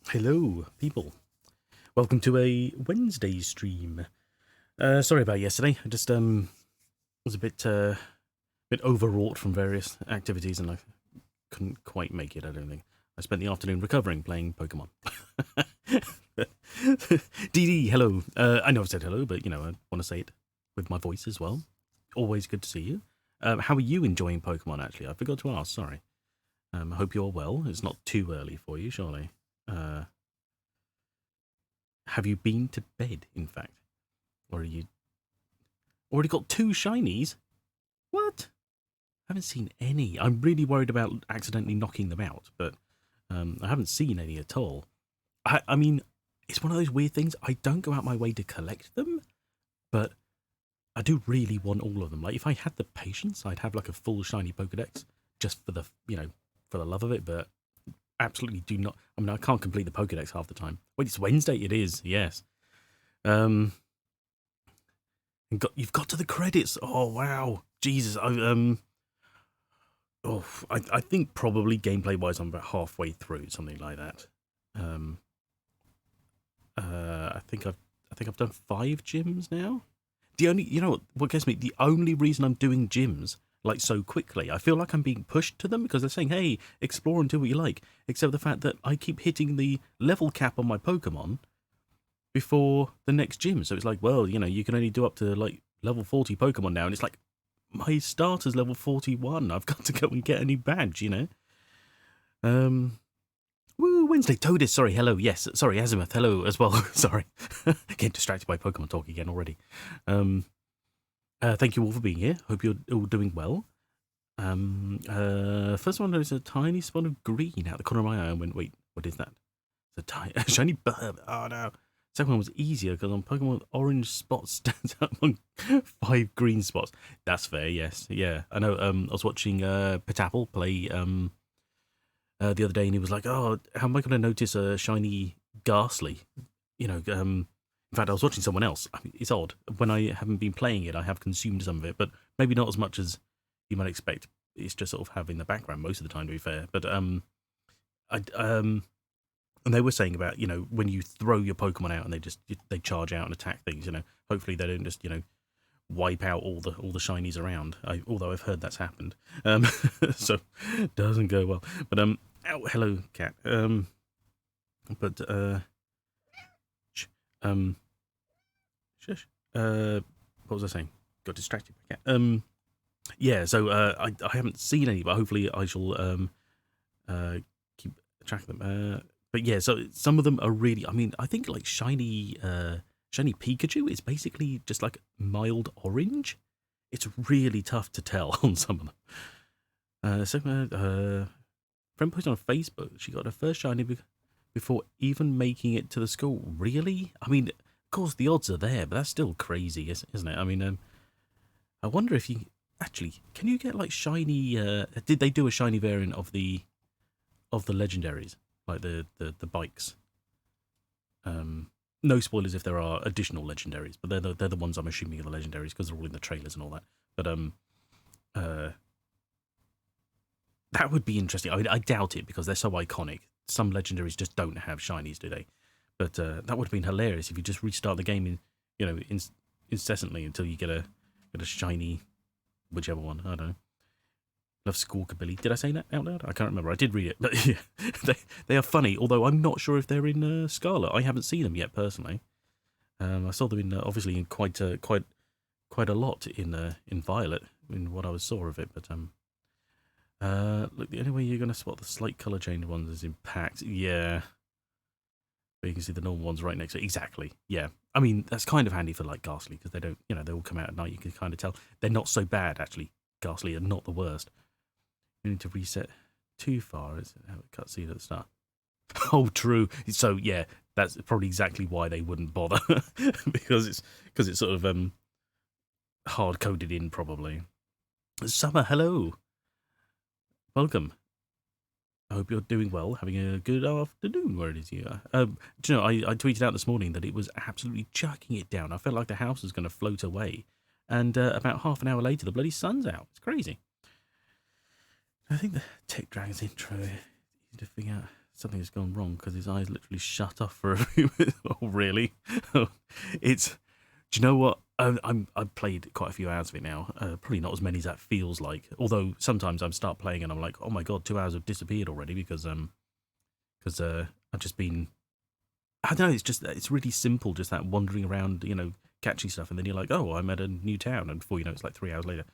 Hello, people. Welcome to a Wednesday stream. Sorry about yesterday. I just was a bit overwrought from various activities, and I couldn't quite make it. I don't think. I spent the afternoon recovering, playing Pokemon. DD, hello. I know I've said hello, but I want to say it with my voice as well. Always good to see you. How are you enjoying Pokemon? Actually, I forgot to ask. Sorry. I hope you're well. It's not too early for you, surely. Have you been to bed, in fact? Or are you already got two shinies? What? I haven't seen any. I'm really worried about accidentally knocking them out, but I haven't seen any at all. I mean, it's one of those weird things. I don't go out my way to collect them, but I do really want all of them. Like, if I had the patience, I'd have like a full shiny Pokedex just for the, for the love of it, but absolutely do not. I mean, I can't complete the Pokedex half the time. Wait, it's Wednesday. It is, yes. And you've got to the credits. Oh wow, Jesus. I think probably gameplay wise, I'm about halfway through, something like that. I think I've done 5 gyms now. The only, what gets me? The only reason I'm doing gyms like so quickly, I feel like I'm being pushed to them because they're saying, "Hey, explore and do what you like." Except the fact that I keep hitting the level cap on my Pokemon before the next gym. So it's like, well, you can only do up to like level 40 Pokemon now, and it's like my starter's level 41. I've got to go and get a new badge. Woo, Wednesday. Toadis, sorry, hello. Yes, sorry, Azimuth, hello as well. Sorry, getting distracted by Pokemon talk again already. Thank you all for being here. Hope you're all doing well. First one, there's a tiny spot of green out the corner of my eye. I went, wait, what is that? It's a tiny, shiny bird. Oh no. Second one was easier because on Pokemon orange spots stands out among 5 green spots. That's fair, yes. Yeah. I know I was watching Petapple play the other day, and he was like, "Oh, how am I gonna notice a shiny Ghastly?" In fact, I was watching someone else. I mean, it's odd. When I haven't been playing it, I have consumed some of it, but maybe not as much as you might expect. It's just sort of having the background most of the time, to be fair. But and they were saying about, when you throw your Pokemon out and they charge out and attack things, hopefully they don't just, wipe out all the shinies around. Although I've heard that's happened. So doesn't go well. But hello, cat. But shush. What was I saying? Got distracted by cat. Yeah. So I haven't seen any, but hopefully I shall keep track of them. But yeah, so some of them are really. I mean, I think like shiny Pikachu is basically just like mild orange. It's really tough to tell on some of them. Friend posted on Facebook she got her first shiny before even making it to the school. Really? I mean, of course the odds are there, but that's still crazy, isn't it? I mean, I wonder if you actually can you get like shiny. Did they do a shiny variant of the legendaries, like the bikes? No spoilers if there are additional legendaries, but they're the ones I'm assuming are the legendaries because they're all in the trailers and all that. But that would be interesting. I mean, I doubt it because they're so iconic. Some legendaries just don't have shinies, do they? But that would have been hilarious if you just restart the game incessantly until you get a shiny, whichever one. I don't know. Love Squawkabilly. Did I say that out loud? I can't remember. I did read it, but yeah, they are funny. Although I'm not sure if they're in Scarlet. I haven't seen them yet personally. I saw them in obviously in quite a lot in Violet in what I saw of it. But look, the only way you're going to spot the slight color change ones is in packs. Yeah, but you can see the normal ones right next to it. Exactly. Yeah. I mean that's kind of handy for like Ghastly because they don't, they all come out at night. You can kind of tell they're not so bad actually. Ghastly are not the worst. You need to reset too far. Is it how it cutscene at the start? Oh, true. So yeah, that's probably exactly why they wouldn't bother because it's sort of hard coded in probably. Summer, hello, welcome. I hope you're doing well, having a good afternoon. Where it is you? Do you know? I tweeted out this morning that it was absolutely chucking it down. I felt like the house was going to float away, and about half an hour later, the bloody sun's out. It's crazy. I think the Tech Dragons intro is easy to figure out. something has gone wrong because his eyes literally shut off for a few minutes. Oh, really? It's. Do you know what? I've played quite a few hours of it now. Probably not as many as that feels like. Although sometimes I start playing and I'm like, oh my god, 2 hours have disappeared already because I've just been. I don't know. It's really simple. Just that wandering around, catching stuff, and then you're like, oh, I'm at a new town, and before you know, it's like 3 hours later.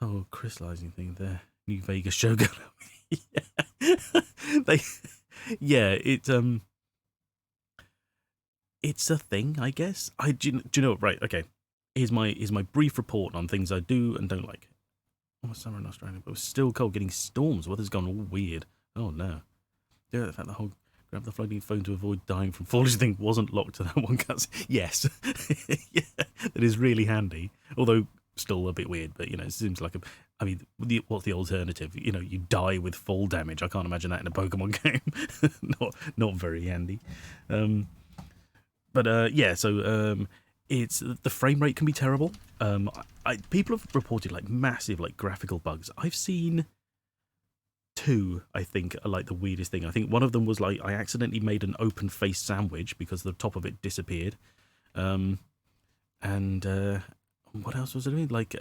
Oh, crystallizing thing there. New Vegas Shogun. Yeah. they, yeah, it's a thing, I guess. Do you know? Right, okay. Here's my brief report on things I do and don't like. Oh, summer in Australia, but it was still cold. Getting storms. Weather's gone all weird. Oh no. Yeah, the fact the whole grab the floating phone to avoid dying from falling thing wasn't locked to that one cut. Yes, yeah, that is really handy. Although still a bit weird, but it seems like I mean, what's the alternative? You die with fall damage. I can't imagine that in a Pokemon game. Not very handy. But yeah, so it's the frame rate can be terrible. People have reported like massive like graphical bugs. I've seen two, I think, are like the weirdest thing. I think one of them was like I accidentally made an open face sandwich because the top of it disappeared. And what else was it? Like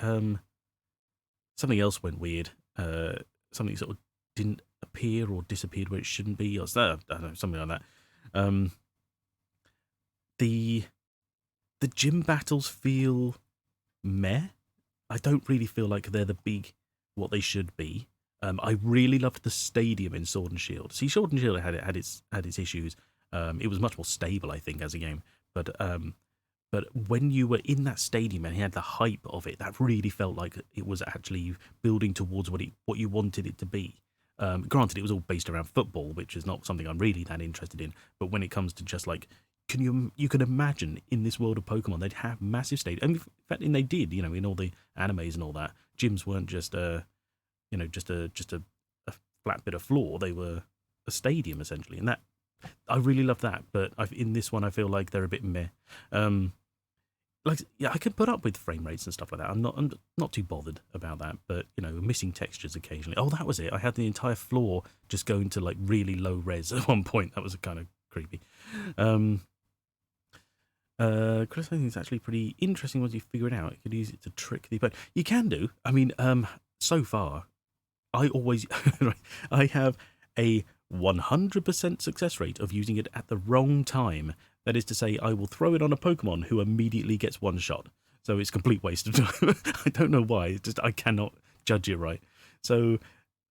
something else went weird. Something sort of didn't appear or disappeared where it shouldn't be, or I don't know, something like that. The gym battles feel meh. I don't really feel like they're the big what they should be. I really loved the stadium in Sword and Shield. See, Sword and Shield had its issues. It was much more stable, I think, as a game. But when you were in that stadium and you had the hype of it, that really felt like it was actually building towards what you wanted it to be. Granted, it was all based around football, which is not something I'm really that interested in. But when it comes to just like, you can imagine in this world of Pokemon, they'd have massive stadiums. I mean, in fact, and they did. In all the animes and all that, gyms weren't just just a flat bit of floor. They were a stadium essentially, and that I really love that. But in this one, I feel like they're a bit meh. Like, yeah, I can put up with frame rates and stuff like that. I'm not too bothered about that. But missing textures occasionally. Oh, that was it. I had the entire floor just going to like really low res at one point. That was kind of creepy. Chris, I think it's actually pretty interesting once you figure it out. You could use it to trick the opponent. You can do. I mean, so far, I always I have a 100% success rate of using it at the wrong time. That is to say, I will throw it on a Pokemon who immediately gets one shot. So it's a complete waste of time. I don't know why. It's just I cannot judge it right. So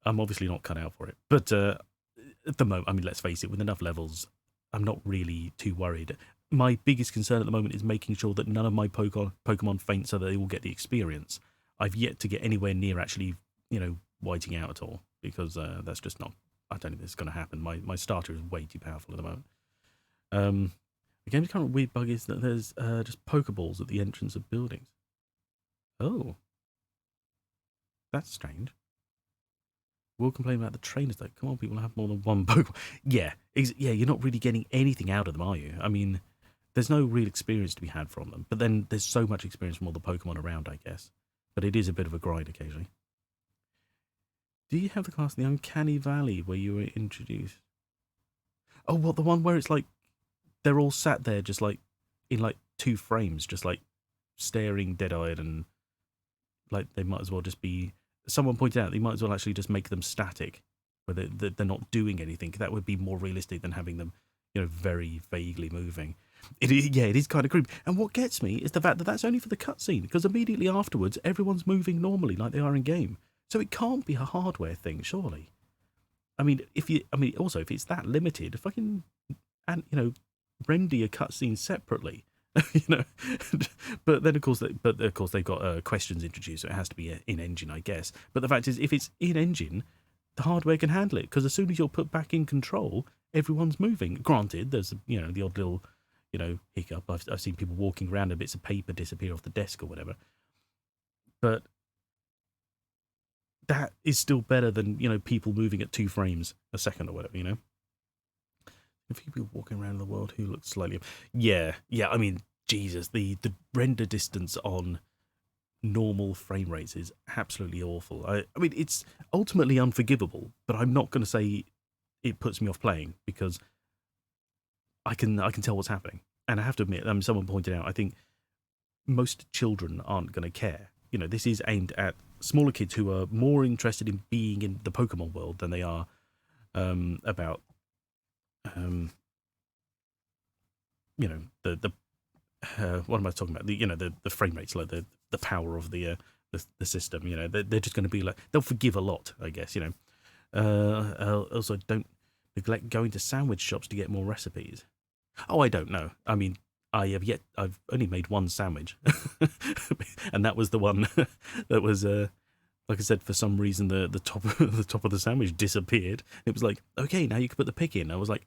I'm obviously not cut out for it. But at the moment, I mean, let's face it, with enough levels, I'm not really too worried. My biggest concern at the moment is making sure that none of my Pokemon faint so that they will get the experience. I've yet to get anywhere near actually, whiting out at all, because that's just not, I don't think this is going to happen. My starter is way too powerful at the moment. The game's kind of weird bug is that there's just Pokeballs at the entrance of buildings. Oh. That's strange. We'll complain about the trainers though. Come on, people have more than one Pokemon. Yeah, you're not really getting anything out of them, are you? I mean, there's no real experience to be had from them. But then there's so much experience from all the Pokemon around, I guess. But it is a bit of a grind occasionally. Do you have the class in the Uncanny Valley where you were introduced? Oh, what, the one where it's like they're all sat there just like in like 2 frames, just like staring dead-eyed, and like they might as well just be. Someone pointed out they might as well actually just make them static, where they're not doing anything. That would be more realistic than having them, very vaguely moving. It is kind of creepy. And what gets me is the fact that that's only for the cutscene, because immediately afterwards everyone's moving normally like they are in game. So it can't be a hardware thing, surely. I mean, also if it's that limited, fucking, and render your cutscenes separately. But then of course they've got questions introduced, so it has to be in engine, I guess. But the fact is, if it's in engine, the hardware can handle it, because as soon as you're put back in control, everyone's moving. Granted, there's the odd little hiccup. I've seen people walking around and bits of paper disappear off the desk or whatever. But that is still better than people moving at 2 frames a second or whatever. A few people walking around the world who look slightly. Yeah. I mean, Jesus, the render distance on normal frame rates is absolutely awful. I mean, it's ultimately unforgivable, but I'm not going to say it puts me off playing because I can tell what's happening. And I have to admit, someone pointed out, I think most children aren't going to care. You know, this is aimed at smaller kids who are more interested in being in the Pokemon world than they are about, you know, the what am I talking about? The frame rates, like the power of the system. You know, they're just going to be like, they'll forgive a lot, I guess. You know, also don't neglect going to sandwich shops to get more recipes. Oh, I don't know. I mean, I've only made one sandwich, and that was the one that was, like I said, for some reason the top the top of the sandwich disappeared. It was like, okay, now you can put the pick in. I was like,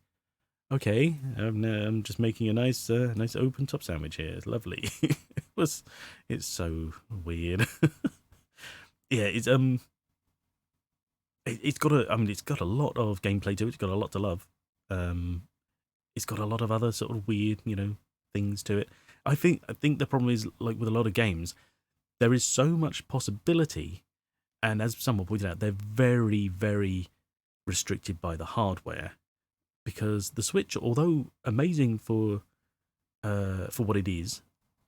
okay, I'm just making a nice open top sandwich here. It's lovely. It's so weird. Yeah, it's got it's got a lot of gameplay to it. It's got a lot to love. It's got a lot of other sort of weird, you know, things to it. I think the problem is, like with a lot of games, there is so much possibility, and as someone pointed out, they're very, very restricted by the hardware, because the Switch, although amazing for what it is,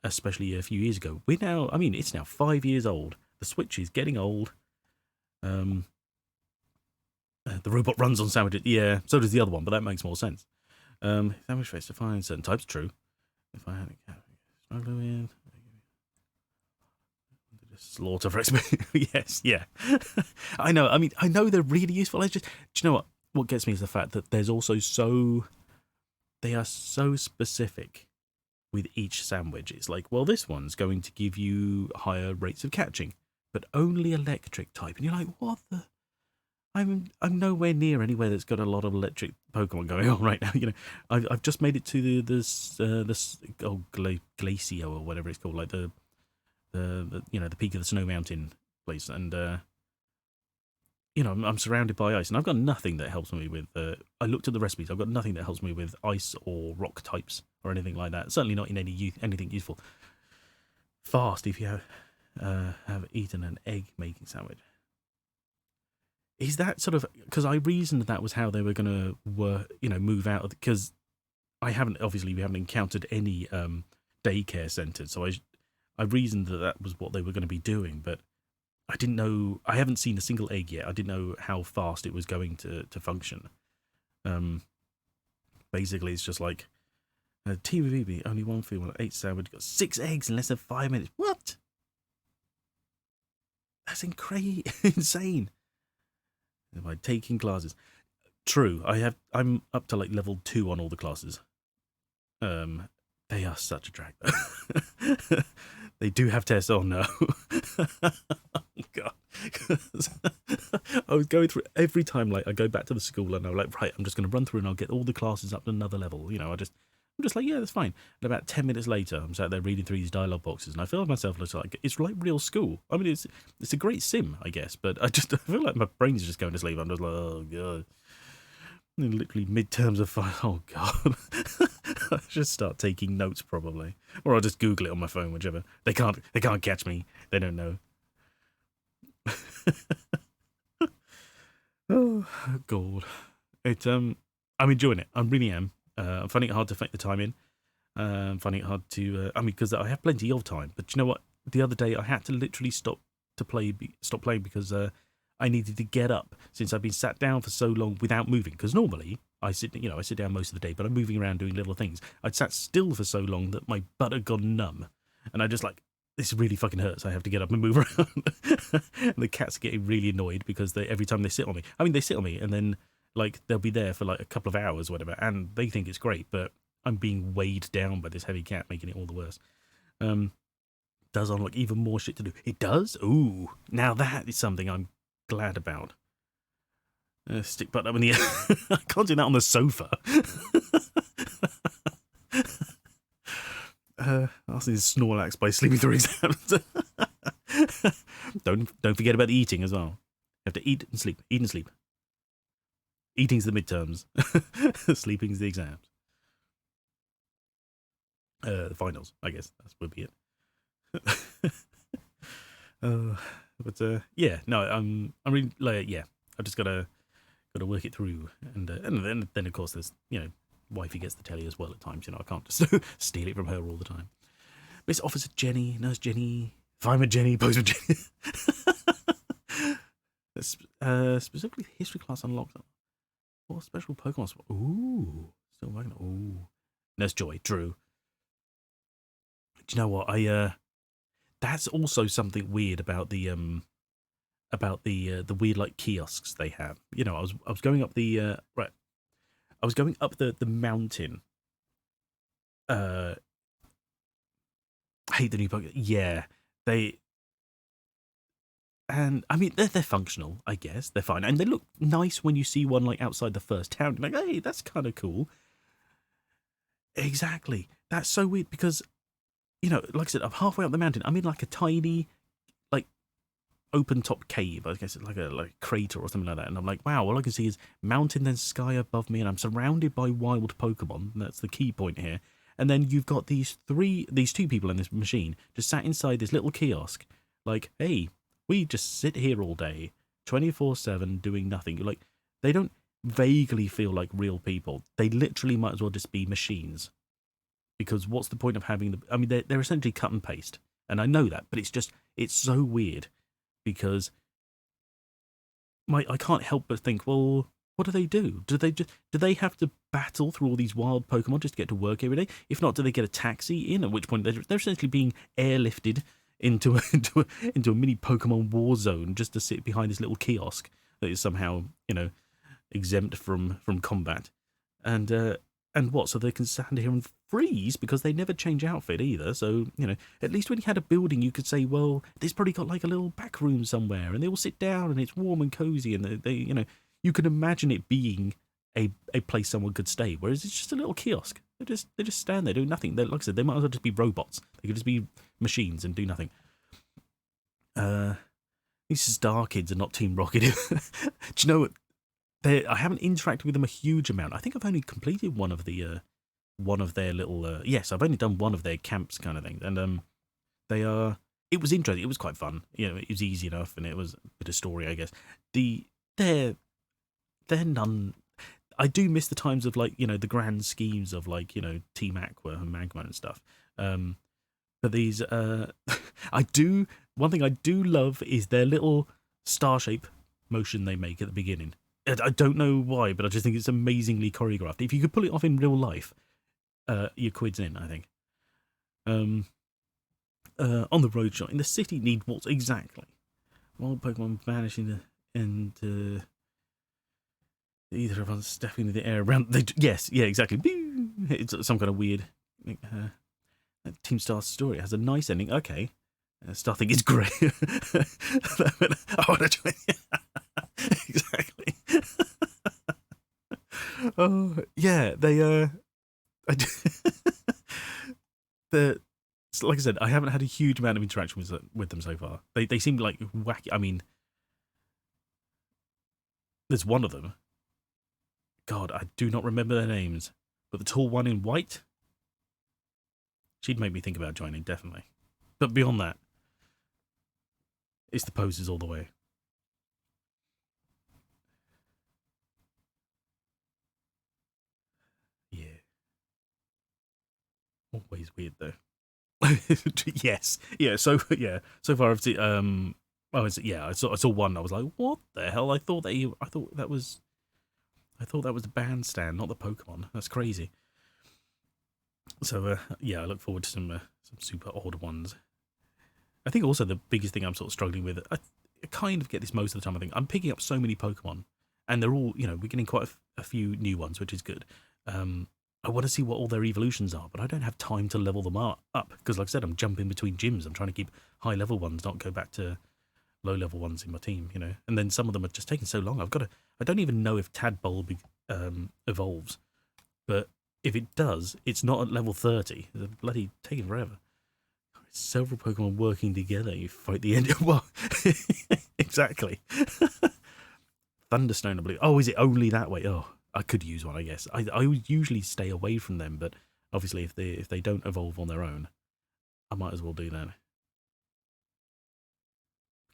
especially a few years ago, it's now 5 years old. The Switch is getting old. The robot runs on sandwiches. Yeah, so does the other one, but that makes more sense. Sandwich face to find certain types. True. If I had a cat, struggling with slaughter for XP. Yes, yeah. I know. I mean, I know they're really useful. Do you know what? What gets me is the fact that there's also they are so specific with each sandwich. It's like, well, this one's going to give you higher rates of catching, but only electric type. And you're like, what the? I'm nowhere near anywhere that's got a lot of electric Pokemon going on right now. You know, I've just made it to Glacio or whatever it's called, like the peak of the Snow Mountain place, and you know, I'm surrounded by ice, and I've got nothing that helps me with. I looked at the recipes. I've got nothing that helps me with ice or rock types or anything like that. Certainly not in anything useful. Fast if you have eaten an egg making sandwich. Is that sort of, because I reasoned that was how they were going to move out of, because we haven't encountered any daycare centres, so I reasoned that was what they were going to be doing, but I didn't know. I haven't seen a single egg yet. I didn't know how fast it was going to function. Basically, it's just like TV, only one food, 8 sandwich, got 6 eggs in less than 5 minutes. What? That's insane. By taking classes. True, I'm up to like level 2 on all the classes. They are such a drag. They do have tests. Oh no. Oh, God. I was going through every time, like I go back to the school and I'm like, right, I'm just going to run through and I'll get all the classes up to another level. You know, I'm just like, yeah, that's fine. And about 10 minutes later, I'm sat there reading through these dialogue boxes, and I feel myself like it's like real school. I mean, it's a great sim, I guess, but I feel like my brain's just going to sleep. I'm just like, oh god, and literally midterms of fun. Oh god, I should start taking notes probably, or I'll just Google it on my phone, whichever. They can't catch me. They don't know. Oh god, I'm enjoying it. I really am. I'm finding it hard to fit the time in. I'm finding it hard to. Because I have plenty of time. But you know what? The other day I had to literally stop playing because I needed to get up, since I've been sat down for so long without moving. Because normally I sit down most of the day, but I'm moving around doing little things. I'd sat still for so long that my butt had gone numb, and I just like, this really fucking hurts. I have to get up and move around. And the cats are getting really annoyed because every time they sit on me. I mean, they sit on me and then, like, they'll be there for like a couple of hours or whatever, and they think it's great, but I'm being weighed down by this heavy cat, making it all the worse. Does unlock even more shit to do. It does? Ooh, now that is something I'm glad about. Stick butt up in the air. I can't do that on the sofa. Asking Snorlax by sleeping through exams. Don't forget about the eating as well. You have to eat and sleep. Eat and sleep. Eating's the midterms. Sleeping's the exams. The finals, I guess. That would be it. Yeah, no, I'm really, like, yeah, I've just got to got to work it through, and then of course there's wifey gets the telly as well at times. I can't just steal it from her all the time. Miss Officer Jenny, Nurse Jenny, Fireman Jenny, Postman Jenny. Specifically history class unlocked. What special Pokemon? Ooh, still working. Ooh, Nurse Joy, Drew. Do you know what? That's also something weird about the weird like kiosks they have. I was going up the right. I was going up the mountain. I hate the new Pokemon. Yeah, and I mean they're functional. I guess they're fine, and they look nice when you see one like outside the first town. You're like, hey, that's kind of cool. Exactly. That's so weird because like I said, I'm halfway up the mountain. I'm in like a tiny, like, open top cave. I guess it's like a crater or something like that. And I'm like, wow, all I can see is mountain, then sky above me, and I'm surrounded by wild Pokemon. That's the key point here. And then you've got these two people in this machine just sat inside this little kiosk. Like, hey, we just sit here all day, 24/7, doing nothing. Like, they don't vaguely feel like real people. They literally might as well just be machines. Because what's the point of having I mean, they're essentially cut and paste, and I know that, but it's so weird because I can't help but think, well, what do they do? Do they have to battle through all these wild Pokemon just to get to work every day? If not, do they get a taxi in? At which point they're essentially being airlifted into a mini Pokemon war zone just to sit behind this little kiosk that is somehow exempt from combat, and what? So they can stand here and freeze because they never change outfit either. So, at least when you had a building, you could say, well, this probably got like a little back room somewhere and they all sit down and it's warm and cozy and they you can imagine it being a place someone could stay. Whereas it's just a little kiosk. They just stand there doing nothing. Like I said, they might as well just be robots. They could just be machines and do nothing. These Star Kids are not Team Rocket. Do you know what? I haven't interacted with them a huge amount. I think I've only completed one of their little. Yes, I've only done one of their camps kind of thing, and they are. It was interesting. It was quite fun. It was easy enough, and it was a bit of story, I guess. They're none. I do miss the times of like the grand schemes of like Team Aqua and Magma and stuff. But these I do. One thing I do love is their little star shape motion they make at the beginning. I don't know why, but I just think it's amazingly choreographed. If you could pull it off in real life, your quid's in, I think. On the road shot in the city need what exactly? Wild Pokemon vanishing into either of us stepping into the air around. Yes, yeah, exactly. It's some kind of weird Team Star story. It has a nice ending. Okay, Star thing is great. I want to join. Exactly. Oh yeah, they like I said, I haven't had a huge amount of interaction with them so far. They seem like wacky. I mean, there's one of them. God, I do not remember their names, but the tall one in white, she'd make me think about joining, definitely. But beyond that, it's the poses all the way. Yeah. Always weird though. Yes. Yeah. So far I've seen. I saw one. I was like, what the hell? I thought that was the bandstand, not the Pokemon. That's crazy. So I look forward to some super odd ones. I think also the biggest thing I'm sort of struggling with. I kind of get this most of the time. I think I'm picking up so many Pokemon, and they're all we're getting quite a few new ones, which is good. I want to see what all their evolutions are, but I don't have time to level them up because, like I said, I'm jumping between gyms. I'm trying to keep high level ones, not go back to low level ones in my team, And then some of them are just taking so long. I don't even know if Tadpole evolves, but if it does, it's not at level 30. It's bloody taking forever. Several Pokemon working together, you fight the end. Well, exactly. Thunderstone, I believe. Oh, is it only that way? Oh. I could use one, I guess. I would usually stay away from them, but obviously if they don't evolve on their own, I might as well do that.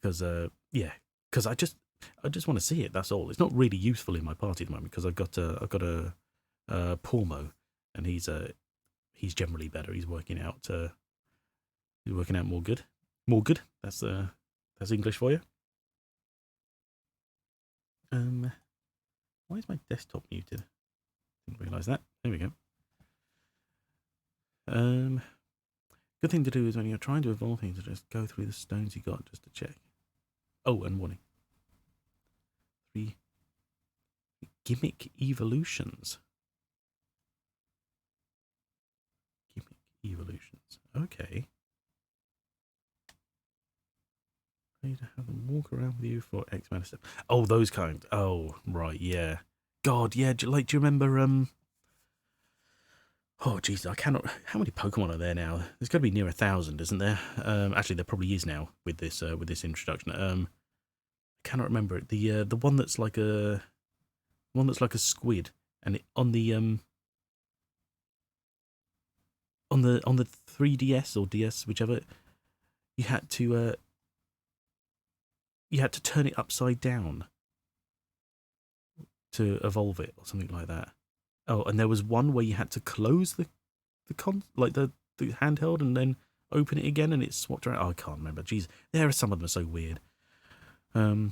Because I just want to see it. That's all. It's not really useful in my party at the moment because I've got a Pormo, and he's generally better. He's working out. He's working out more good. More good. That's English for you. Why is my desktop muted? Didn't realise that. There we go. Good thing to do is when you're trying to evolve things, to just go through the stones you got just to check. Oh, and warning. 3 gimmick evolutions. Gimmick evolutions. Okay. Need to have them walk around with you for X amount of steps. Oh, those kind. Oh, right, yeah. God, yeah. Do you remember? Oh, jeez, I cannot. How many Pokemon are there now? There's got to be near 1,000, isn't there? Actually, there probably is now with this introduction. I cannot remember it. The one that's like a squid, and on the 3DS or DS, whichever, you had to turn it upside down to evolve it or something like that. Oh, and there was one where you had to close the handheld and then open it again and it swapped around. Oh, I can't remember. Jeez, there are some of them are so weird. Gotta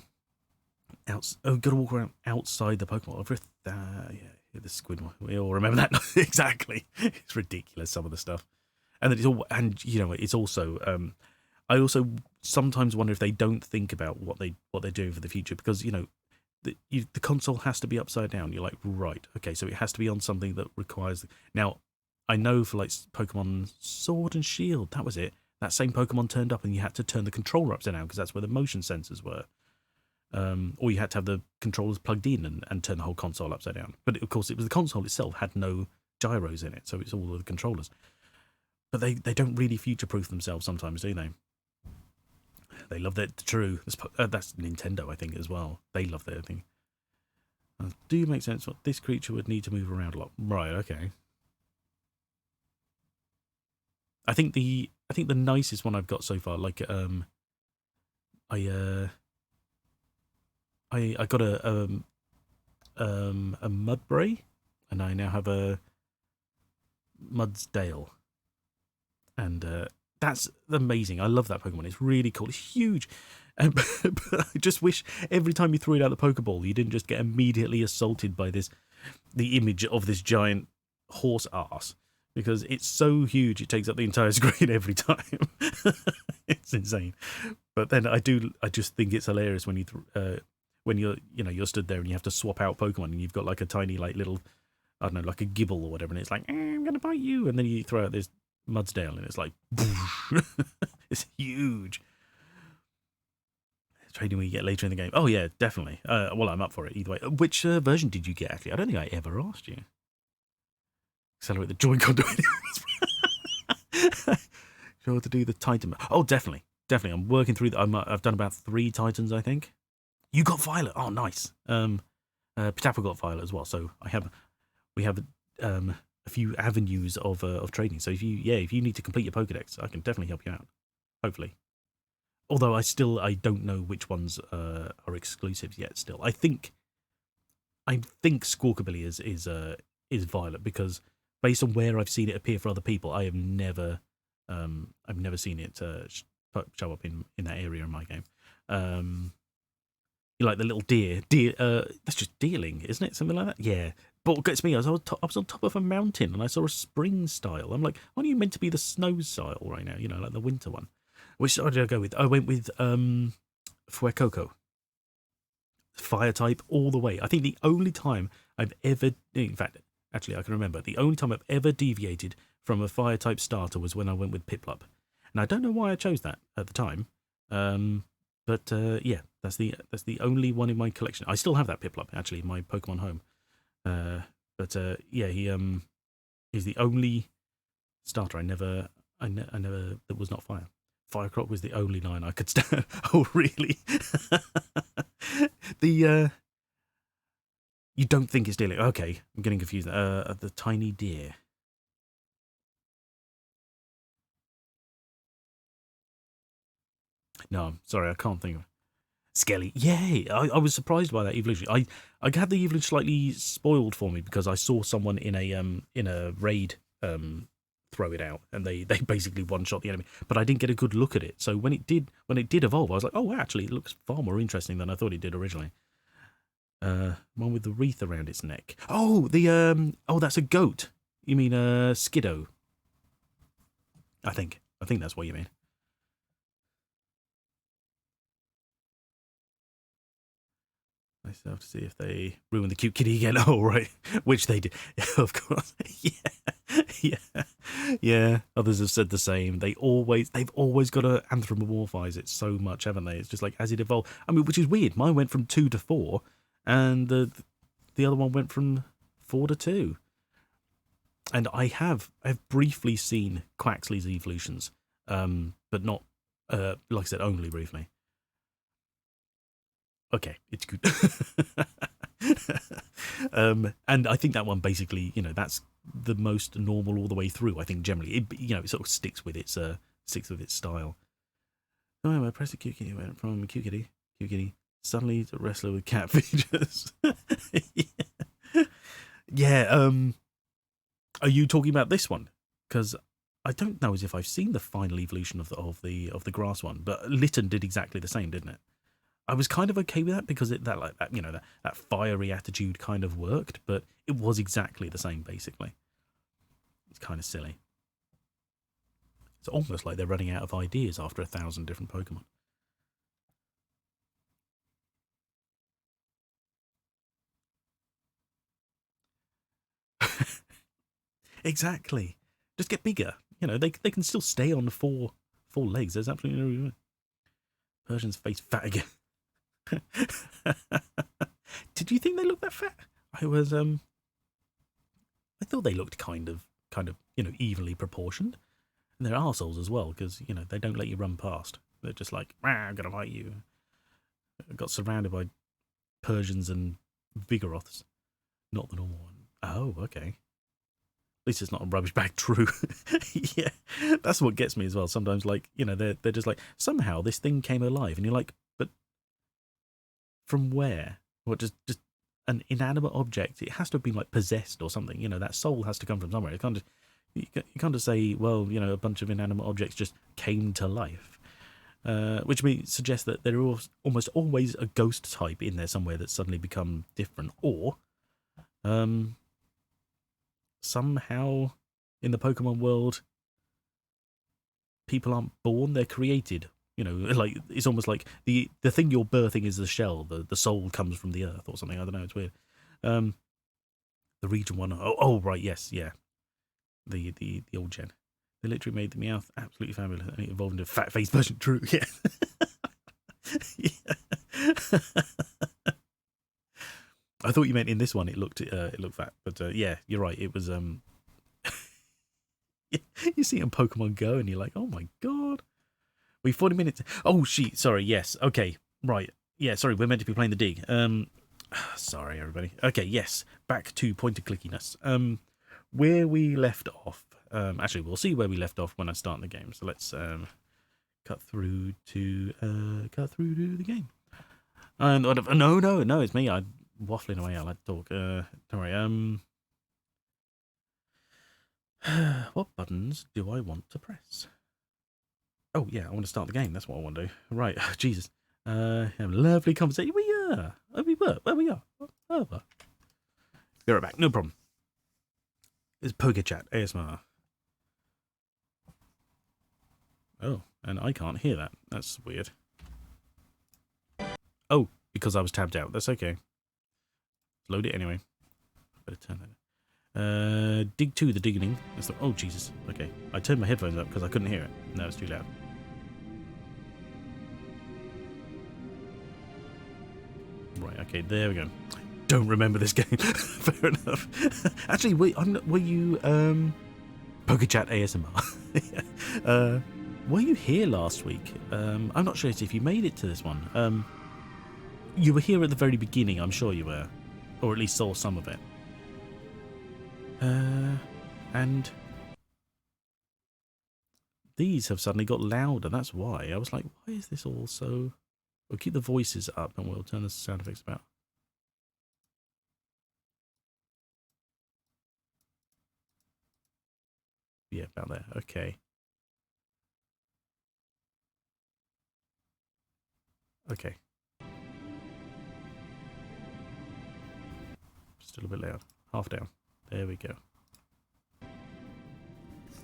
walk around outside the Pokemon. Yeah, the squid one. We all remember that exactly. It's ridiculous, some of the stuff, and then it's also. I also sometimes wonder if they don't think about what they're doing for the future because the console has to be upside down. You're like, right, okay, so it has to be on something that requires. Now, I know for like Pokemon Sword and Shield, that was it. That same Pokemon turned up and you had to turn the controller upside down because that's where the motion sensors were. Or you had to have the controllers plugged in and turn the whole console upside down. But of course, it was the console itself had no gyros in it, so it's all of the controllers. But they don't really future-proof themselves sometimes, do they? They love that. True. That's Nintendo, I think, as well. They love their thing. Do you make sense? What this creature would need to move around a lot, right? Okay. I think the nicest one I've got so far, like I got a Mudbray, and I now have a Mudsdale, and that's amazing. I love that Pokemon. It's really cool. It's huge. But I just wish every time you threw it out the Pokeball, you didn't just get immediately assaulted by the image of this giant horse ass, because it's so huge it takes up the entire screen every time. It's insane. But then I just think it's hilarious when you're stood there and you have to swap out Pokemon and you've got like a tiny like little, I don't know, like a Gibble or whatever, and it's like, I'm gonna bite you, and then you throw out this Mudsdale and it's like it's huge. Trading we get later in the game. Oh yeah, definitely. Well, I'm up for it either way. Which version did you get actually? I don't think I ever asked you. Accelerate the Joy-Con to sure to do the Titan. Oh, definitely. I'm working through I've done about 3 Titans, I think. You got Violet. Oh, nice. Pitappa got Violet as well. So we have a few avenues of trading. So if you need to complete your Pokedex, I can definitely help you out. Hopefully. Although I don't know which ones are exclusives yet. Still, I think Squawkabilly is Violet, because based on where I've seen it appear for other people, I've never seen it show up in that area in my game. You like the little deer? That's just dealing, isn't it? Something like that. Yeah. But what gets me, I was on top of a mountain and I saw a spring style. I'm like, aren't you meant to be the snow style right now? Like the winter one. Which side did I go with? I went with Fuecoco. Fire type all the way. I think the only time I've ever, in fact, actually I can remember, the only time I've ever deviated from a fire type starter was when I went with Piplup. And I don't know why I chose that at the time. But yeah, that's the only one in my collection. I still have that Piplup actually in my Pokemon home. But yeah, he's the only starter I never that was not fire. Firecroc was the only line I could stand. Oh, really? You don't think it's dealing? Okay, I'm getting confused. The tiny deer. No, I'm sorry, I can't think of it. Skelly. Yay! I was surprised by that evolution. I had the evolution slightly spoiled for me because I saw someone in a raid throw it out, and they basically one shot the enemy. But I didn't get a good look at it. So when it did evolve, I was like, oh, actually, it looks far more interesting than I thought it did originally. One with the wreath around its neck. Oh, that's a goat. You mean Skiddo? I think that's what you mean. Nice enough to see if they ruin the cute kitty again. Oh, right. Which they did. Of course. Yeah. Others have said the same. They've always got to anthropomorphize it so much, haven't they? It's just like as it evolved. I mean, which is weird. Mine went from 2 to 4, and the other one went from 4 to 2. And I've briefly seen Quaxley's evolutions, but not, like I said, only briefly. Okay, it's good. And I think that one basically, that's the most normal all the way through. I think generally, it sort of sticks with its style. Oh, I pressed the cute kitty, went from cute kitty, suddenly to wrestler with cat features. Yeah. Are you talking about this one? Because I don't know as if I've seen the final evolution of the grass one, but Litten did exactly the same, didn't it? I was kind of okay with that because that fiery attitude kind of worked, but it was exactly the same basically. It's kind of silly. It's almost like they're running out of ideas after 1,000 different Pokemon. Exactly. Just get bigger. They can still stay on four legs. There's absolutely no reason. Persian's face fat again. Did you think they looked that fat? I thought they looked kind of evenly proportioned, and they're arseholes as well because they don't let you run past. They're just like, I'm gonna fight you. I got surrounded by Persians and Vigoroths, not the normal one. Oh, okay. At least it's not a rubbish bag. True. Yeah, that's what gets me as well. Sometimes, they're just like, somehow this thing came alive, and you're like, but from where? What, just an inanimate object? It has to have been possessed or something. That soul has to come from somewhere. You can't just say, well, a bunch of inanimate objects just came to life. Which suggests that there is almost always a ghost type in there somewhere that's suddenly become different, or somehow in the Pokemon world, people aren't born; they're created. It's almost like the thing you're birthing is the shell. The soul comes from the earth or something. I don't know. It's weird. The region one. Oh, right. Yes, yeah. The old gen. They literally made the Meowth absolutely fabulous, and it evolved into a fat-faced version. True. Yeah. Yeah. I thought you meant in this one it looked fat, but yeah, you're right. It was you see it in Pokemon Go, and you're like, oh my god. We 40 minutes. Oh, sorry. Yes. Okay. Right. Yeah. Sorry. We're meant to be playing the dig. Sorry, everybody. Okay. Yes. Back to point-and-clickiness. Where we left off. Actually, we'll see where we left off when I start the game. So let's cut through to the game. No, it's me. I'm waffling away. I like to talk. Don't worry. What buttons do I want to press? Oh yeah, I want to start the game. That's what I want to do. Right. Jesus. Have a lovely conversation. We are. Where we are. Over. Be right back. No problem. It's Pokechat ASMR. Oh, and I can't hear that. That's weird. Oh, because I was tabbed out. That's okay. Load it anyway. Better turn that. Dig 2, the digging. Oh, Jesus. Okay. I turned my headphones up because I couldn't hear it. No, it's too loud. Right, okay, there we go. Don't remember this game. Fair enough. Actually, were you Pokechat ASMR? Yeah. Were you here last week? I'm not sure if you made it to this one. You were here at the very beginning, I'm sure you were. Or at least saw some of it. And these have suddenly got louder, that's why. I was like, why is this all so... We'll keep the voices up and we'll turn the sound effects about. Yeah, about there. Okay. Okay. Still a bit loud. Half down. There we go.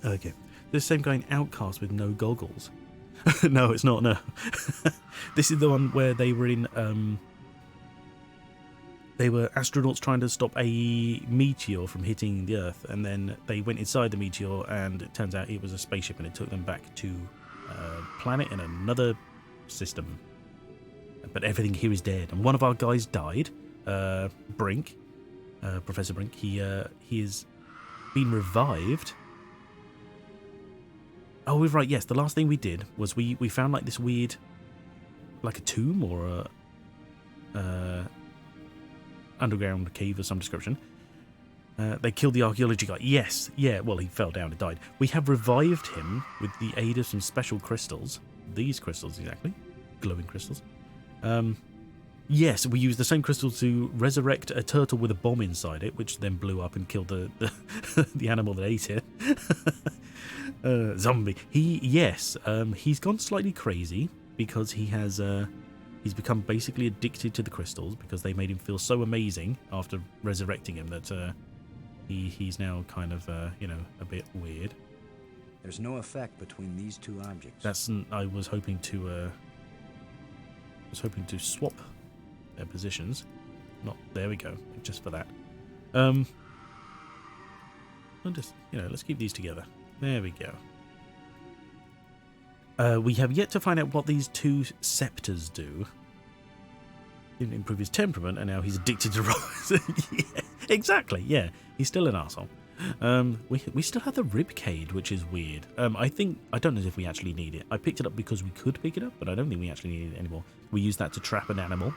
Okay. This same guy in Outcast with no goggles. No, it's not, no. This is the one where they were in, they were astronauts trying to stop a meteor from hitting the Earth, and then they went inside the meteor, and it turns out it was a spaceship, and it took them back to a planet in another system. But everything here is dead, and one of our guys died, Brink, Professor Brink. He has been revived. Oh, we're right, yes, the last thing we did was we found like this weird, like a tomb or a underground cave of some description. They killed the archaeology guy. Yes, yeah, well, he fell down and died. We have revived him with the aid of some special crystals. These crystals, exactly. Glowing crystals. Yes, we used the same crystal to resurrect a turtle with a bomb inside it, which then blew up and killed the animal that ate it. Zombie. He's gone slightly crazy because he's become basically addicted to the crystals because they made him feel so amazing after resurrecting him that he's now kind of a bit weird. There's no effect between these two objects. I was hoping to swap their positions. Not there we go. Just for that. I'll just let's keep these together. There we go. We have yet to find out what these two scepters do. Didn't improve his temperament, and now he's addicted to rocks. Yeah, exactly. Yeah, he's still an arsehole. We still have the ribcage, which is weird. I don't know if we actually need it. I picked it up because we could pick it up, but I don't think we actually need it anymore. We used that to trap an animal,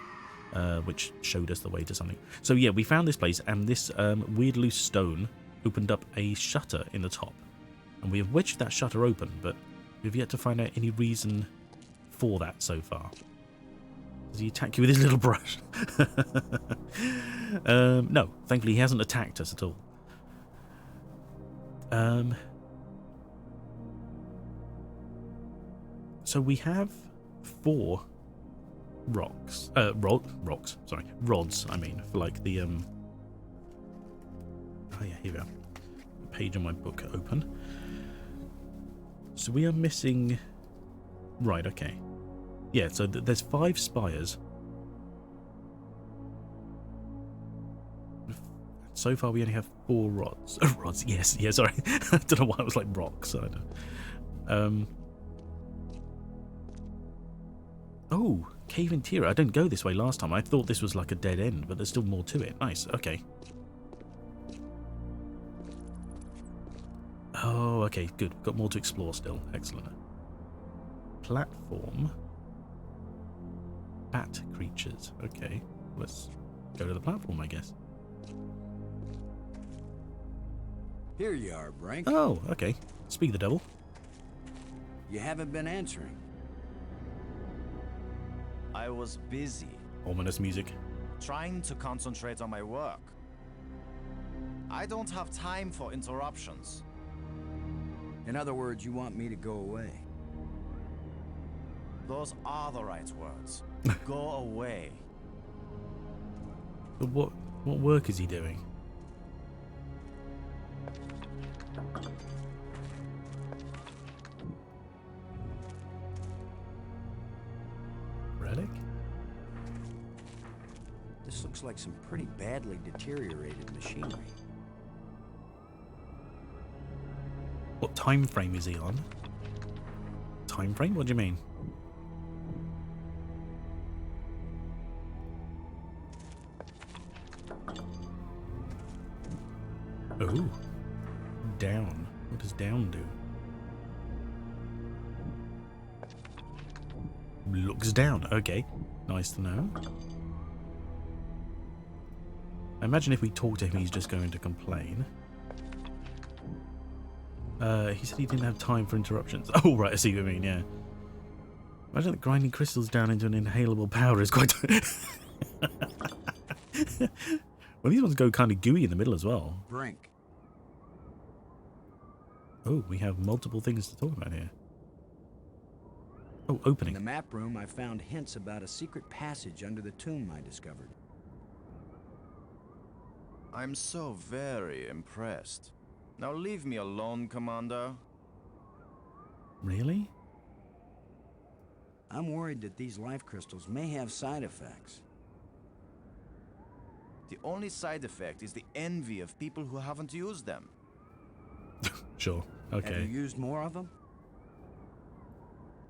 which showed us the way to something. So yeah, we found this place, and this weird loose stone opened up a shutter in the top. And we have wedged that shutter open, but we've yet to find out any reason for that so far. Does he attack you with his little brush? No, thankfully he hasn't attacked us at all. So we have 4 rods, I mean, for like the, oh yeah, here we are. Page on my book open. So we are missing... Right, okay. Yeah, so there's 5 spires. So far we only have 4 rods. Oh, rods, yes, yeah, sorry. I don't know why it was like rocks. I don't. Oh, cave interior. I didn't go this way last time. I thought this was like a dead end, but there's still more to it. Nice, okay. Oh, okay, good. Got more to explore still. Excellent. Platform. Bat creatures. Okay, let's go to the platform, I guess. Here you are, Brink. Oh, okay. Speak the devil. You haven't been answering. I was busy. Ominous music. Trying to concentrate on my work. I don't have time for interruptions. In other words, you want me to go away. Those are the right words. Go away. But what work is he doing? Relic? This looks like some pretty badly deteriorated machinery. What time frame is he on? Time frame? What do you mean? Oh. Down. What does down do? Looks down. Okay. Nice to know. I imagine if we talk to him, he's just going to complain. He said he didn't have time for interruptions. Oh, right. I see what you mean, yeah. Imagine that grinding crystals down into an inhalable powder is quite... Well, these ones go kind of gooey in the middle as well. Brink. Oh, we have multiple things to talk about here. Oh, In opening. the map room, I found hints about a secret passage under the tomb I discovered. I'm so very impressed. Now leave me alone, Commander. Really? I'm worried that these life crystals may have side effects. The only side effect is the envy of people who haven't used them. Sure. Have you Okay. used more of them?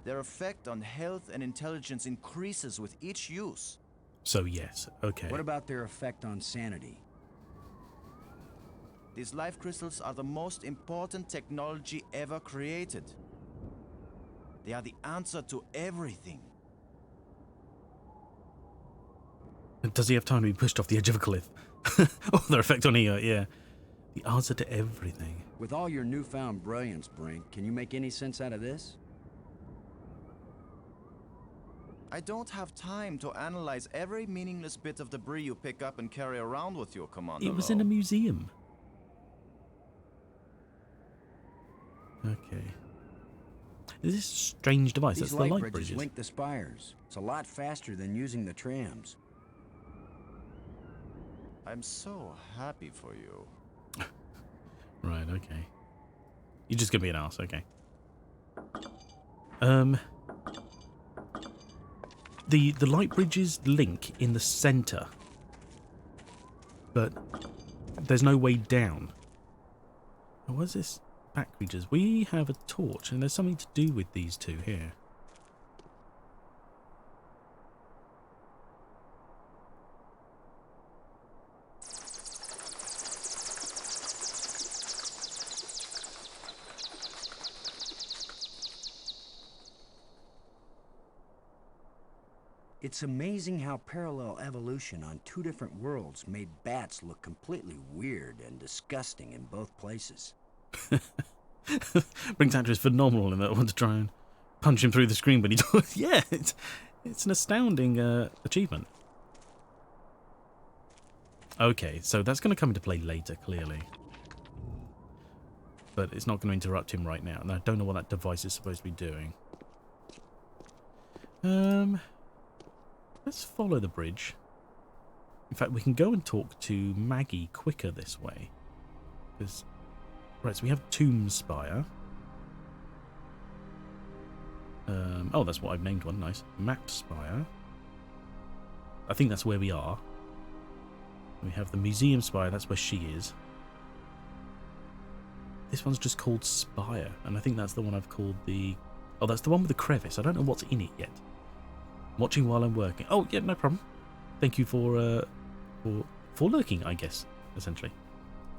Their effect on health and intelligence increases with each use. So, yes. Okay. What about their effect on sanity? These life crystals are the most important technology ever created. They are the answer to everything. Does he have time to be pushed off the edge of a cliff? Oh, their effect on Eo, yeah. The answer to everything. With all your newfound brilliance, Brink, can you make any sense out of this? I don't have time to analyze every meaningless bit of debris you pick up and carry around with you, Commander. It was in a museum. Okay. Is this a strange device? These That's the light bridges bridges. link the spires. It's a lot faster than using the trams. I'm so happy for you. Right, okay. You're just gonna be an ass, okay. The light bridges link in the center, but there's no way down. Oh, what's this? Back creatures. We have a torch, and there's something to do with these two here. It's amazing how parallel evolution on two different worlds made bats look completely weird and disgusting in both places. Brink's actor is phenomenal in that. I want to try and punch him through the screen, but he does. Yeah, it's an astounding achievement. Okay, so that's going to come into play later, clearly. But it's not going to interrupt him right now. And I don't know what that device is supposed to be doing. Let's follow the bridge. In fact, we can go and talk to Maggie quicker this way. Because, right, so we have Tomb Spire. Oh, that's what I've named one. Nice. Map Spire. I think that's where we are. We have the Museum Spire. That's where she is. This one's just called Spire. And I think that's the one I've called the... Oh, that's the one with the crevice. I don't know what's in it yet. Watching while I'm working. Oh, yeah, no problem. Thank you for lurking, I guess, essentially.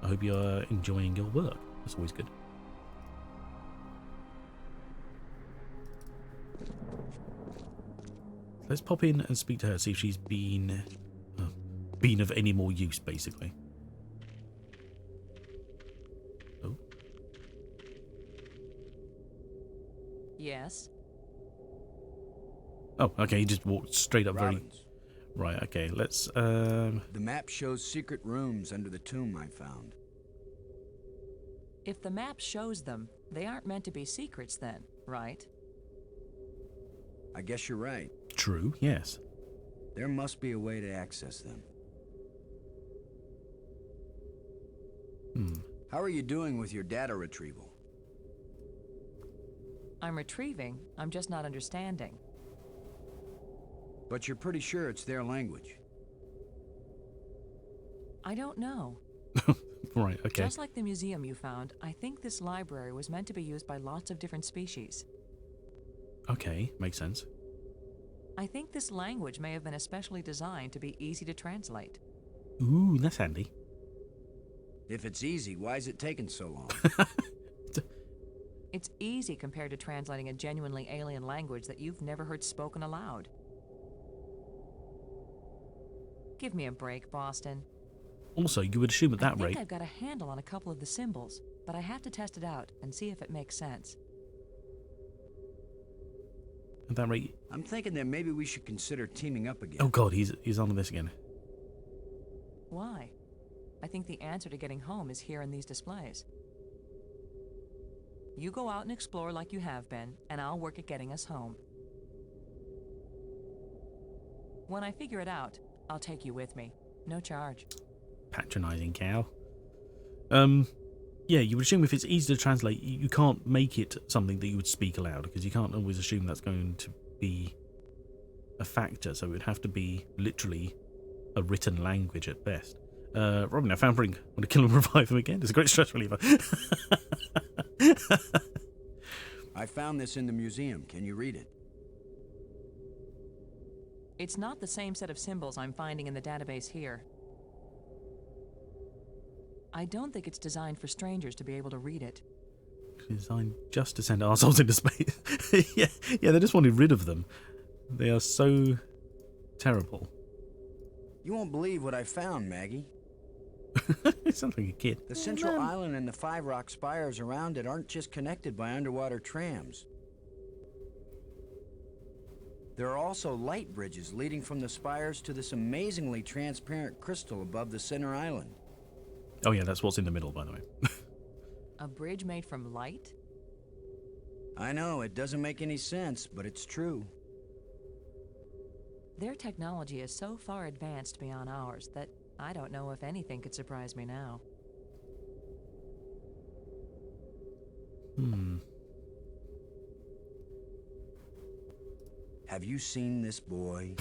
I hope you're enjoying your work. That's always good. Let's pop in and speak to her, see if she's been of any more use, basically. Oh. Yes. Oh, okay, he just walked straight up very... Robbins, Right, okay, let's... the map shows secret rooms under the tomb I found. If the map shows them, they aren't meant to be secrets then, right? I guess you're right. True, yes. There must be a way to access them. How are you doing with your data retrieval? I'm retrieving, I'm just not understanding. But you're pretty sure it's their language. I don't know. Right, okay. Just like the museum you found, I think this library was meant to be used by lots of different species. Okay, makes sense. I think this language may have been especially designed to be easy to translate. Ooh, that's handy. If it's easy, why is it taking so long? It's easy compared to translating a genuinely alien language that you've never heard spoken aloud. Give me a break, Boston. Also, you would assume at that I think rate... I've got a handle on a couple of the symbols, but I have to test it out and see if it makes sense. At that rate... I'm thinking that maybe we should consider teaming up again. Oh god, he's on this again. Why? I think the answer to getting home is here in these displays. You go out and explore like you have been, and I'll work at getting us home. When I figure it out, I'll take you with me. No charge. Patronizing cow. Yeah, you would assume if it's easy to translate, you can't make it something that you would speak aloud, because you can't always assume that's going to be a factor, so it would have to be literally a written language at best. Robin, I found Brink. Want to kill and revive him again? It's a great stress reliever. I found this in the museum. Can you read it? It's not the same set of symbols I'm finding in the database here. I don't think it's designed for strangers to be able to read it. Designed just to send arseholes into space. yeah, they just wanted rid of them. They are so terrible. You won't believe what I found, Maggie. It sounds like a kid. The central island and the 5 rock spires around it aren't just connected by underwater trams. There are also light bridges leading from the spires to this amazingly transparent crystal above the center island. Oh yeah, that's what's in the middle, by the way. A bridge made from light? I know, it doesn't make any sense, but it's true. Their technology is so far advanced beyond ours that I don't know if anything could surprise me now. Have you seen this boy?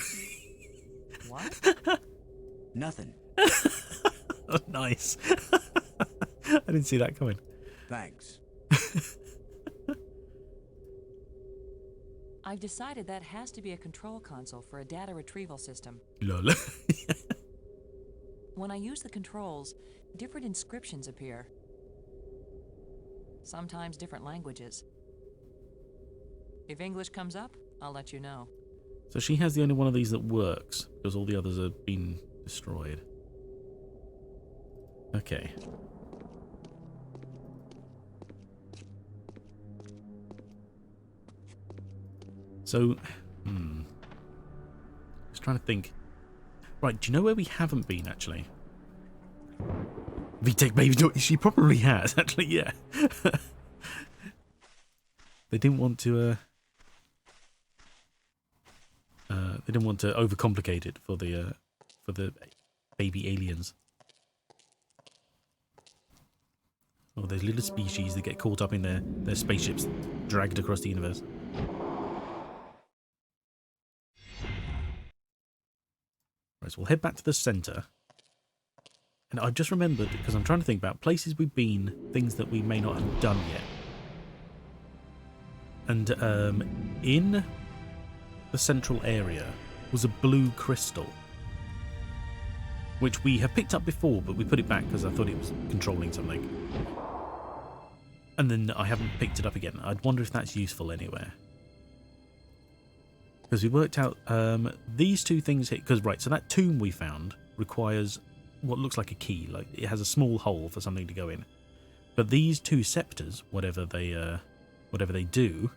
What? Nothing. Oh, nice. I didn't see that coming. Thanks. I've decided that has to be a control console for a data retrieval system. Lol. When I use the controls, different inscriptions appear. Sometimes different languages. If English comes up, I'll let you know. So she has the only one of these that works, because all the others have been destroyed. Okay. So, just trying to think. Right, do you know where we haven't been, actually? VTech Baby, she probably has, actually, yeah. They didn't want to, they didn't want to overcomplicate it for the baby aliens. Oh, those little species that get caught up in their spaceships dragged across the universe. Right, so we'll head back to the centre. And I've just remembered, because I'm trying to think about places we've been, things that we may not have done yet. And in the central area was a blue crystal, which we have picked up before, but we put it back because I thought it was controlling something. And then I haven't picked it up again. I'd wonder if that's useful anywhere. Because we worked out these two things here. Because, right, so that tomb we found requires what looks like a key. Like, it has a small hole for something to go in. But these two scepters, whatever they do,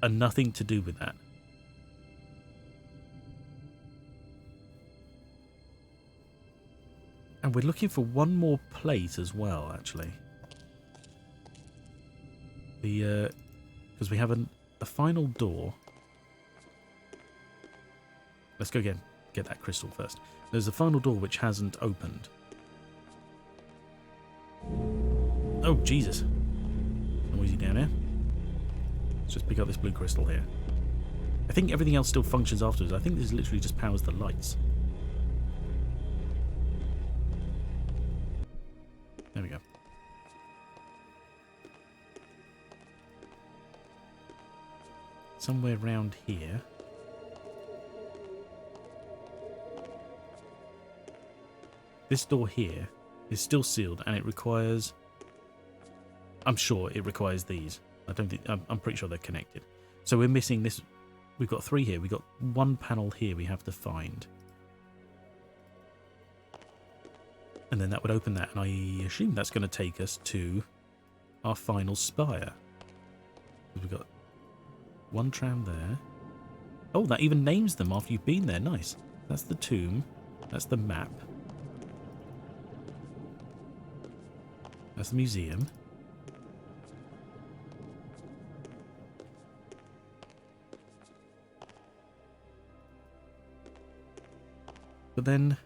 are nothing to do with that. And we're looking for one more plate as well, actually. Because we have a final door. Let's go again. Get that crystal first. There's a final door which hasn't opened. Oh, Jesus. Noisy down here. Let's just pick up this blue crystal here. I think everything else still functions afterwards. I think this literally just powers the lights. There we go. Somewhere around here. This door here is still sealed, and it requires... I'm sure it requires these. I don't think... I'm pretty sure they're connected. So we're missing this... We've got 3 here. We've got 1 panel here we have to find. And then that would open that, and I assume that's going to take us to our final spire. We've got One tram there. Oh, that even names them after you've been there. Nice. That's the tomb. That's the map. That's the museum. But then...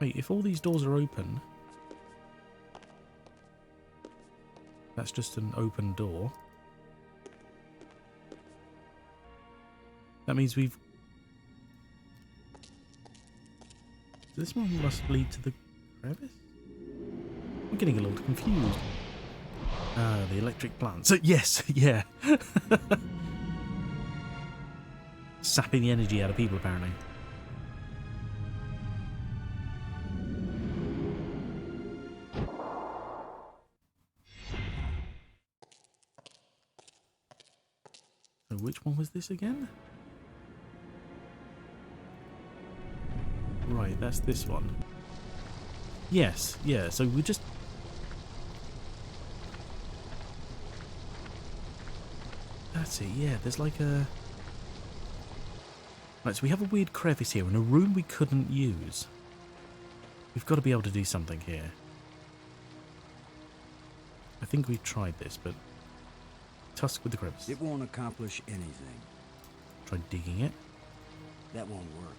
Wait, if all these doors are open... That's just an open door. That means we've... This one must lead to the crevice? I'm getting a little confused. Ah, the electric plants. Yes, yeah. Sapping the energy out of people, apparently. So which one was this again? Right, that's this one. Yes, yeah, so we just... That's it, yeah, there's like a... Right, so we have a weird crevice here and a room we couldn't use. We've got to be able to do something here. I think we've tried this, but... Tusk with the crevice. It won't accomplish anything. Try digging it. That won't work.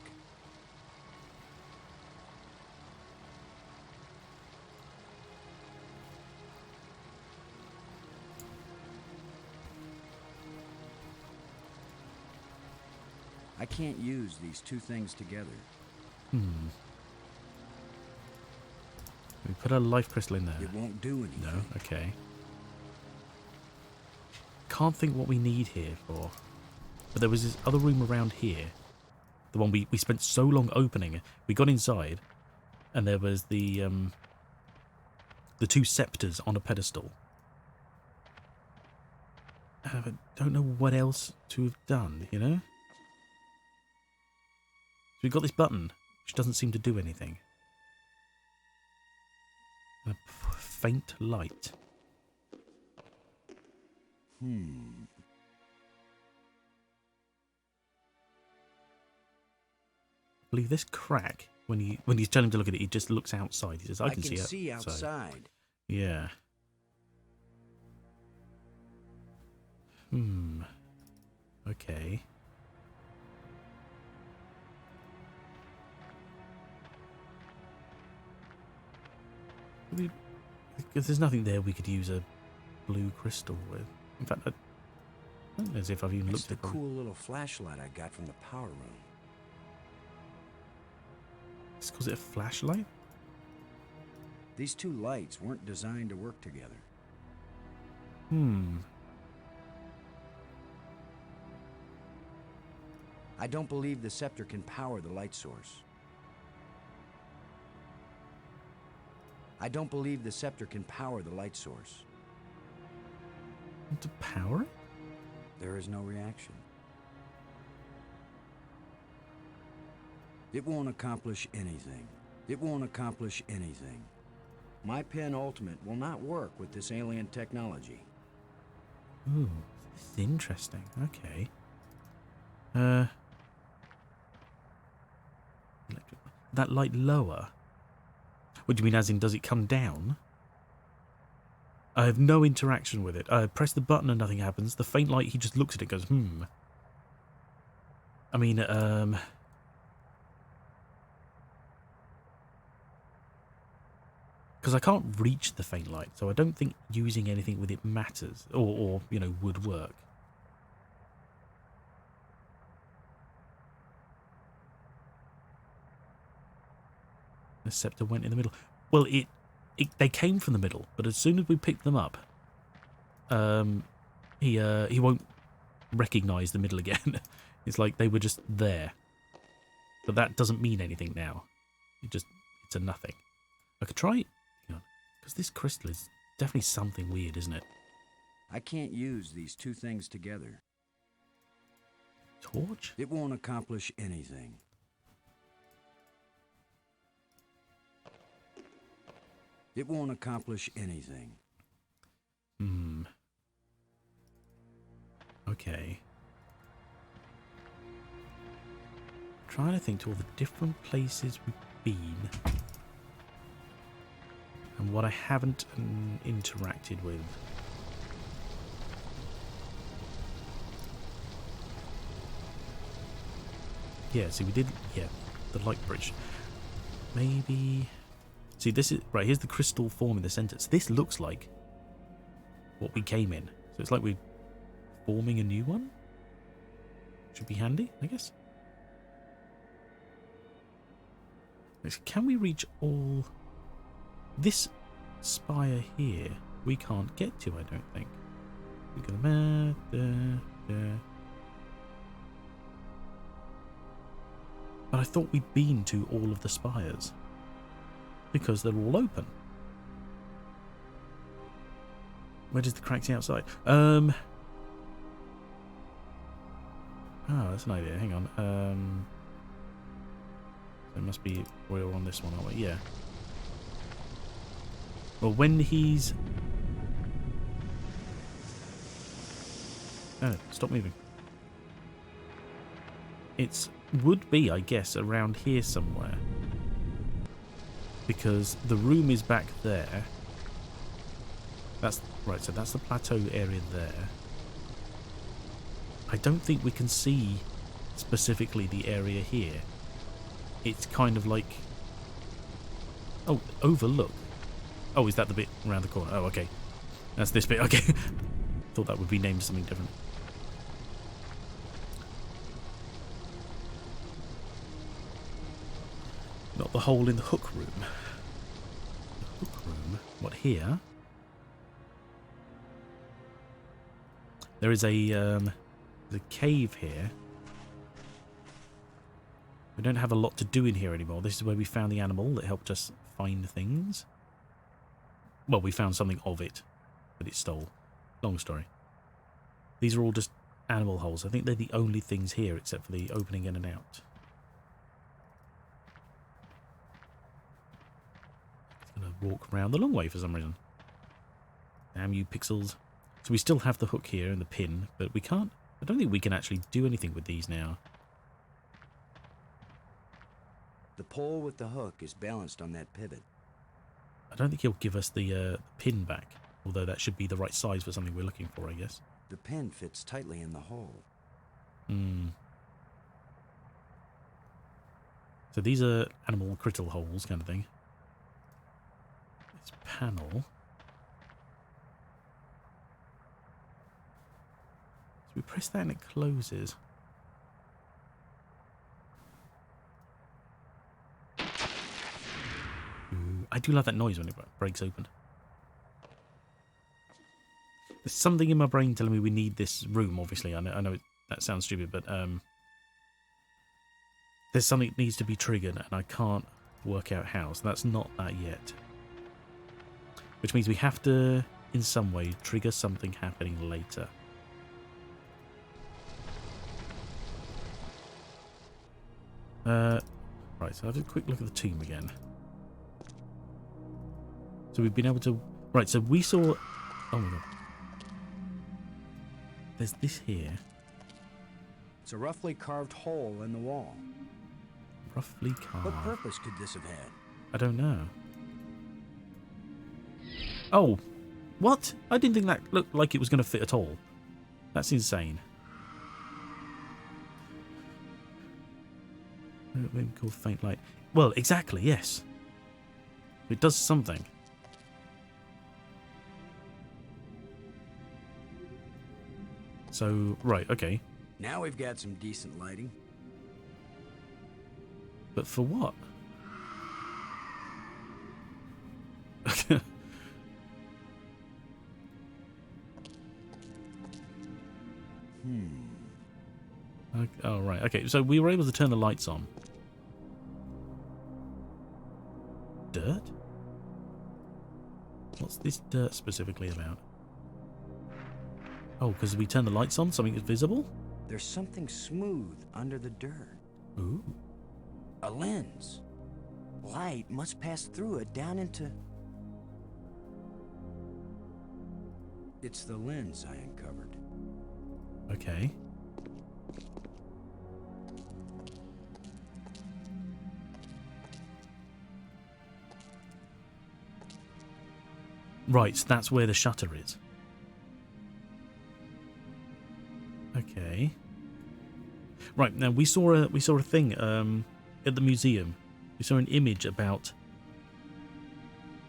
I can't use these two things together. We put a life crystal in there. It won't do anything. No, okay. Can't think what we need here for. But there was this other room around here. The one we spent so long opening. We got inside, and there was the two scepters on a pedestal. I don't know what else to have done, you know? So we've got this button, which doesn't seem to do anything. A faint light. I believe this crack, when you tell him to look at it, he just looks outside. He says, I can see outside. Yeah. Okay. Because there's nothing there we could use a blue crystal with. In fact, I don't know as if I've even It's looked the at it. cool little flashlight I got from the power room. It's because it's a flashlight? These two lights weren't designed to work together. I don't believe the scepter can power the light source. I don't believe the scepter can power the light source. To power it? There is no reaction. It won't accomplish anything. It won't accomplish anything. My pen ultimate will not work with this alien technology. Ooh, this is interesting. Okay. That light lower? What do you mean, as in, does it come down? I have no interaction with it. I press the button and nothing happens. The faint light, he just looks at it and goes, I mean, because I can't reach the faint light, so I don't think using anything with it matters, or you know, would work. The scepter went in the middle. Well, they came from the middle, but as soon as we picked them up, he won't recognise the middle again. It's like they were just there. But that doesn't mean anything now. It's a nothing. I could try it, because this crystal is definitely something weird, isn't it? I can't use these two things together. Torch? It won't accomplish anything. It won't accomplish anything. Okay. Trying to think to all the different places we've been and what I haven't interacted with. Yeah, see, we did, yeah, the light bridge. Maybe, see, this is, right, here's the crystal form in the center. So this looks like what we came in. So it's like we're forming a new one. Should be handy, I guess. Can we reach all... This spire here, we can't get to, I don't think. We go there. But I thought we'd been to all of the spires. Because they're all open. Where does the crack see outside? Oh, that's an idea. Hang on. There must be oil on this one, aren't we? Yeah. Well, when he's... No, stop moving. It's would be, I guess, around here somewhere. Because the room is back there. That's right, so that's the plateau area there. I don't think we can see specifically the area here. It's kind of like... Oh, overlook. Oh, is that the bit around the corner? Oh, okay. That's this bit, okay. Thought that would be named something different. Not the hole in the hook room. The hook room? What, here? There is a cave here. We don't have a lot to do in here anymore. This is where we found the animal that helped us find things. Well, we found something of it that it stole. Long story. These are all just animal holes. I think they're the only things here except for the opening in and out. It's going to walk around the long way for some reason. Damn you pixels. So we still have the hook here and the pin, but we can't... I don't think we can actually do anything with these now. The pole with the hook is balanced on that pivot. I don't think he'll give us the pin back, although that should be the right size for something we're looking for, I guess. The pin fits tightly in the hole. So these are animal crystal holes kind of thing. This panel. So we press that and it closes. I do love that noise when it breaks open. There's something in my brain telling me we need this room, obviously. I know that sounds stupid, but there's something that needs to be triggered, and I can't work out how, so that's not that yet. Which means we have to, in some way, trigger something happening later. Right, so I'll have a quick look at the tomb again. So we've been able to... Right, so we saw... Oh my god. There's this here. It's a roughly carved hole in the wall. Roughly carved. What purpose could this have had? I don't know. Oh! What? I didn't think that looked like it was going to fit at all. That's insane. Maybe called faint light. Well, exactly, yes. It does something. So, right, okay. Now we've got some decent lighting. But for what? Okay, oh, right, okay. So we were able to turn the lights on. Dirt? What's this dirt specifically about? Oh, because we turn the lights on, something is visible? There's something smooth under the dirt. Ooh. A lens. Light must pass through it down into... It's the lens I uncovered. Okay. Right, so that's where the shutter is. Okay. Right, now we saw a thing at the museum. We saw an image about,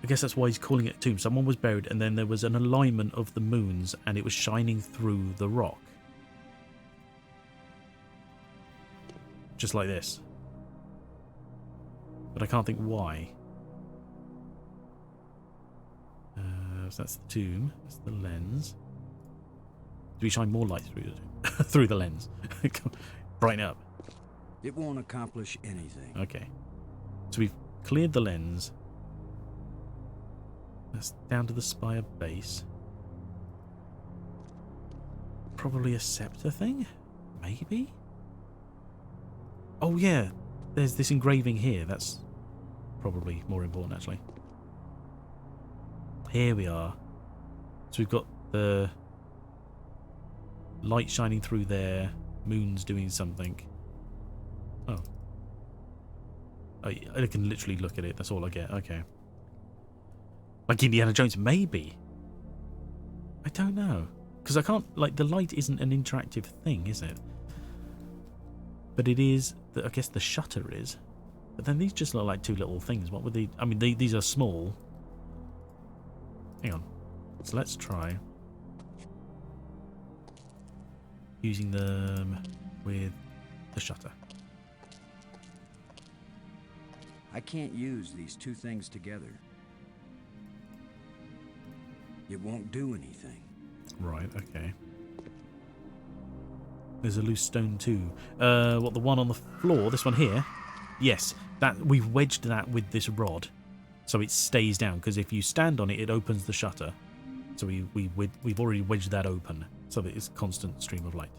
I guess that's why he's calling it a tomb. Someone was buried and then there was an alignment of the moons and it was shining through the rock. Just like this. But I can't think why. So that's the tomb. That's the lens. Do we shine more light through the through the lens? Brighten up. It won't accomplish anything. Okay. So we've cleared the lens. That's down to the spire base. Probably a scepter thing? Maybe? Oh yeah, there's this engraving here. That's probably more important actually. Here we are. So we've got the light shining through there. Moon's doing something. Oh. I can literally look at it. That's all I get. Okay. Like Indiana Jones, maybe. I don't know. Because I can't, like, the light isn't an interactive thing, is it? But it is, I guess the shutter is. But then these just look like two little things. What would they, I mean, these are small. Hang on. So let's try using them with the shutter. I can't use these two things together. It won't do anything. Right, okay. There's a loose stone too. What, the one on the floor? This one here? Yes, that we've wedged that with this rod, so it stays down. Because if you stand on it, it opens the shutter. So we've already wedged that open, so that it's constant stream of light.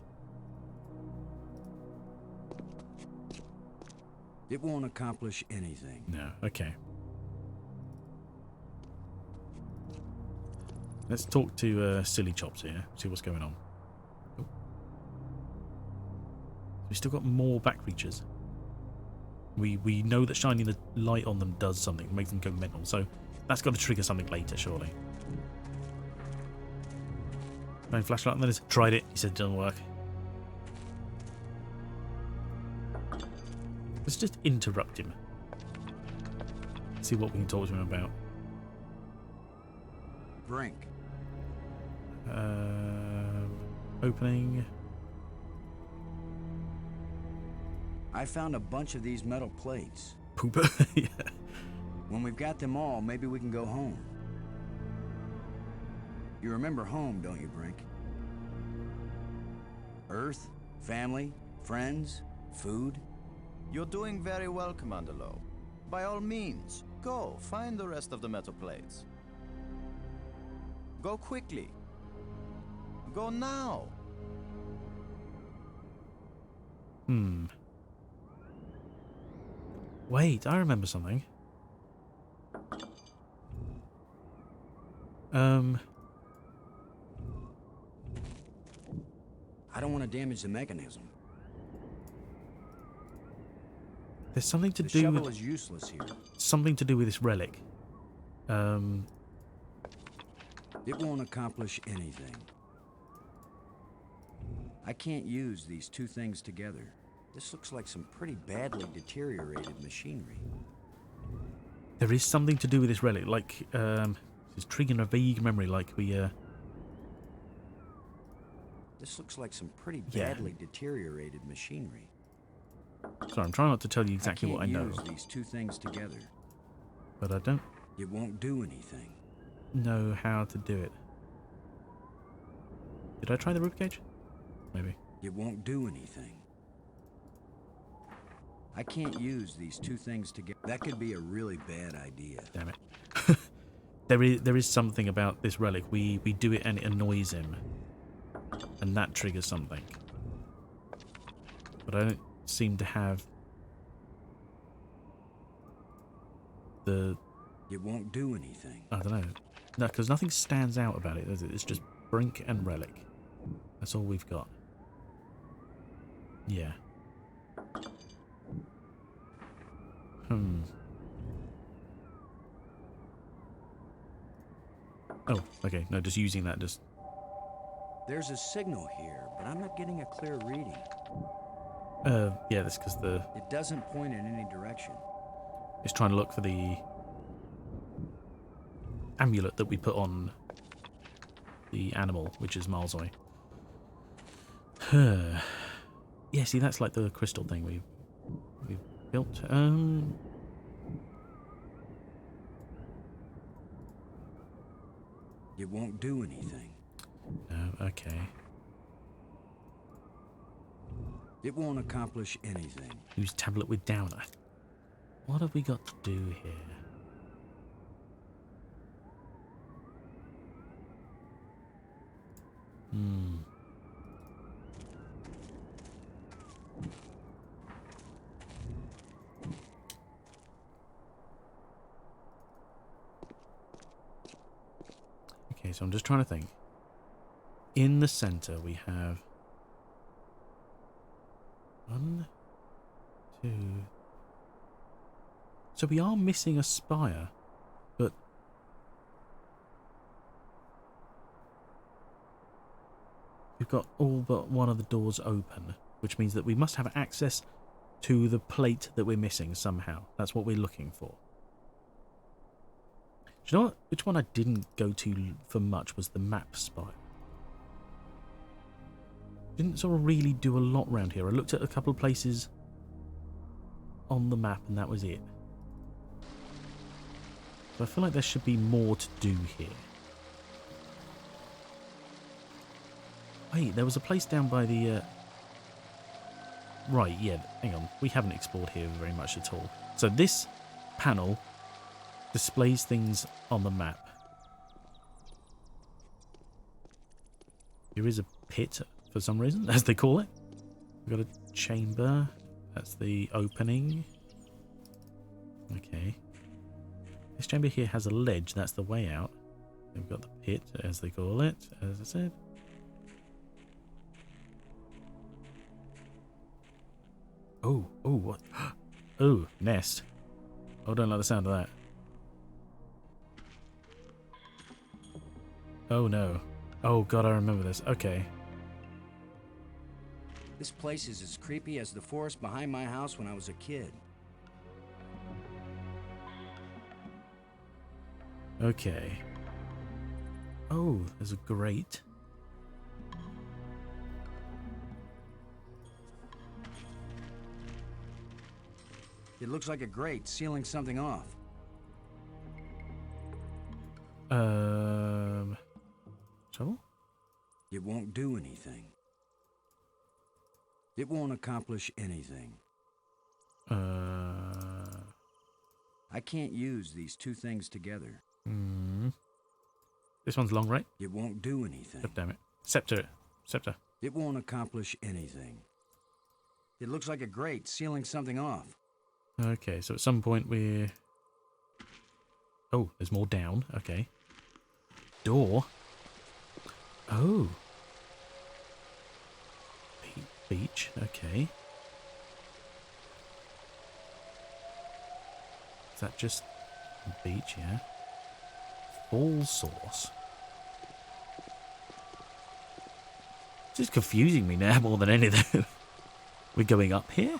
It won't accomplish anything. No, okay. Let's talk to Silly Chops here, see what's going on. Oh. We've still got more back creatures. We know that shining the light on them does something, makes them go mental, so that's got to trigger something later, surely. Phone flashlight on this. Tried it, he said it doesn't work. Let's just interrupt him. See what we can talk to him about. Brink. Opening. I found a bunch of these metal plates. Poop. Yeah. When we've got them all, maybe we can go home. You remember home, don't you, Brink? Earth, family, friends, food. You're doing very well, Commander Lowe. By all means, go find the rest of the metal plates. Go quickly. Go now. Wait, I remember something. I don't want to damage the mechanism. There's something to The do shovel with is useless here. something to do with this relic. It won't accomplish anything. I can't use these two things together. This looks like some pretty badly deteriorated machinery. There is something to do with this relic, like it's triggering a vague memory, like we This looks like some pretty Yeah. badly deteriorated machinery. Sorry, I'm trying not to tell you exactly what I know, use these two things together. but I don't It won't do anything. know how to do it. Did I try the ribcage? Maybe. It won't do anything. I can't use these two things together. That could be a really bad idea. Damn it. There is something about this relic. We do it and it annoys him, and that triggers something. But I don't seem to have the. It won't do anything. I don't know. No, because nothing stands out about it, does it? It's just Brink and Relic. That's all we've got. Yeah. Oh, okay. No, just using that. Just. There's a signal here, but I'm not getting a clear reading. Yeah, that's because It doesn't point in any direction. it's trying to look for the amulet that we put on the animal, which is miles away. Yeah, see, that's like the crystal thing we've built. It won't do anything. No, okay. It won't accomplish anything. Use tablet with downer. What have we got to do here? Okay, so I'm just trying to think. In the center we have 1, 2. So we are missing a spire, but we've got all but one of the doors open, which means that we must have access to the plate that we're missing somehow. That's what we're looking for. Do you know what? Which one I didn't go to for much was the map spire. Didn't sort of really do a lot around here. I looked at a couple of places on the map and that was it. So I feel like there should be more to do here. Wait, there was a place down by the... Right, yeah, hang on. We haven't explored here very much at all. So this panel displays things on the map. Here is a pit for some reason, as they call it. We've got a chamber. That's the opening. Okay. This chamber here has a ledge. That's the way out. We've got the pit, as they call it, as I said. Oh, what? Oh, nest. Oh, I don't like the sound of that. Oh, no. Oh, God, I remember this. Okay. This place is as creepy as the forest behind my house when I was a kid. Okay. Oh, there's a grate. It looks like a grate sealing something off. Trouble? It won't do anything. It won't accomplish anything. I can't use these two things together. This one's long, right? It won't do anything. God damn it. Scepter. It won't accomplish anything. It looks like a grate sealing something off. Okay, so at some point we're... Oh, there's more down. Okay. Door. Oh. Beach. Okay. Is that just beach, yeah? Fall source. This is confusing me now more than anything. We're going up here?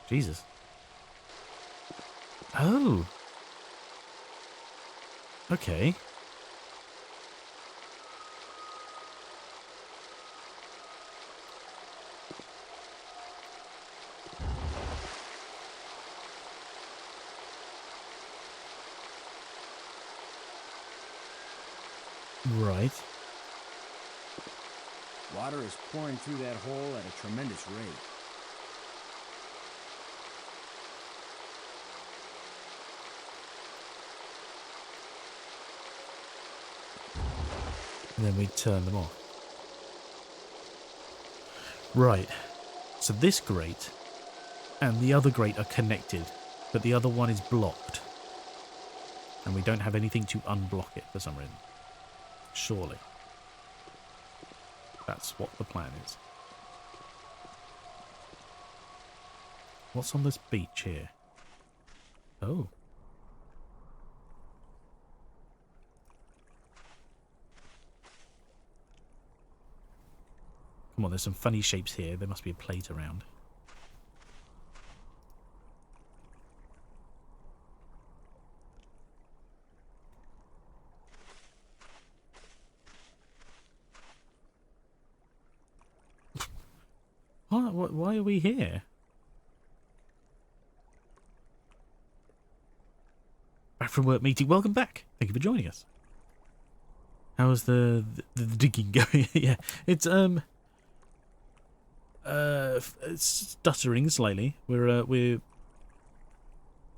Jesus. Oh. Okay. Right. Water is pouring through that hole at a tremendous rate. And then we turn them off. Right. So this grate and the other grate are connected, but the other one is blocked. And we don't have anything to unblock it for some reason. Surely. That's what the plan is. What's on this beach here? Oh. Come on, there's some funny shapes here. There must be a plate around. Why are we here? Back from work meeting. Welcome back. Thank you for joining us. How's the digging going? Yeah, it's stuttering slightly. I'm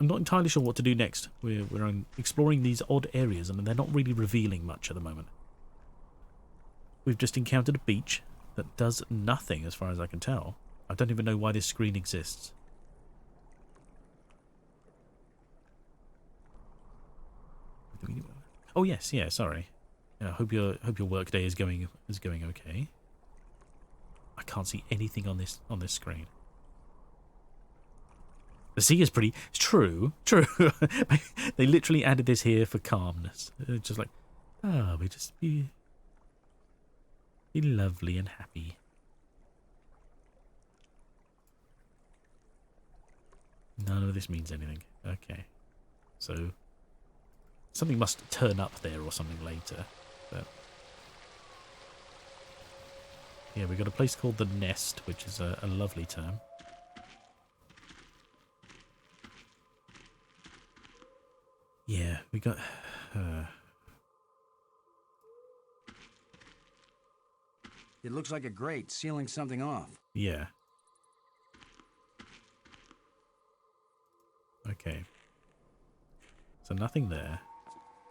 not entirely sure what to do next. We're exploring these odd areas, and they're not really revealing much at the moment. We've just encountered a beach that does nothing, as far as I can tell. I don't even know why this screen exists. Oh yes, yeah. Sorry. Yeah, hope your work day is going okay. I can't see anything on this screen. The sea is pretty. It's true. They literally added this here for calmness. Just like, we just be lovely and happy. None of this means anything. Okay, so something must turn up there or something later. But yeah, we've got a place called the Nest, which is a lovely term. Yeah, we got... It looks like a grate sealing something off. Yeah. Okay. So nothing there.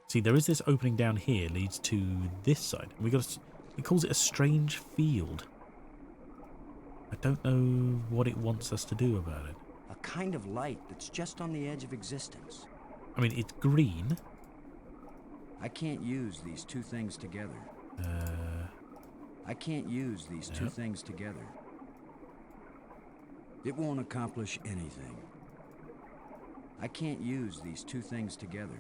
See, there is this opening down here, leads to this side. It calls it a strange field. I don't know what it wants us to do about it. A kind of light that's just on the edge of existence. I mean, it's green. I can't use these two things together. I can't use these two things together. It won't accomplish anything. I can't use these two things together.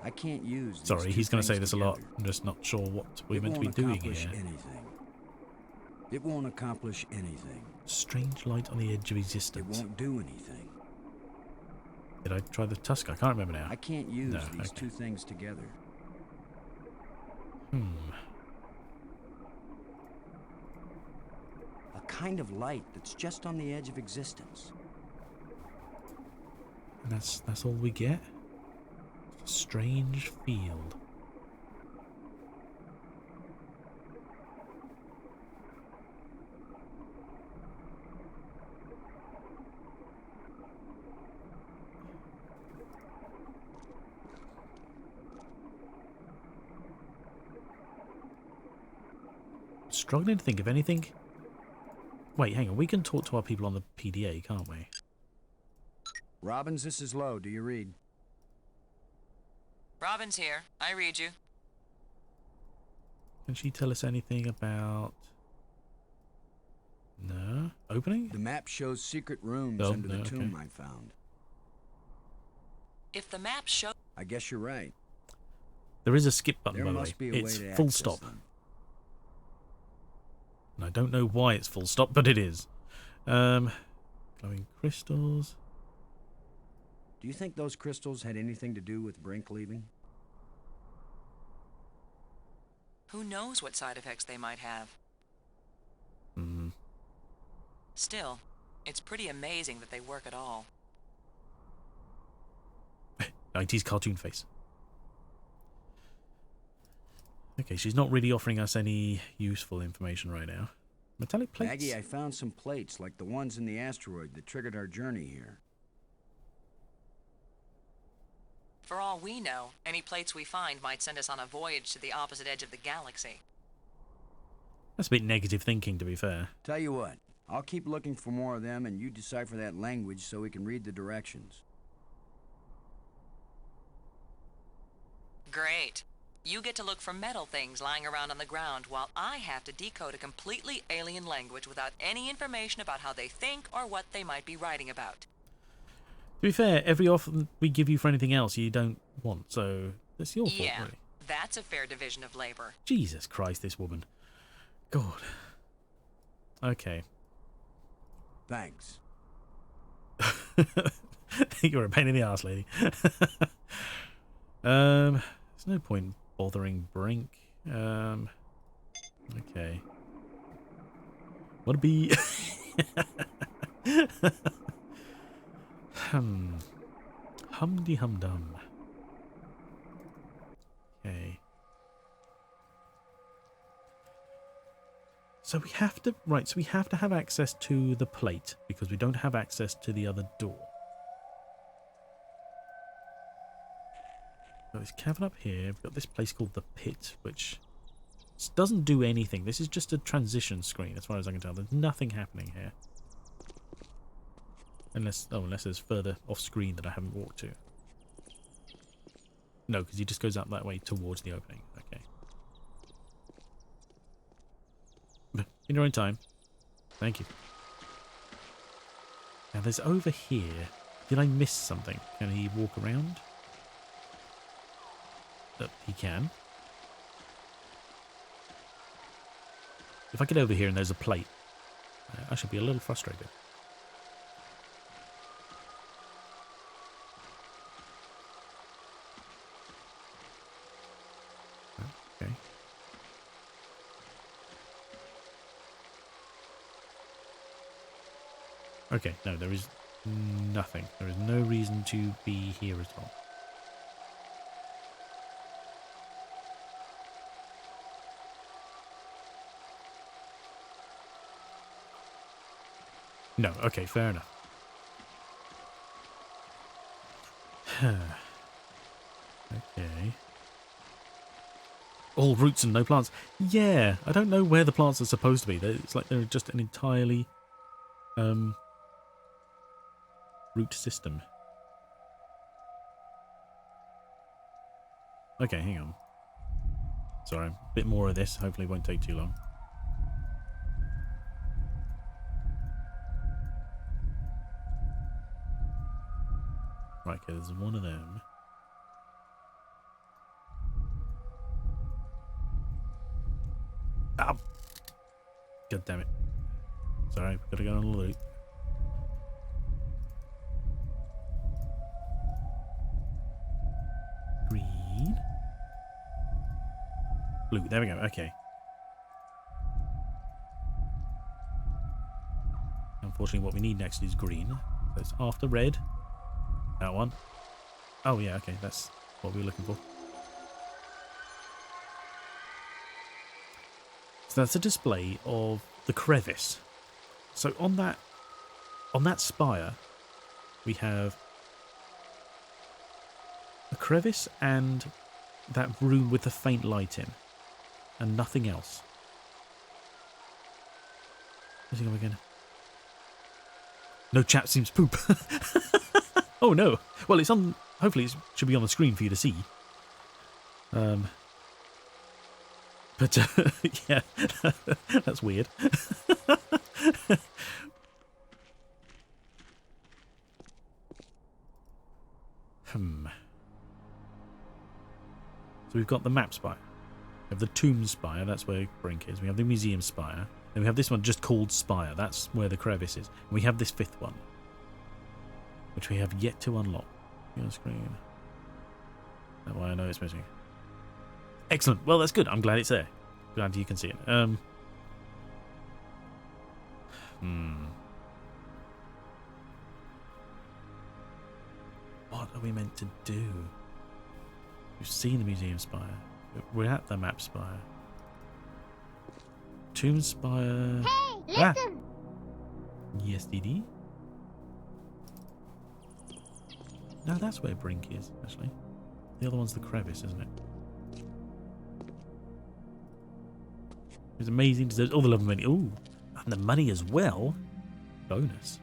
I can't use these Sorry, he's going to say this together. a lot. I'm just not sure what we're meant to be doing here. Anything. It won't accomplish anything. Strange light on the edge of existence. It won't do anything. Did I try the tusk? I can't remember now. I can't use these two things together. A kind of light that's just on the edge of existence. And that's all we get? A strange field. Struggling to think of anything. Wait, hang on. We can talk to our people on the PDA, can't we? Robbins, this is Lowe. Do you read? Robin's here. I read you. Can she tell us anything about... No? Opening? The map shows secret rooms under the tomb I found. If the map shows... I guess you're right. There is a skip button, There by the must way. be a It's way to full access stop. them. And I don't know why it's full stop, but it is. Glowing crystals. Do you think those crystals had anything to do with Brink leaving? Who knows what side effects they might have? Still, it's pretty amazing that they work at all. 90s cartoon face. Okay, she's not really offering us any useful information right now. Metallic plates? Maggie, I found some plates like the ones in the asteroid that triggered our journey here. For all we know, any plates we find might send us on a voyage to the opposite edge of the galaxy. That's a bit negative thinking, to be fair. Tell you what, I'll keep looking for more of them and you decipher that language so we can read the directions. Great. You get to look for metal things lying around on the ground while I have to decode a completely alien language without any information about how they think or what they might be writing about. To be fair, every offer we give you for anything else you don't want, so that's your fault, Yeah, really. that's a fair division of labor. Jesus Christ, this woman. God. Okay. Thanks. You're a pain in the ass, lady. There's no point bothering Brink. Okay. Wanna be... Humdy-hum-dum. Okay. So we have to... Right, so we have to have access to the plate, because we don't have access to the other door. Got this cavern up here. We've got this place called the Pit, which doesn't do anything. This is just a transition screen, as far as I can tell. There's nothing happening here. Unless there's further off screen that I haven't walked to. No, because he just goes up that way towards the opening. Okay. In your own time. Thank you. Now there's over here. Did I miss something? Can he walk around? He can. If I get over here and there's a plate, I should be a little frustrated. Okay. Okay, no, there is nothing. There is no reason to be here at all. No, okay, fair enough. Okay. All roots and no plants. Yeah, I don't know where the plants are supposed to be. It's like they're just an entirely root system. Okay, hang on. Sorry, a bit more of this. Hopefully it won't take too long. Right, okay, there's one of them. Ah! God damn it. Sorry, gotta go on a loop. Green. Blue, there we go, okay. Unfortunately, what we need next is green. So it's after red. That one. Oh, yeah, okay, that's what we were looking for. So that's a display of the crevice. So on that spire, we have a crevice and that room with the faint light in, and nothing else. Where's he going again? No chap seems poop. Oh no! Well, it's on. Hopefully, it should be on the screen for you to see. But yeah, that's weird. So we've got the map spire. We have the tomb spire. That's where Brink is. We have the museum spire. Then we have this one just called Spire. That's where the crevice is. And we have this fifth one, which we have yet to unlock. On the screen. That way I know it's missing. Excellent. Well, that's good. I'm glad it's there. Glad you can see it. What are we meant to do? We've seen the museum spire. We're at the map spire. Tomb spire. Hey, listen! Yes, DD. No, that's where Brink is, actually. The other one's the crevice, isn't it? It's amazing. Deserves all the love and money. Ooh, and the money as well. Bonus.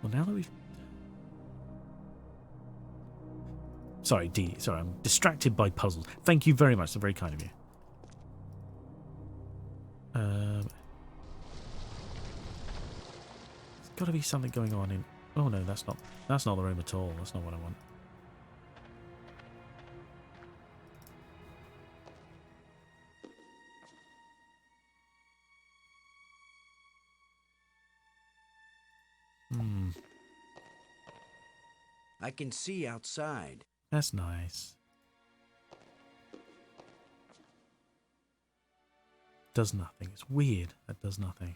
Well, now that we've... Sorry, D. Sorry, I'm distracted by puzzles. Thank you very much. That's very kind of you. There's got to be something going on in... Oh, no, that's not the room at all. That's not what I want. I can see outside. That's nice. Does nothing. It's weird. That does nothing.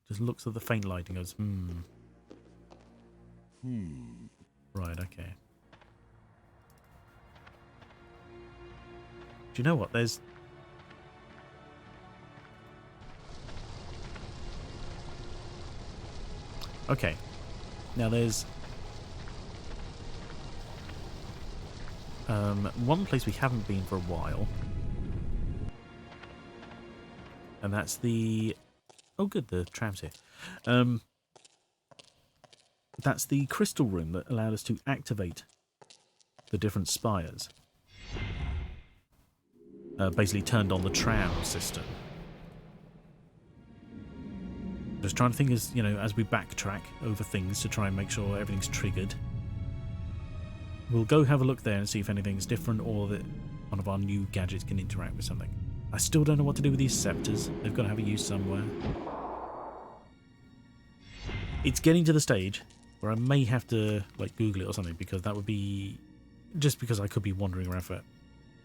Just looks at the faint light and goes, Right, okay. Do you know what? There's... Okay. Now there's... one place we haven't been for a while. And that's the... Oh good, the tram's here. That's the crystal room that allowed us to activate the different spires. Basically turned on the tram system. Just trying to think as, you know, as we backtrack over things to try and make sure everything's triggered. We'll go have a look there and see if anything's different or that one of our new gadgets can interact with something. I still don't know what to do with these scepters. They've got to have a use somewhere. It's getting to the stage where I may have to, like, Google it or something, because that would be... Just because I could be wandering around for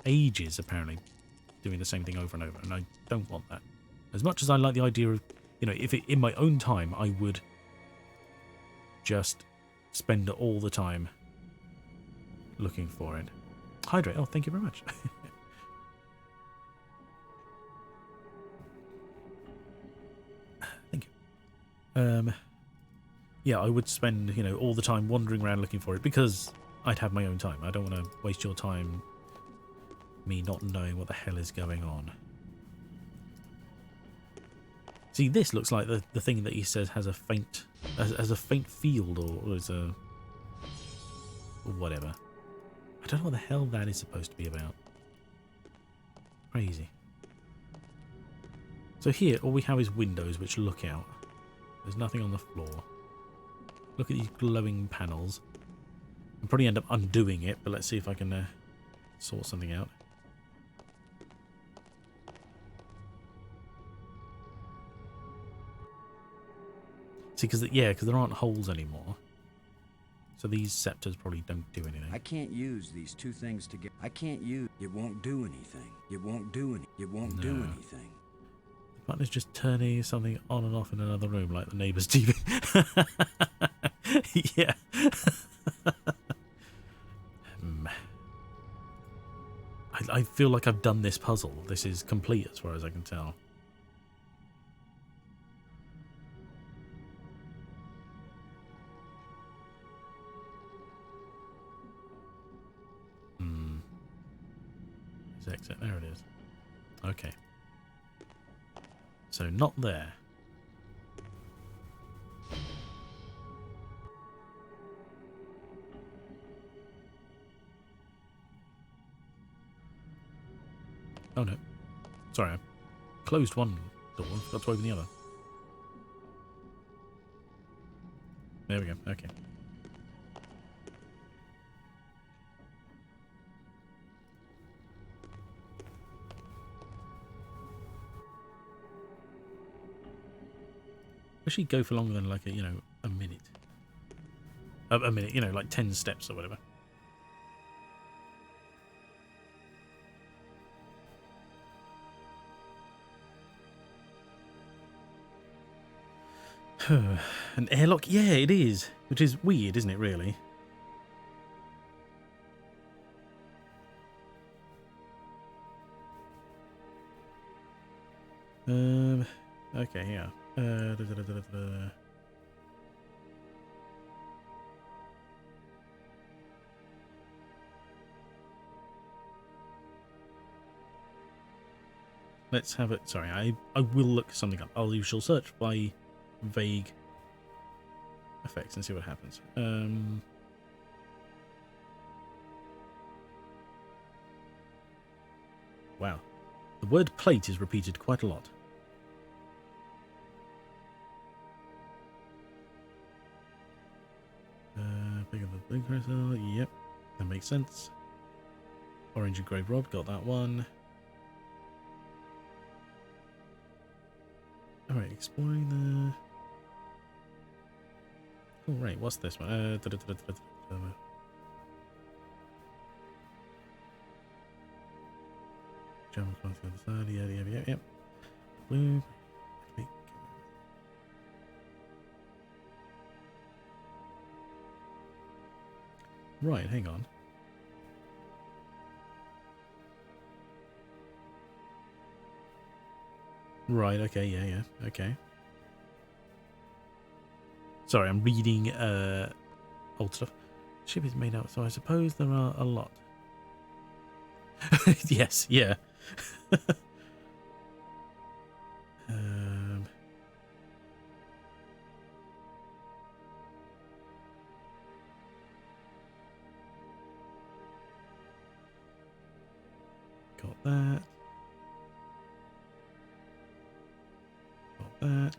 ages, apparently, doing the same thing over and over, and I don't want that. As much as I like the idea of, you know, if it, in my own time, I would just spend all the time looking for it. Hydrate. Oh, thank you very much. Thank you. Yeah, I would spend, you know, all the time wandering around looking for it because I'd have my own time. I don't want to waste your time, me not knowing what the hell is going on. See, this looks like the thing that he says has a faint, as a faint field or as a, or whatever. I don't know what the hell that is supposed to be about. Crazy. So here, all we have is windows which look out. There's nothing on the floor. Look at these glowing panels. I'll probably end up undoing it, but let's see if I can sort something out. See, because there aren't holes anymore. So these scepters probably don't do anything. I can't use these two things together. I can't use... It won't do anything. It won't do any... It won't do anything. The button is just turning something on and off in another room, like the neighbour's TV. Yeah. I feel like I've done this puzzle. This is complete as far as I can tell. Exit. There it is. Okay. So not there. Oh no. Sorry, I closed one door, forgot to open the other. There we go. Okay. Actually go for longer than like a, you know, a minute. A minute, you know, like 10 steps or whatever. An airlock? Yeah, it is. Which is weird, isn't it, really? Okay, yeah. Let's have it. Sorry, I will look something up. I shall search by vague effects and see what happens. Wow. The word plate is repeated quite a lot. Bigger than blue crystal. Yep, that makes sense. Orange engraved rod, got that one. Alright, exploring the... Oh, right, what's this one? German on the other side, yep. Blue. Right, hang on. Right, okay, yeah, okay. Sorry, I'm reading old stuff. Ship is made out, so I suppose there are a lot. Yes, yeah. Got that. Got that.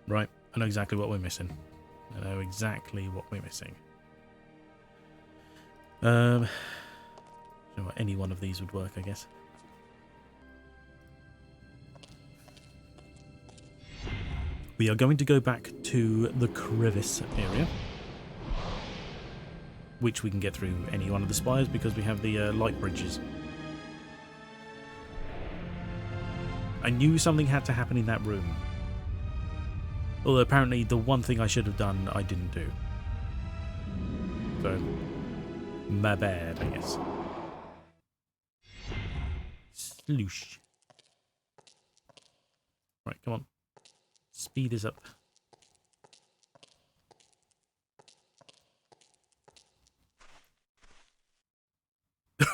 Right, I know exactly what we're missing. I know exactly what we're missing. You know what, any one of these would work, I guess. We are going to go back to the crevice area, which we can get through any one of the spires because we have the light bridges. I knew something had to happen in that room. Although apparently the one thing I should have done, I didn't do. So, my bad, I guess. Sloosh. Right, come on. Speed is up.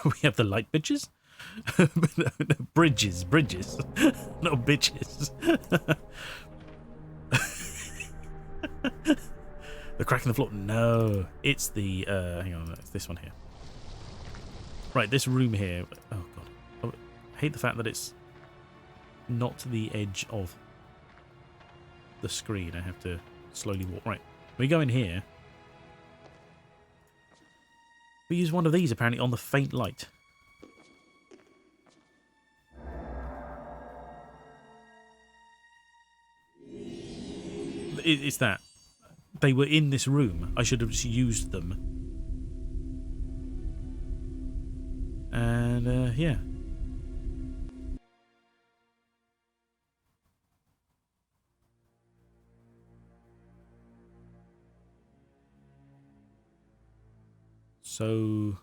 We have the light bitches? No, bridges. Not bitches. The crack in the floor. No, it's the hang on, it's this one here. Right, this room here. Oh god, I hate the fact that it's not to the edge of the screen. I have to slowly walk. Right, we go in here. We use one of these apparently on the faint light. It's that. They were in this room. I should have just used them. And, yeah. So...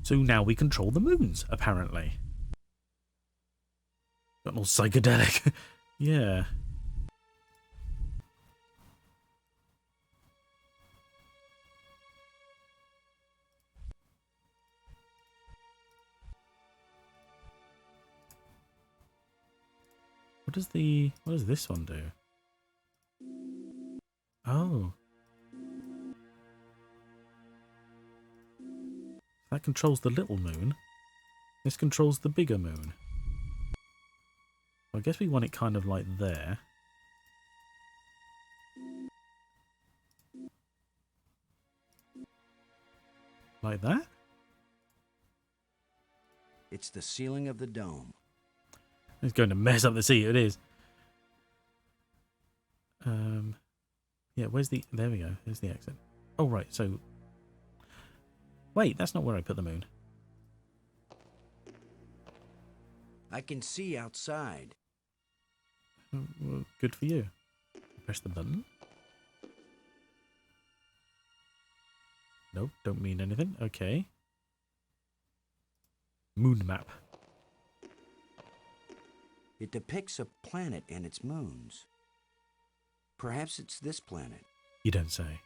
So now we control the moons, apparently. Got all psychedelic. Yeah. What does this one do? Oh. That controls the little moon. This controls the bigger moon. I guess we want it kind of like there. Like that? It's the ceiling of the dome. It's going to mess up the sea, it is. Yeah, where's the... There we go. There's the exit. Oh, right, so... Wait, that's not where I put the moon. I can see outside. Well, good for you. Press the button. Nope, don't mean anything. Okay. Moon map. It depicts a planet and its moons. Perhaps it's this planet. You don't say.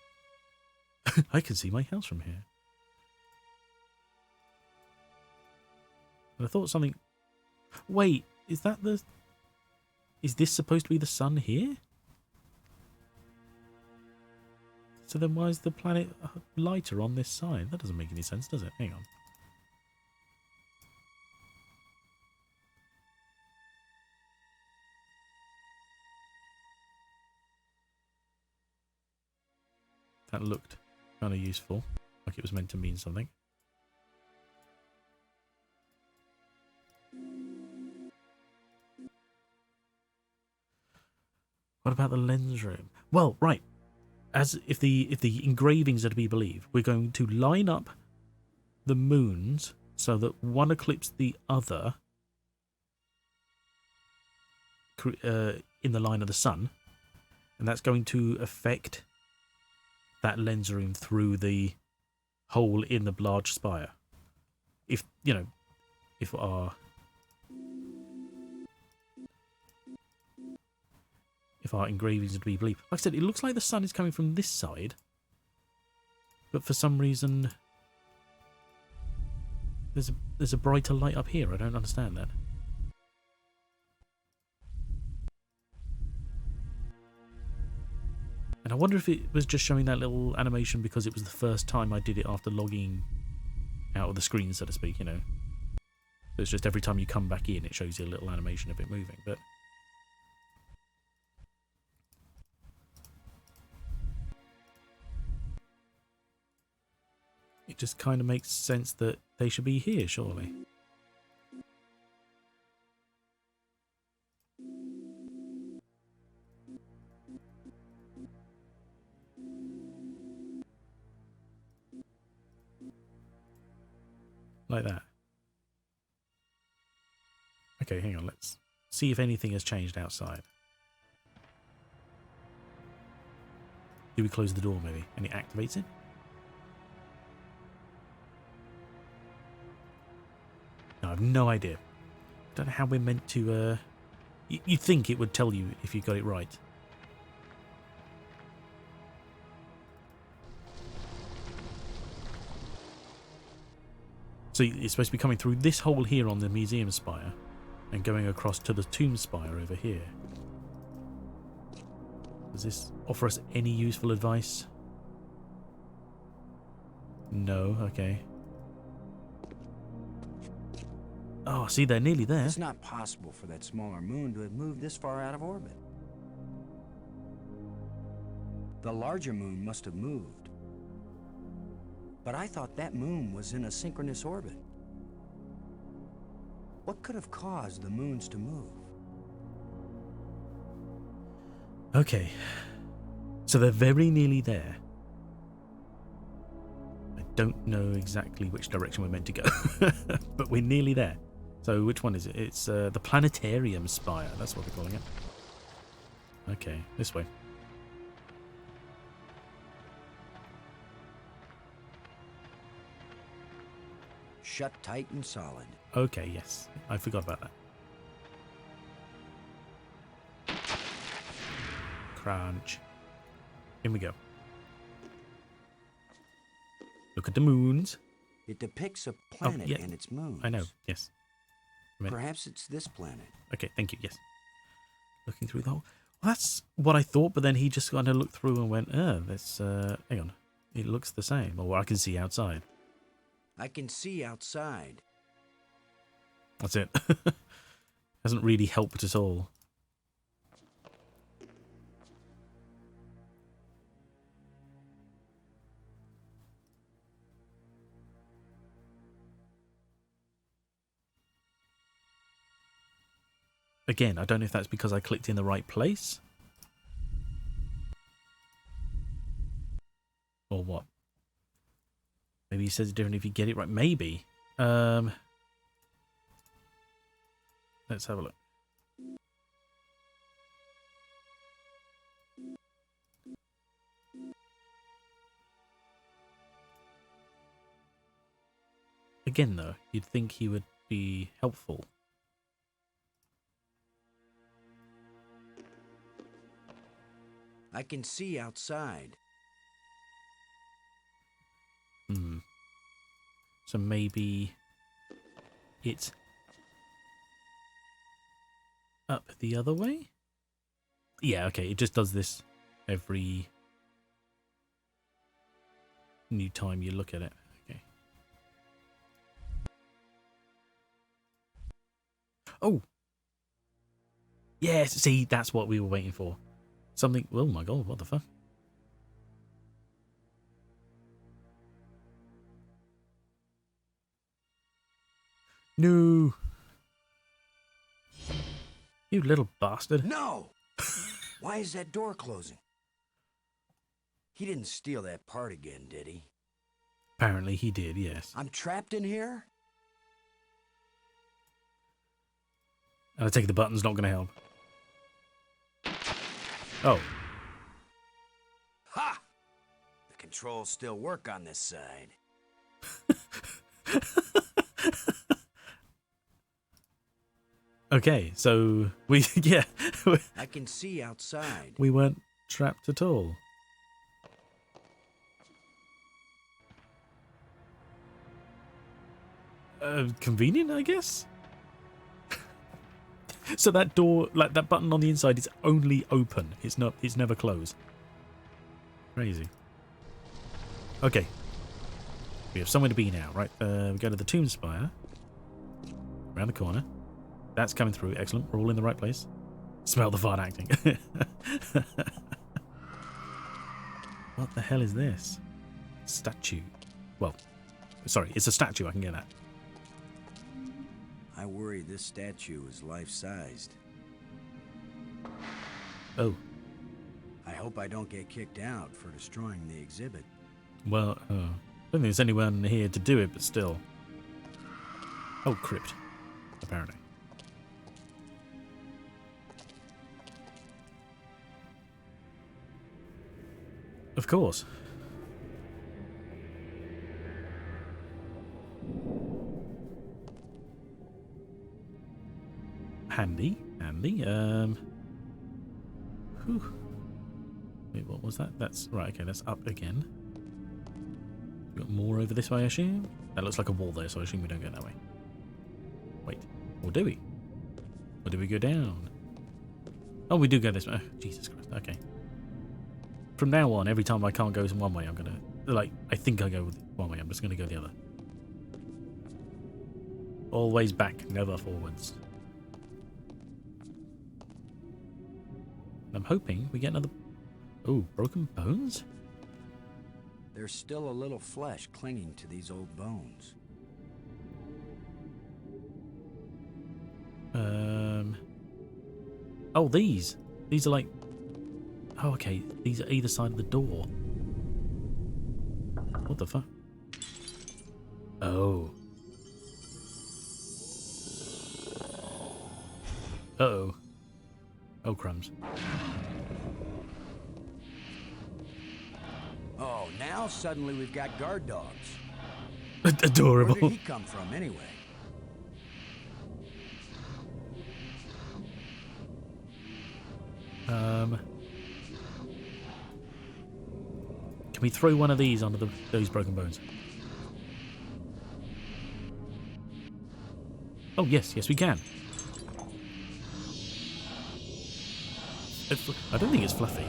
I can see my house from here. And I thought something... Wait, is that the... Is this supposed to be the sun here? So then why is the planet lighter on this side? That doesn't make any sense, does it? Hang on. That looked kind of useful, like it was meant to mean something. What about the lens room? Well, right. As if the engravings are to be believed, we're going to line up the moons so that one eclipses the other in the line of the sun, and that's going to affect that lens room through the hole in the large spire. If if our engravings are to be believed. Like I said, it looks like the sun is coming from this side, but for some reason there's a brighter light up here. I don't understand that. And I wonder if it was just showing that little animation because it was the first time I did it after logging out of the screen, so to speak, you know. So it's just every time you come back in, it shows you a little animation of it moving, but... It just kind of makes sense that they should be here, surely. Like that. Okay, hang on, let's see if anything has changed outside. Do we close the door maybe? And it activates it? No, I have no idea. Don't know how we're meant to... You'd think it would tell you if you got it right. So it's supposed to be coming through this hole here on the museum spire and going across to the tomb spire over here. Does this offer us any useful advice? No, okay. Oh, see, they're nearly there. It's not possible for that smaller moon to have moved this far out of orbit. The larger moon must have moved. But I thought that moon was in a synchronous orbit. What could have caused the moons to move? Okay. So they're very nearly there. I don't know exactly which direction we're meant to go, but we're nearly there. So which one is it? It's the planetarium spire. That's what we're calling it. Okay, this way. Shut tight and solid. Okay, yes. I forgot about that. Crunch. In we go. Look at the moons. It depicts a planet yeah. and its moons. I know, yes. Perhaps it's this planet. Okay, thank you, yes. Looking through the hole. Well, that's what I thought, but then he just kind of looked through and went, that's, hang on. It looks the same, or I can see outside. I can see outside. That's it. Hasn't really helped at all. Again, I don't know if that's because I clicked in the right place. Or what? Maybe he says it differently if you get it right. Maybe. Let's have a look. Again, though, you'd think he would be helpful. I can see outside. Hmm. So maybe it's up the other way? Yeah, okay, it just does this every new time you look at it. Okay. Oh! Yes, see, that's what we were waiting for. Something... Oh my god, what the fuck? No! You little bastard. No! Why is that door closing? He didn't steal that part again, did he? Apparently he did, yes. I'm trapped in here? And I take it the button's not going to help. Oh. Ha! The controls still work on this side. Okay, so we, yeah. I can see outside. We weren't trapped at all. Convenient, I guess? So that door, like that button on the inside is only open. It's never closed. Crazy. Okay. We have somewhere to be now, right? We go to the tomb spire. Around the corner. That's coming through. Excellent. We're all in the right place. Smell the fart acting. What the hell is this? Statue. Well, sorry, it's a statue. I can get that. I worry this statue is life-sized. Oh. I hope I don't get kicked out for destroying the exhibit. Well, I don't think there's anyone here to do it, but still. Oh, crypt. Apparently. Of course. Handy, handy. Whew. Wait, what was that? That's right. Okay, that's up again. Got more over this way, I assume. That looks like a wall there, so I assume we don't go that way. Wait, or do we? Or do we go down? Oh, we do go this way. Oh, Jesus Christ. Okay. From now on, every time I can't go one way, I'm gonna I think I go one way. I'm just gonna go the other. Always back, never forwards. I'm hoping we get another... Oh, broken bones? There's still a little flesh clinging to these old bones. Oh, these. These are like... Oh, okay. These are either side of the door. What the fuck? Oh. Uh-oh. Oh, crumbs. Oh, now suddenly we've got guard dogs. Adorable. Where did he come from, anyway? Can we throw one of these onto those broken bones? Oh, yes, yes we can. I don't think it's fluffy.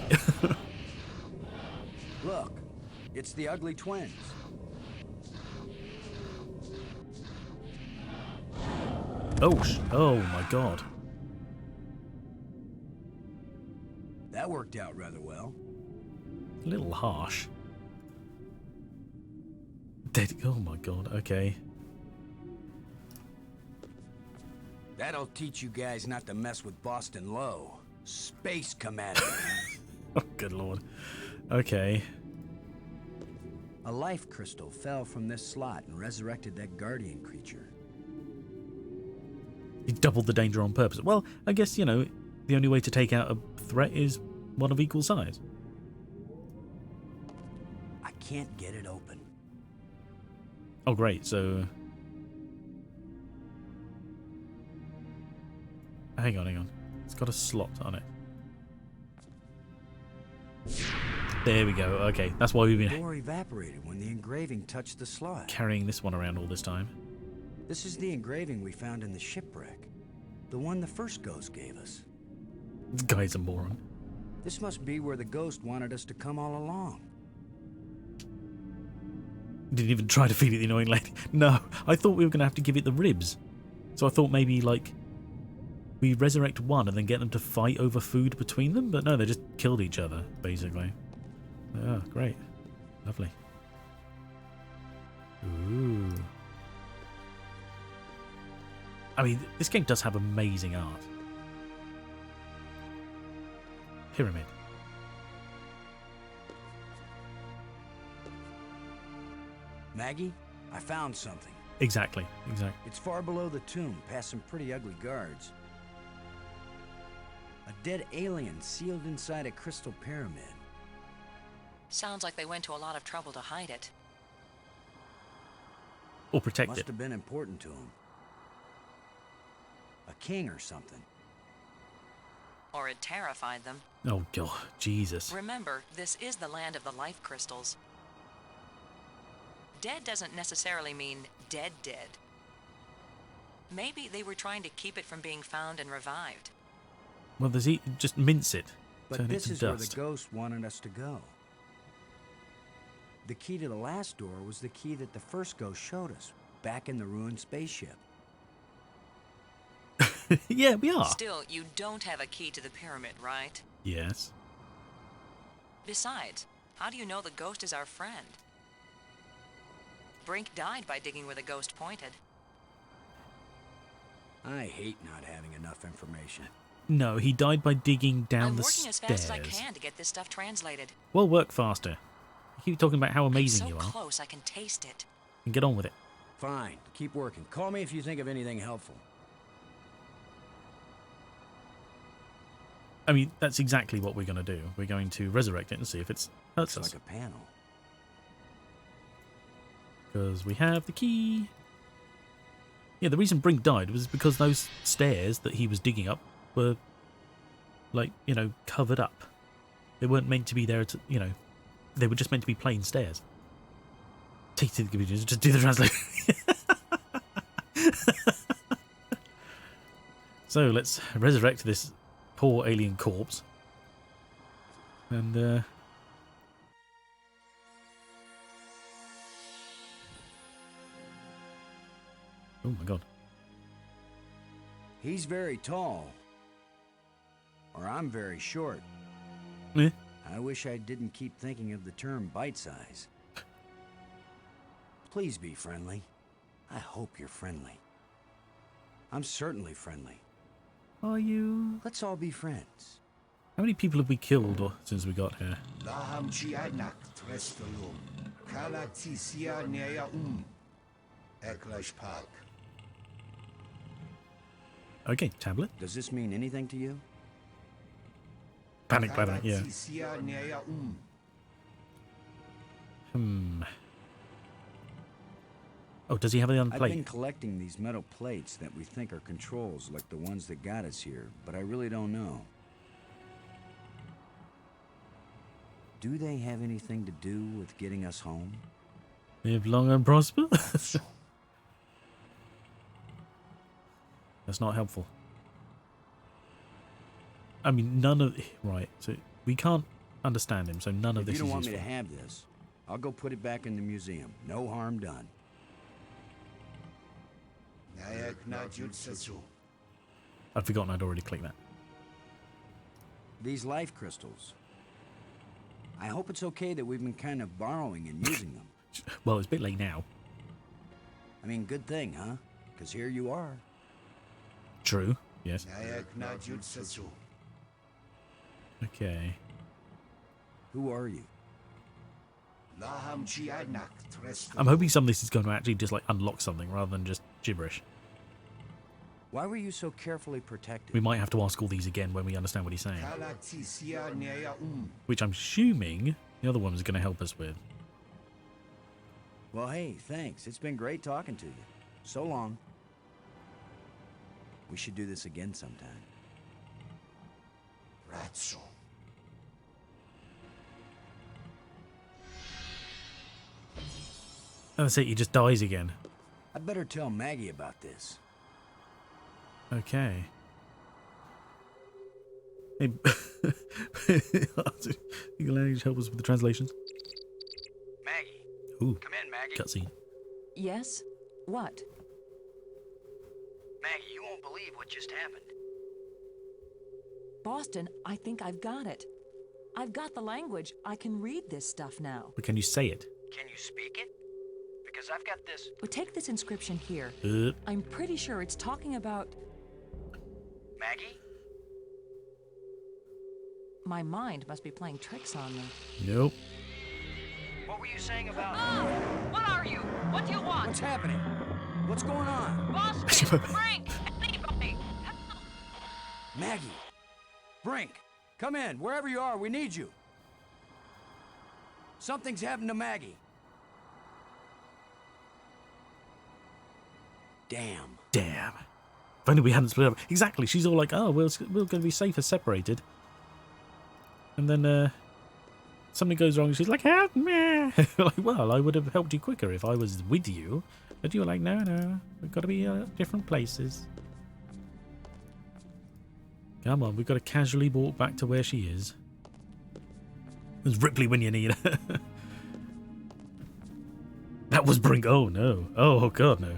Look, it's the ugly twins. Oh my god. That worked out rather well. A little harsh. Oh my god, okay. That'll teach you guys not to mess with Boston Low. Space Commander. Oh, good lord. Okay. A life crystal fell from this slot and resurrected that guardian creature. He doubled the danger on purpose. Well, I guess, you know, the only way to take out a threat is one of equal size. I can't get it open. Oh, great. So... hang on. It's got a slot on it. There we go. Okay, that's why we've The been door evaporated when the engraving touched the slot. carrying this one around all this time. This is the engraving we found in the shipwreck. The one the first ghost gave us. This guy's a moron. This must be where the ghost wanted us to come all along. Didn't even try to feed it the annoying lady. No, I thought we were going to have to give it the ribs. So I thought maybe, like, we resurrect one and then get them to fight over food between them. But no, they just killed each other, basically. Oh, great. Lovely. Ooh. I mean, this game does have amazing art. Pyramid. Maggie, I found something. Exactly. It's far below the tomb, past some pretty ugly guards. A dead alien sealed inside a crystal pyramid. Sounds like they went to a lot of trouble to hide it. Or protect Must it. have been important to him. A king or something. Or it terrified them. Oh, God. Jesus. Remember, this is the land of the life crystals. Dead doesn't necessarily mean dead. Maybe they were trying to keep it from being found and revived. Well, just mince it. But Turn this it is to where the dust. ghost wanted us to go. The key to the last door was the key that the first ghost showed us, back in the ruined spaceship. Yeah, we are. Still, you don't have a key to the pyramid, right? Yes. Besides, how do you know the ghost is our friend? Brink died by digging where the ghost pointed. I hate not having enough information. No, he died by digging down I'm the working as stairs. fast as I can to get this stuff translated. Well, work faster. You keep talking about how amazing I'm so you are. close I can taste it. And get on with it. Fine, keep working. Call me if you think of anything helpful. I mean, that's exactly what we're going to do. We're going to resurrect it and see if it hurts It's us. like a panel. Because we have the key. Yeah, the reason Brink died was because those stairs that he was digging up were, like, you know, covered up. They weren't meant to be there to, you know, they were just meant to be plain stairs. Take to the computers, just do the translation. So let's resurrect this poor alien corpse. And, oh my god. He's very tall. Or I'm very short. Eh? I wish I didn't keep thinking of the term bite size. Please be friendly. I hope you're friendly. I'm certainly friendly. Are you? Let's all be friends. How many people have we killed since we got here? Okay, tablet. Does this mean anything to you? Panic, yeah. Oh, does he have the other I've plate? been collecting these metal plates that we think are controls like the ones that got us here, but I really don't know. Do they have anything to do with getting us home? Live long and prosper? That's not helpful. I mean, none of... Right, so we can't understand him, so none of If this you don't is want me useful. to have this, I'll go put it back in the museum. No harm done. I'd forgotten I'd already clicked that. These life crystals. I hope it's okay that we've been kind of borrowing and using them. Well, it's a bit late now. I mean, good thing, huh? Because here you are. True, yes. Okay. Who are you? I'm hoping some of this is going to actually just like unlock something rather than just gibberish. Why were you so carefully protected? We might have to ask all these again when we understand what he's saying. Which I'm assuming the other one's going to help us with. Well, hey, thanks. It's been great talking to you. So long. We should do this again sometime. Razzo. And that's it, he just dies again. I'd better tell Maggie about this. Okay. Hey, you can help us with the translations? Maggie. Ooh, Come in, Maggie. cutscene. Yes? What? Maggie, you won't believe what just happened. Boston, I think I've got it. I've got the language. I can read this stuff now. But can you say it? Can you speak it? Because I've got this. But take this inscription here. I'm pretty sure it's talking about... Maggie? My mind must be playing tricks on me. Nope. What were you saying about... What are you? What do you want? What's happening? What's going on? Boston! Frank! Anybody! Maggie! Brink! Come in. Wherever you are, we need you. Something's happened to Maggie. Damn. Damn. If only we hadn't split up. Exactly. She's all like, oh, we're going to be safer separated. And then something goes wrong and she's like, help me. Like, well, I would have helped you quicker if I was with you. But you were like, no, we've got to be different places. Come on, we've got to casually walk back to where she is. There's Ripley when you need her. That was Brink. Oh, no. Oh, God, no.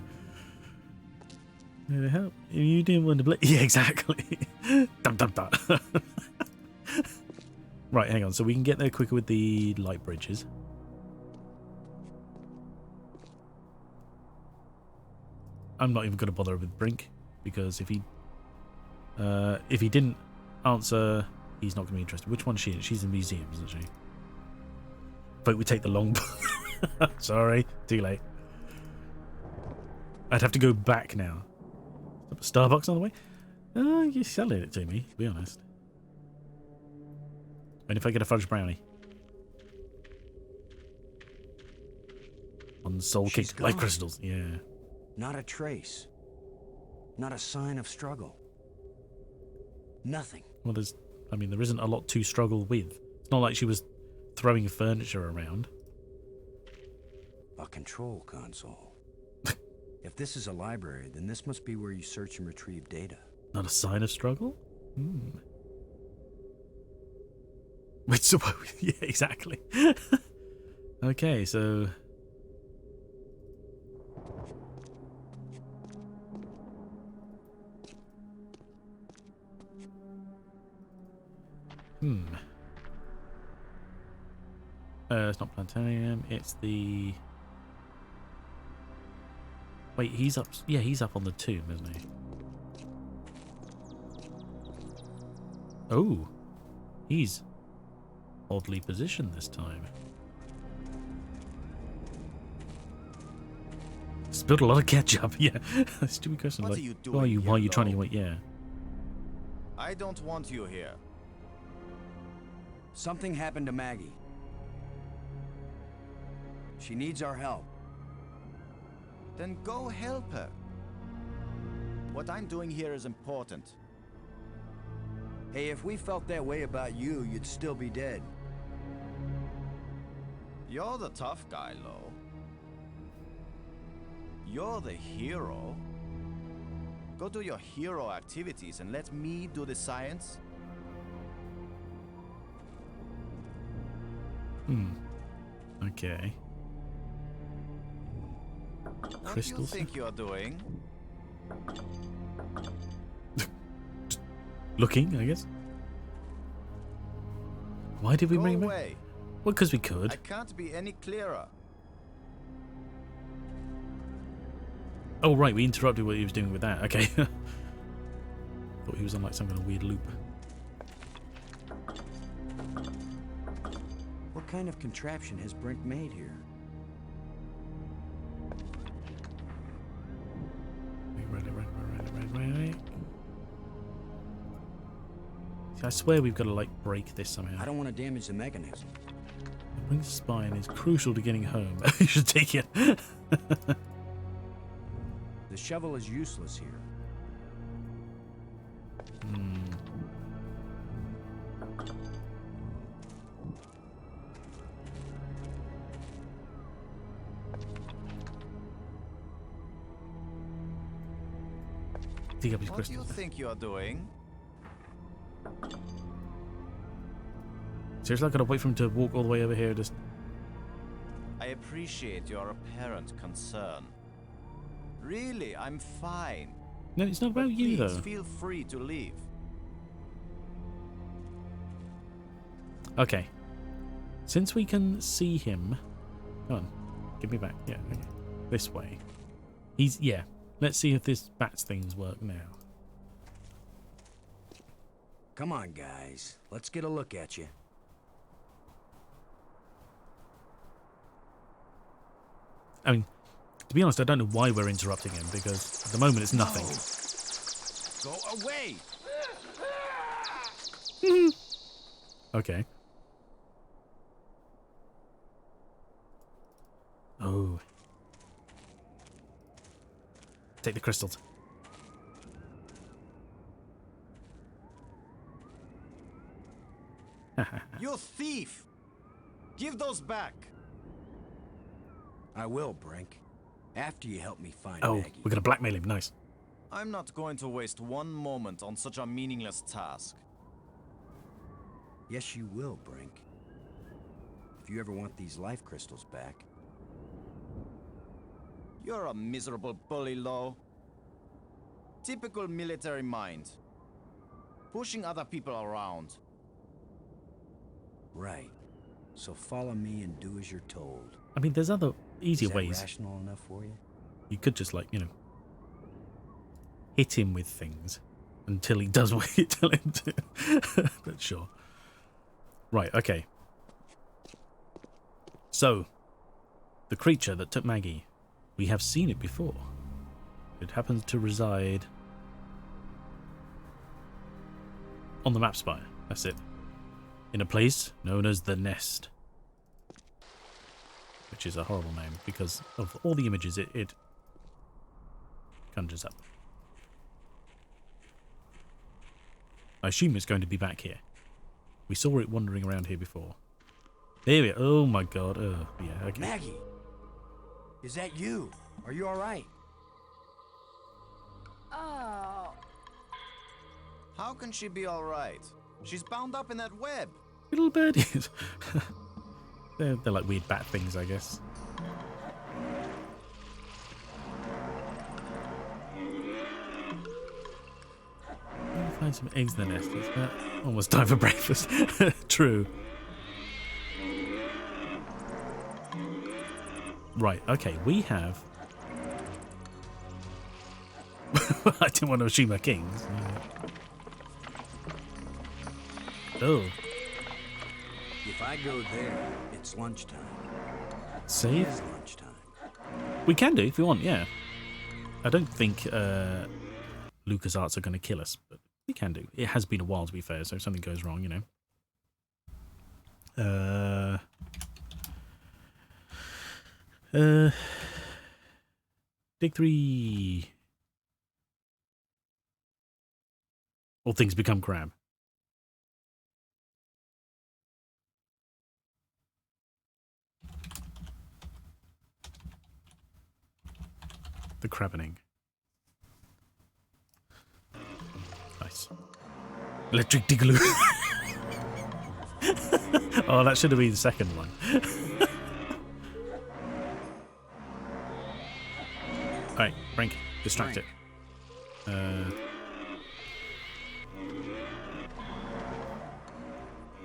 Help. You didn't want to play. Yeah, exactly. Dum, dum, dum. Right, hang on. So we can get there quicker with the light bridges. I'm not even going to bother with Brink because if he didn't answer, he's not going to be interested. Which one's she? She's in the museum, isn't she? But we take the long. Sorry, too late. I'd have to go back now. Starbucks on the way? You're selling it to me, to be honest. And if I get a fudge brownie? On soul kicked life crystals, yeah. Not a trace. Not a sign of struggle. Nothing. Well, there isn't a lot to struggle with. It's not like she was throwing furniture around. A control console. If this is a library, then this must be where you search and retrieve data. Not a sign of struggle? Wait, so, yeah, exactly. Okay, so... It's not planetarium, it's the... Wait, he's up... Yeah, he's up on the tomb, isn't he? Oh. He's oddly positioned this time. Spilled a lot of ketchup, yeah. Stupid question. What like, are you why are you doing trying to here, wait? Yeah. I don't want you here. Something happened to Maggie. She needs our help. Then go help her. What I'm doing here is important. Hey, if we felt that way about you, you'd still be dead. You're the tough guy, Lo. You're the hero. Go do your hero activities and let me do the science. Okay. What Crystals. do you think you're doing? Looking, I guess. Why did we Go bring him back? away. Well, because we I could. can't be any clearer. Oh, right, we interrupted what he was doing with that. Okay. Thought he was on like some kind of weird loop. What kind of contraption has Brink made here? Right. See, I swear we've got to, like, break this somehow. I don't want to damage the mechanism. Bring spine is crucial to getting home. You should take it. The shovel is useless here. Dig up his What do you crystals. think you're doing? Seriously, I gotta wait for him to walk all the way over here. Just I appreciate your apparent concern. Really, I'm fine. no, it's not about you Please though. feel free to leave. Okay, since we can see him, come on, give me back. Yeah, okay. This way. Yeah. Let's see if this bats things work now. Come on, guys. Let's get a look at you. I mean, to be honest, I don't know why we're interrupting him, because at the moment it's nothing. Go away! Okay. Oh. Take the crystals. You thief! Give those back! I will, Brink. After you help me find Oh, Maggie. we're gonna blackmail him. Nice. I'm not going to waste one moment on such a meaningless task. Yes, you will, Brink. If you ever want these life crystals back. You're a miserable bully, Lo. Typical military mind. Pushing other people around. Right. So follow me and do as you're told. I mean, there's other easier Is that ways. rational enough for you? You could just, like, you know, hit him with things until he does what you tell him to. But sure. Right, okay. So, the creature that took Maggie, we have seen it before. It happens to reside on the map spire. That's it. In a place known as the Nest. Which is a horrible name because of all the images it conjures up. I assume it's going to be back here. We saw it wandering around here before. There we are. Oh my god. Oh, yeah, okay. Maggie! Is that you? Are you alright? Oh. How can she be alright? She's bound up in that web. Little birdies. they're like weird bat things, I guess. Find some eggs in the nest. It's almost time for breakfast. True. Right, okay, we have... I didn't want to assume our kings. Oh. If I go there, it's lunchtime. Save? It's lunchtime. We can do if you want, yeah. I don't think LucasArts are going to kill us, but we can do. It has been a while, to be fair, so if something goes wrong, you know. Dig 3. All things become crab. The crabbing. Nice. Electric Digaloo. Oh, that should have been the second one. Alright, Brink, distract it.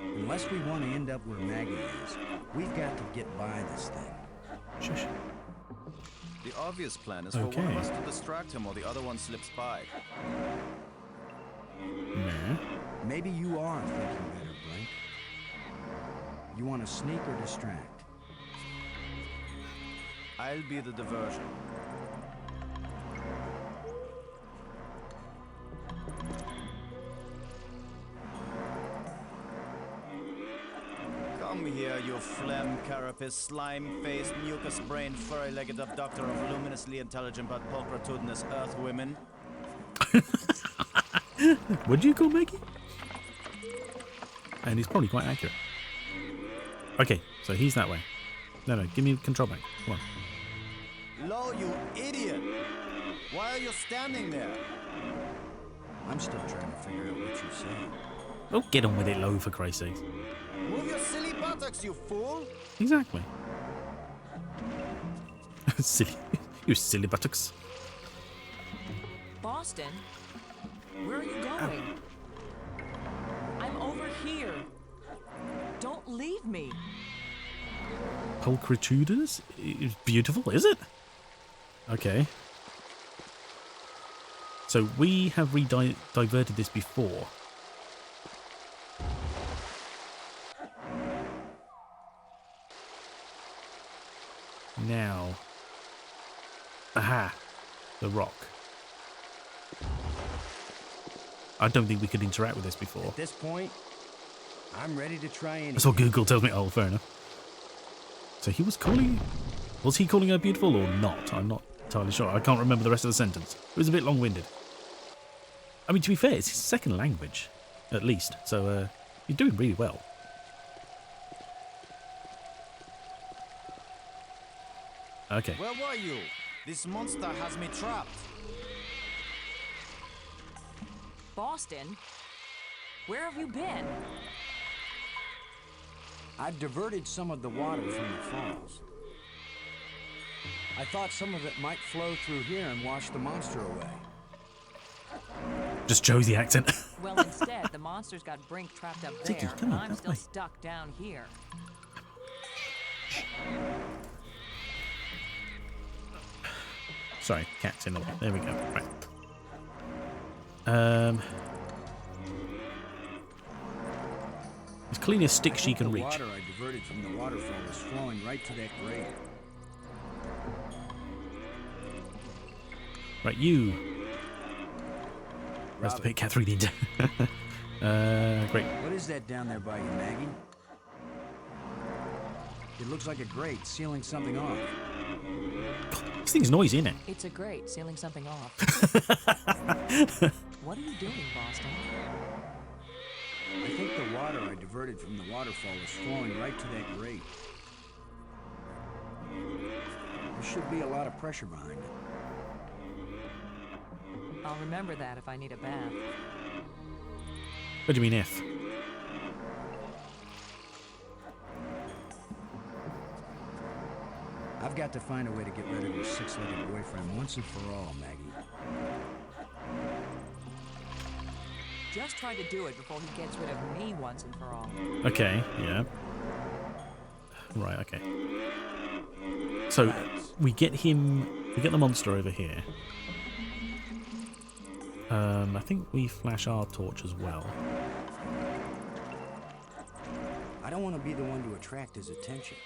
Unless we want to end up where Maggie is, we've got to get by this thing. Shush. The obvious plan is for one of us to distract him while the other one slips by. Nah. Maybe you are thinking better, Brink. You want to sneak or distract? I'll be the diversion. Come here, you phlegm carapace, slime-faced, mucus-brained, furry-legged abductor of luminously intelligent but pulchritudinous earth women. Would you call Maggie? And he's probably quite accurate. Okay, so he's that way. No, give me control back. Come on. Lo, you idiot! Why are you standing there? I'm still trying to figure out what you're saying. Oh, get on with it, Lo, for Christ's sake. Move your silly buttocks, you fool! Exactly. Silly. You silly buttocks. Boston? Where are you going? I'm over here. Don't leave me. Pulchritudinous? It's beautiful, is it? Okay. So we have diverted this before. Now. Aha! The rock. I don't think we could interact with this before. At this point, I'm ready to try anything. That's what Google tells me. Oh, fair enough. So he was calling... Was he calling her beautiful or not? I'm not entirely sure. I can't remember the rest of the sentence. It was a bit long-winded. I mean, to be fair, it's his second language, at least. So you're doing really well. Okay. Where were you? This monster has me trapped. Boston? Where have you been? I've diverted some of the water from the falls. I thought some of it might flow through here and wash the monster away. Just Josie accent. Well, instead, the monster's got Brink trapped up Dickie, there, come and on, I'm that still way. stuck down here. Sorry, cat's in the way. There we go. Right. It's clearly a stick she can The reach. water I diverted from the waterfall is flowing right to that grate. Right, you. That's the bit Catherine did. Great. What is that down there by you, Maggie? It looks like a grate sealing something off. This thing's noisy, isn't it? It's a grate, sealing something off. What are you doing, Boston? I think the water I diverted from the waterfall is flowing right to that grate. There should be a lot of pressure behind it. I'll remember that if I need a bath. What do you mean if? I've got to find a way to get rid of your six-legged boyfriend once and for all, Maggie. Just try to do it before he gets rid of me once and for all. Okay, yeah. Right, okay. So we get the monster over here. I think we flash our torch as well. I don't want to be the one to attract his attention.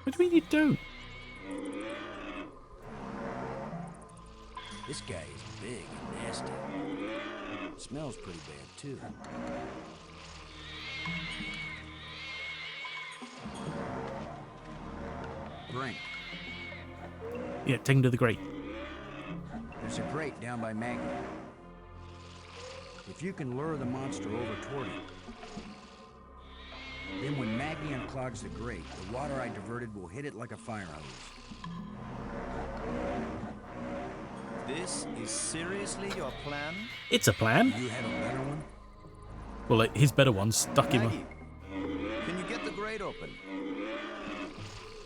What do you mean you don't? This guy is big and nasty. Smells pretty bad, too. Brink, Yeah, take him to the grate. there's a grate down by Maggie. If you can lure the monster over toward it, then when Maggie unclogs the grate, the water I diverted will hit it like a fire hose. This is seriously your plan? It's a plan. You have a better one? Well, his better one's stuck in. Maggie, can you get the grate open?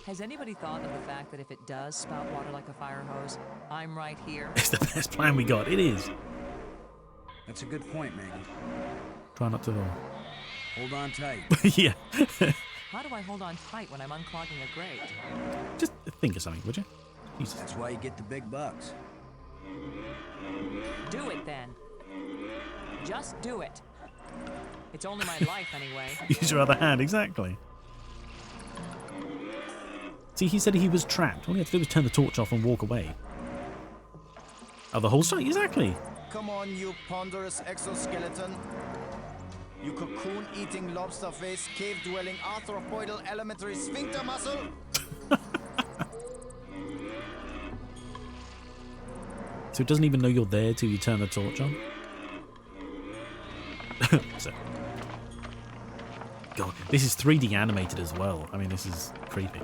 Has anybody thought of the fact that if it does spout water like a fire hose, I'm right here? It's the best plan we got. It is. That's a good point, Maggie. Try not to. Hold on tight. Yeah. How do I hold on tight when I'm unclogging a grate? Just think of something, would you? Jesus. That's why you get the big bucks. Do it then. Just do it. It's only my life anyway. Use your other hand, exactly. See, he said he was trapped. All he had to do was turn the torch off and walk away. Oh, the whole site? Exactly. Come on, you ponderous exoskeleton. You cocoon-eating lobster face, cave-dwelling arthropoidal elementary sphincter muscle? So it doesn't even know you're there till you turn the torch on? So, God, this is 3D animated as well. I mean, this is creepy.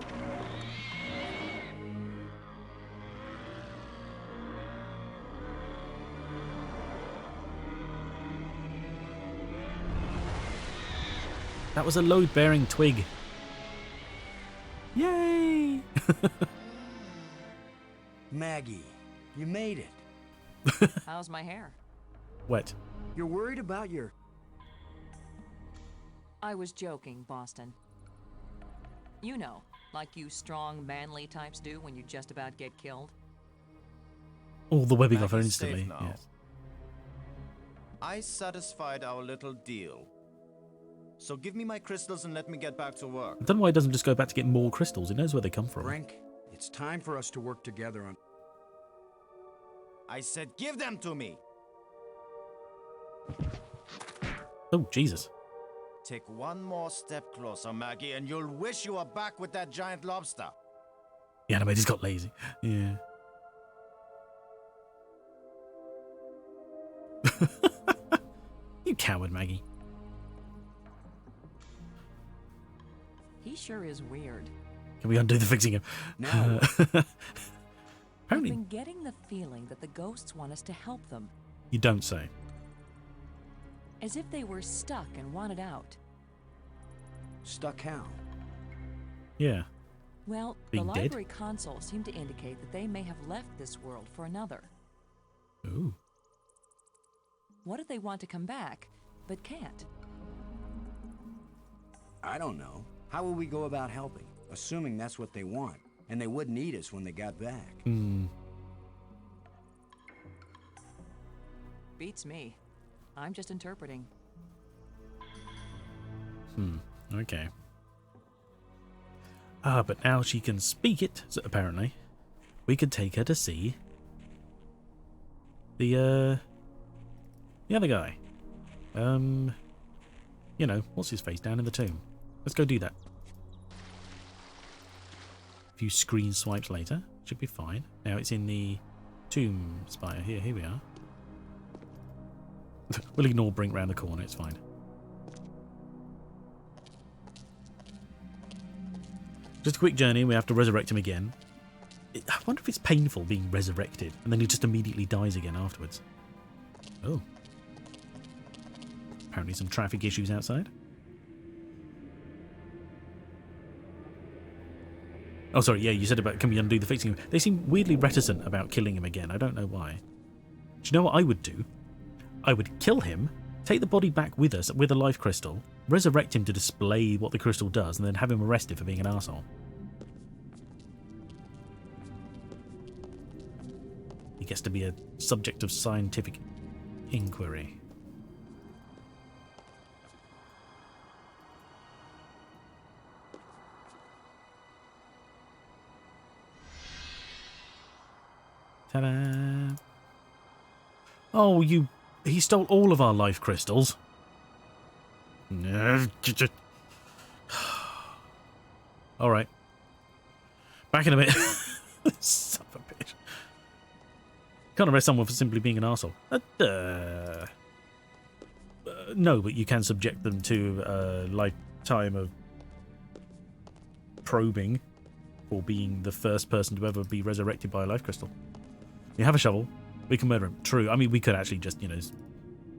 That was a load-bearing twig. Yay! Maggie, you made it. How's my hair? Wet. You're worried about your... I was joking, Boston. You know, like you strong, manly types do when you just about get killed. All the webbing off her Maggie's safe instantly. now. Yes. I satisfied our little deal. So give me my crystals and let me get back to work. I don't know why it doesn't just go back to get more crystals. It knows where they come from. Brink, it's time for us to work together on... I said give them to me! Oh, Jesus. Take one more step closer, Maggie, and you'll wish you were back with that giant lobster. The animator's got lazy. Yeah. You coward, Maggie. He sure is weird. Can we undo the fixing him? No. I've Apparently, been getting the feeling that the ghosts want us to help them, you don't say. as if they were stuck and wanted out. Stuck how? Yeah. Well, Being the dead? library console seemed to indicate that they may have left this world for another. Ooh. What if they want to come back, but can't? I don't know. How will we go about helping? Assuming that's what they want, and they wouldn't need us when they got back. Hmm. Beats me. I'm just interpreting. Okay. Ah, but now she can speak it, so apparently. We could take her to see the other guy. You know, what's his face down in the tomb? Let's go do that. A few screen swipes later. Should be fine. Now it's in the tomb spire. Here we are. We'll ignore Brink round the corner, it's fine. Just a quick journey, we have to resurrect him again. I wonder if it's painful being resurrected, and then he just immediately dies again afterwards. Oh. Apparently some traffic issues outside. Oh, sorry, yeah, you said about can we undo the fixing him. They seem weirdly reticent about killing him again. I don't know why. Do you know what I would do? I would kill him, take the body back with us with a life crystal, resurrect him to display what the crystal does, and then have him arrested for being an arsehole. He gets to be a subject of scientific inquiry. Ta-da! Oh, he stole all of our life crystals. All right. Back in a bit. Son of a bitch. Can't arrest someone for simply being an arsehole. No, but you can subject them to a lifetime of probing for being the first person to ever be resurrected by a life crystal. You have a shovel. We can murder him. True. I mean, we could actually just,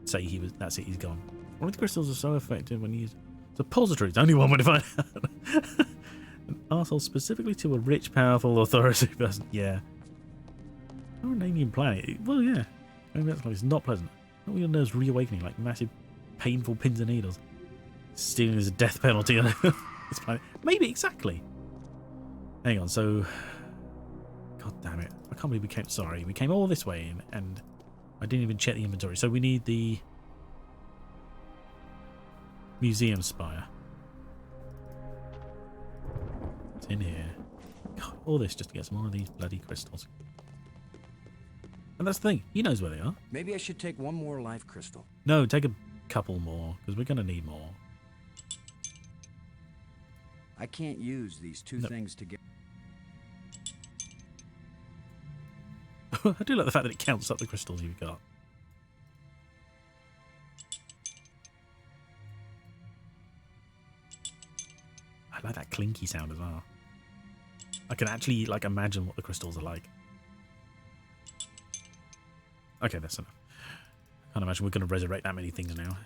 say that's it, he's gone. One of the crystals are so effective when used. Suppositories. Only one way to find out. An arsehole specifically to a rich, powerful, authoritative person. Yeah. Or an alien planet. Well, yeah. Maybe that's like it's not pleasant. All your nerves reawakening like massive, painful pins and needles. Stealing is a death penalty on this planet. Maybe, exactly. Hang on, so... God damn it. I can't believe we came... Sorry, we came all this way in, and I didn't even check the inventory. So we need the... Museum spire. It's in here. God, all this just to get some more of these bloody crystals. And that's the thing. He knows where they are. Maybe I should take one more life crystal. No, take a couple more, because we're going to need more. I can't use these two things together. I do like the fact that it counts up the crystals you've got. I like that clinky sound as well. I can actually like imagine what the crystals are like. Okay, that's enough. I can't imagine we're going to resurrect that many things now.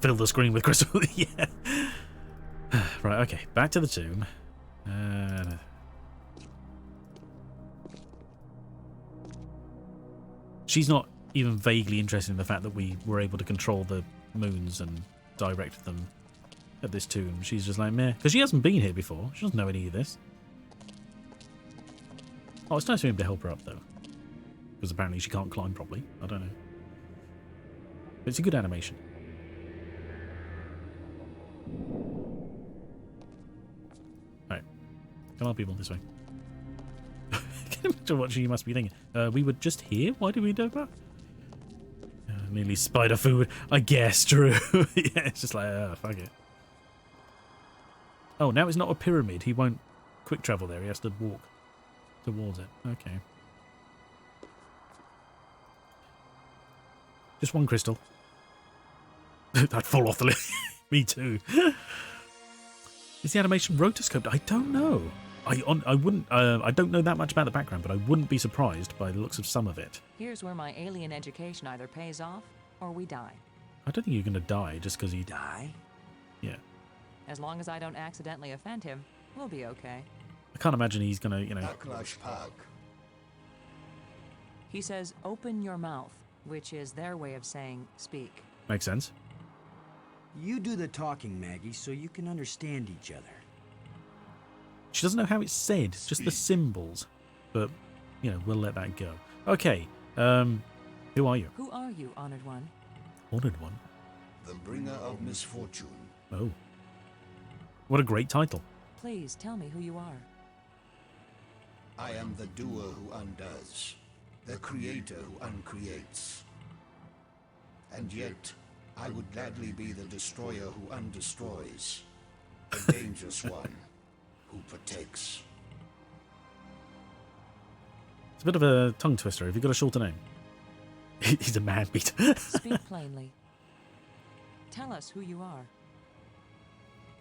Fill the screen with crystals. Yeah. Right, okay. Back to the tomb. She's not even vaguely interested in the fact that we were able to control the moons and direct them at this tomb. She's just like, meh. Because she hasn't been here before. She doesn't know any of this. Oh, it's nice for him to help her up, though. Because apparently she can't climb properly. I don't know. But it's a good animation. Alright. Come on, people, this way. Can you imagine what she must be thinking? We were just here? Why did we do that? Nearly spider food. I guess, true. Yeah, it's just like, fuck it. Oh, now it's not a pyramid. He won't quick travel there. He has to walk towards it. Okay. Just one crystal. I'd fall off the list. Me too. Is the animation rotoscoped? I don't know. I wouldn't. I don't know that much about the background, but I wouldn't be surprised by the looks of some of it. Here's where my alien education either pays off or we die. I don't think you're going to die just because he... Die? Yeah. As long as I don't accidentally offend him, we'll be okay. I can't imagine he's going to, you know... He says, open your mouth, which is their way of saying speak. Makes sense. You do the talking, Maggie, so you can understand each other. She doesn't know how it's said, just the symbols. But, you know, we'll let that go. Okay, who are you? Who are you, Honored One? Honored One? The bringer of misfortune. Oh. What a great title. Please tell me who you are. I am the doer who undoes, the creator who uncreates. And yet, I would gladly be the destroyer who undestroys, the dangerous one who protects. It's a bit of a tongue twister. Have you got a shorter name? He's a man beater. Speak plainly. Tell us who you are.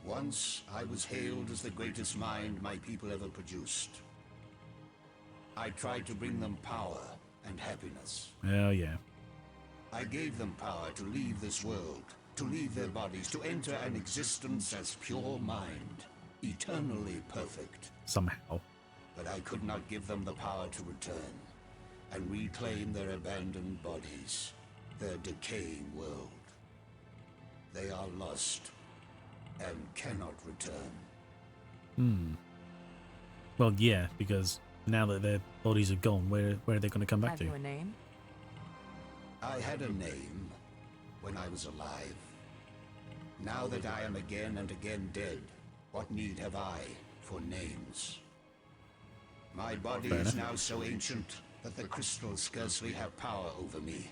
Once I was hailed as the greatest mind my people ever produced. I tried to bring them power and happiness. Oh, yeah. I gave them power to leave this world, to leave their bodies, to enter an existence as pure mind, eternally perfect. Somehow. But I could not give them the power to return and reclaim their abandoned bodies, their decaying world. They are lost and cannot return. Well, yeah, because now that their bodies are gone, where are they going to come back Have to? you a name? I had a name when I was alive. Now that I am again and again dead, what need have I for names? My body is now so ancient that the crystals scarcely have power over me.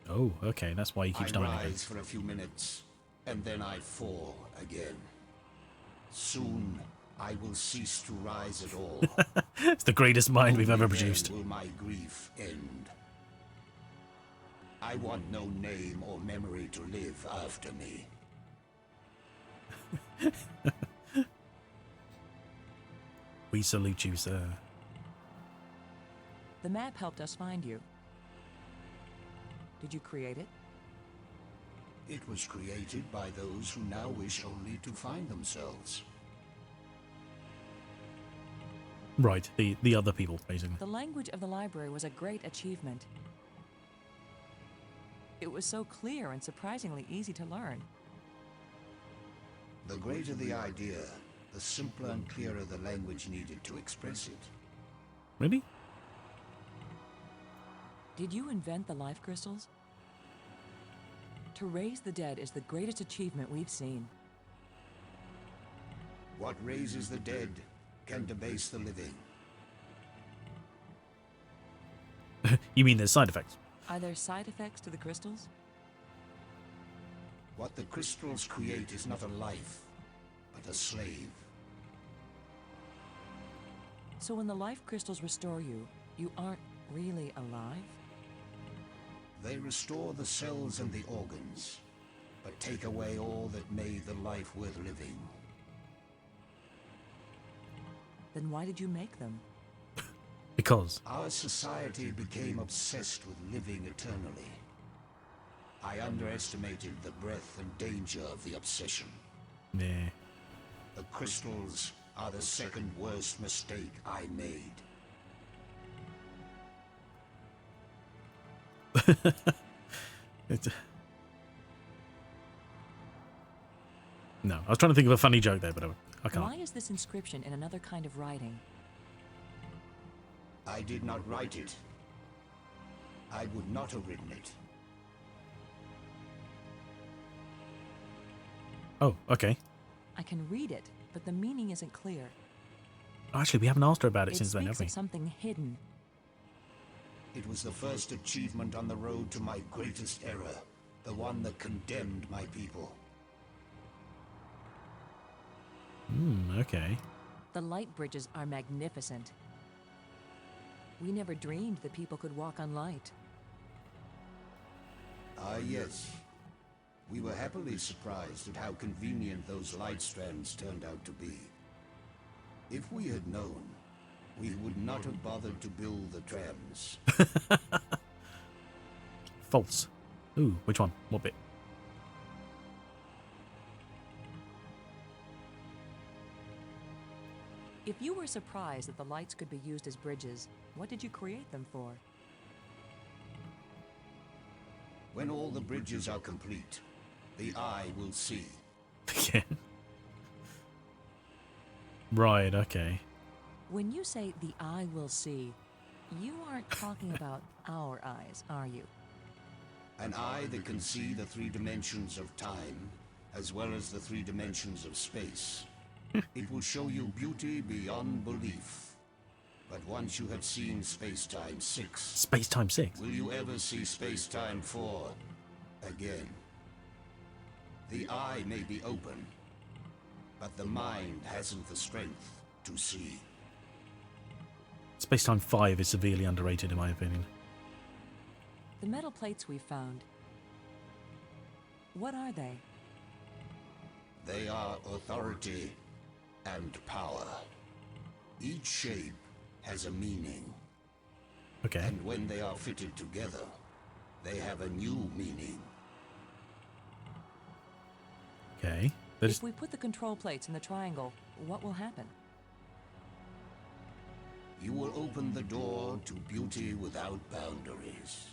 Oh, okay, that's why he keeps I dying again. rise for a few minutes, and then I fall again. Soon, I will cease to rise at all. It's the greatest mind we've ever Only then produced. will my grief end. I want no name or memory to live after me. We salute you, sir. The map helped us find you. Did you create it? It was created by those who now wish only to find themselves. Right, the other people, basically. The language of the library was a great achievement. It was so clear and surprisingly easy to learn. The greater the idea, the simpler and clearer the language needed to express it. Really? Did you invent the life crystals? To raise the dead is the greatest achievement we've seen. What raises the dead can debase the living. You mean there's side effects? Are there side effects to the crystals? What the crystals create is not a life, but a slave. So when the life crystals restore you, you aren't really alive? They restore the cells and the organs, but take away all that made the life worth living. Then why did you make them? Because. Our society became obsessed with living eternally. I underestimated the breadth and danger of the obsession. Yeah. The crystals are the second worst mistake I made. No, I was trying to think of a funny joke there, but I can't. Why is this inscription in another kind of writing? I did not write it. I would not have written it. Oh, okay. I can read it, but the meaning isn't clear. Actually, we haven't asked her about it It since then, speaks have we? of something hidden. It was the first achievement on the road to my greatest error, the one that condemned my people. Okay. The light bridges are magnificent. We never dreamed that people could walk on light. Ah, yes. We were happily surprised at how convenient those light strands turned out to be. If we had known, we would not have bothered to build the trams. False. Ooh, which one? What bit? If you were surprised that the lights could be used as bridges, what did you create them for? When all the bridges are complete, the eye will see. Yeah. Right, okay. When you say the eye will see, you aren't talking about our eyes, are you? An eye that can see the 3 dimensions of time, as well as the 3 dimensions of space. It will show you beauty beyond belief. But once you have seen Space-Time 6... Space-Time 6? will you ever see Space-Time 4 again? The eye may be open, but the mind hasn't the strength to see. Space-Time 5 is severely underrated in my opinion. The metal plates we found, what are they? They are authority and power. Each shape has a meaning, Okay. and when they are fitted together, they have a new meaning. Okay. But If we put the control plates in the triangle, what will happen? You will open the door to beauty without boundaries,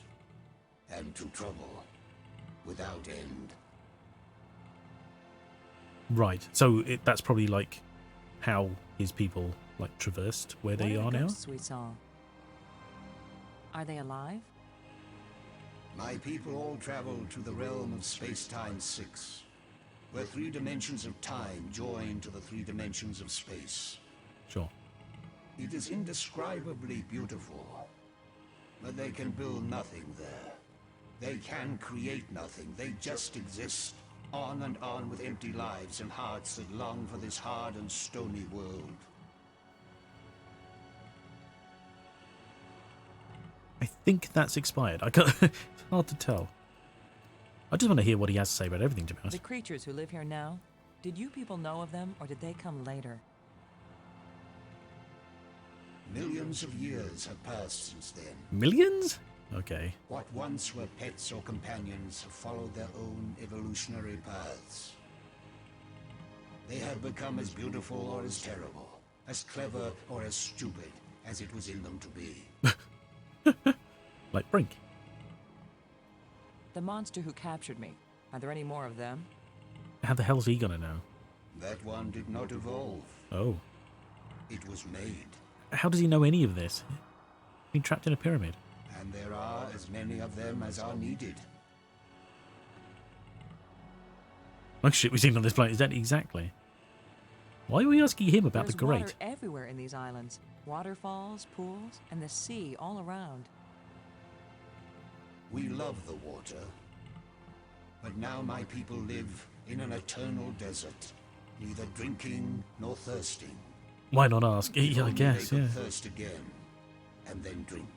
and to trouble without end. right. So that's probably like how his people like traversed where they What are the now. ghosts we saw? Are they alive? My people all traveled to the realm of Space-Time 6, where 3 dimensions of time join to the 3 dimensions of space. Sure. It is indescribably beautiful, but they can build nothing there. They can create nothing, they just exist, on and on with empty lives and hearts that long for this hard and stony world. I think that's expired. I can't, it's hard to tell. I just want to hear what he has to say about everything, to be The honest. creatures who live here now, did you people know of them, or did they come later? Millions of years have passed since then. Millions? Okay. What once were pets or companions have followed their own evolutionary paths. They have become as beautiful or as terrible, as clever or as stupid as it was in them to be. Like Brink. The monster who captured me, are there any more of them? How the hell's he gonna know? That one did not evolve. Oh. It was made. How does he know any of this? Been trapped in a pyramid. And there are as many of them as are needed. Like shit we've seen on this planet. Is that exactly? Why are we asking him about There's the great? water everywhere in these islands. Waterfalls, pools, and the sea all around. We love the water. But now my people live in an eternal desert, neither drinking nor thirsting. Why not ask? If Yeah, I only guess, they could yeah. thirst again, and then drink.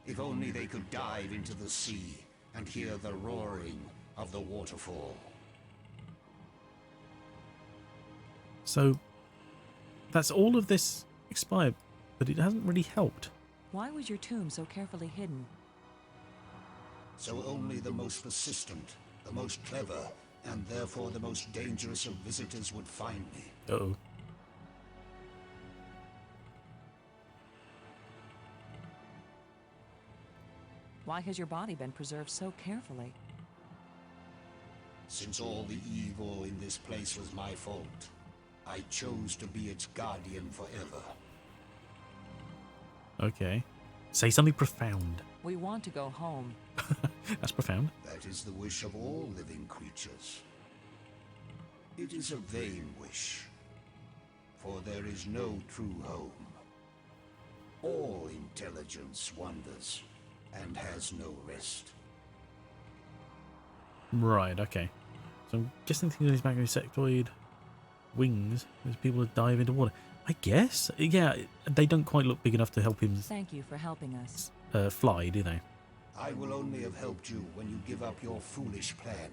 If only they could dive into the sea and hear the roaring of the waterfall. So, that's all of this expired, but it hasn't really helped. Why was your tomb so carefully hidden? So only the most persistent, the most clever, and therefore the most dangerous of visitors would find me. Uh-oh. Why has your body been preserved so carefully? Since all the evil in this place was my fault, I chose to be its guardian forever. Okay. Say something profound. We want to go home. That's profound. That is the wish of all living creatures. It is a vain wish, for there is no true home. All intelligence wanders and has no rest. Right, okay. So I'm guessing things on his back of his sectoid wings as people dive into water. I guess? Yeah, they don't quite look big enough to help him Thank you for helping us. fly, do they? I will only have helped you when you give up your foolish plan.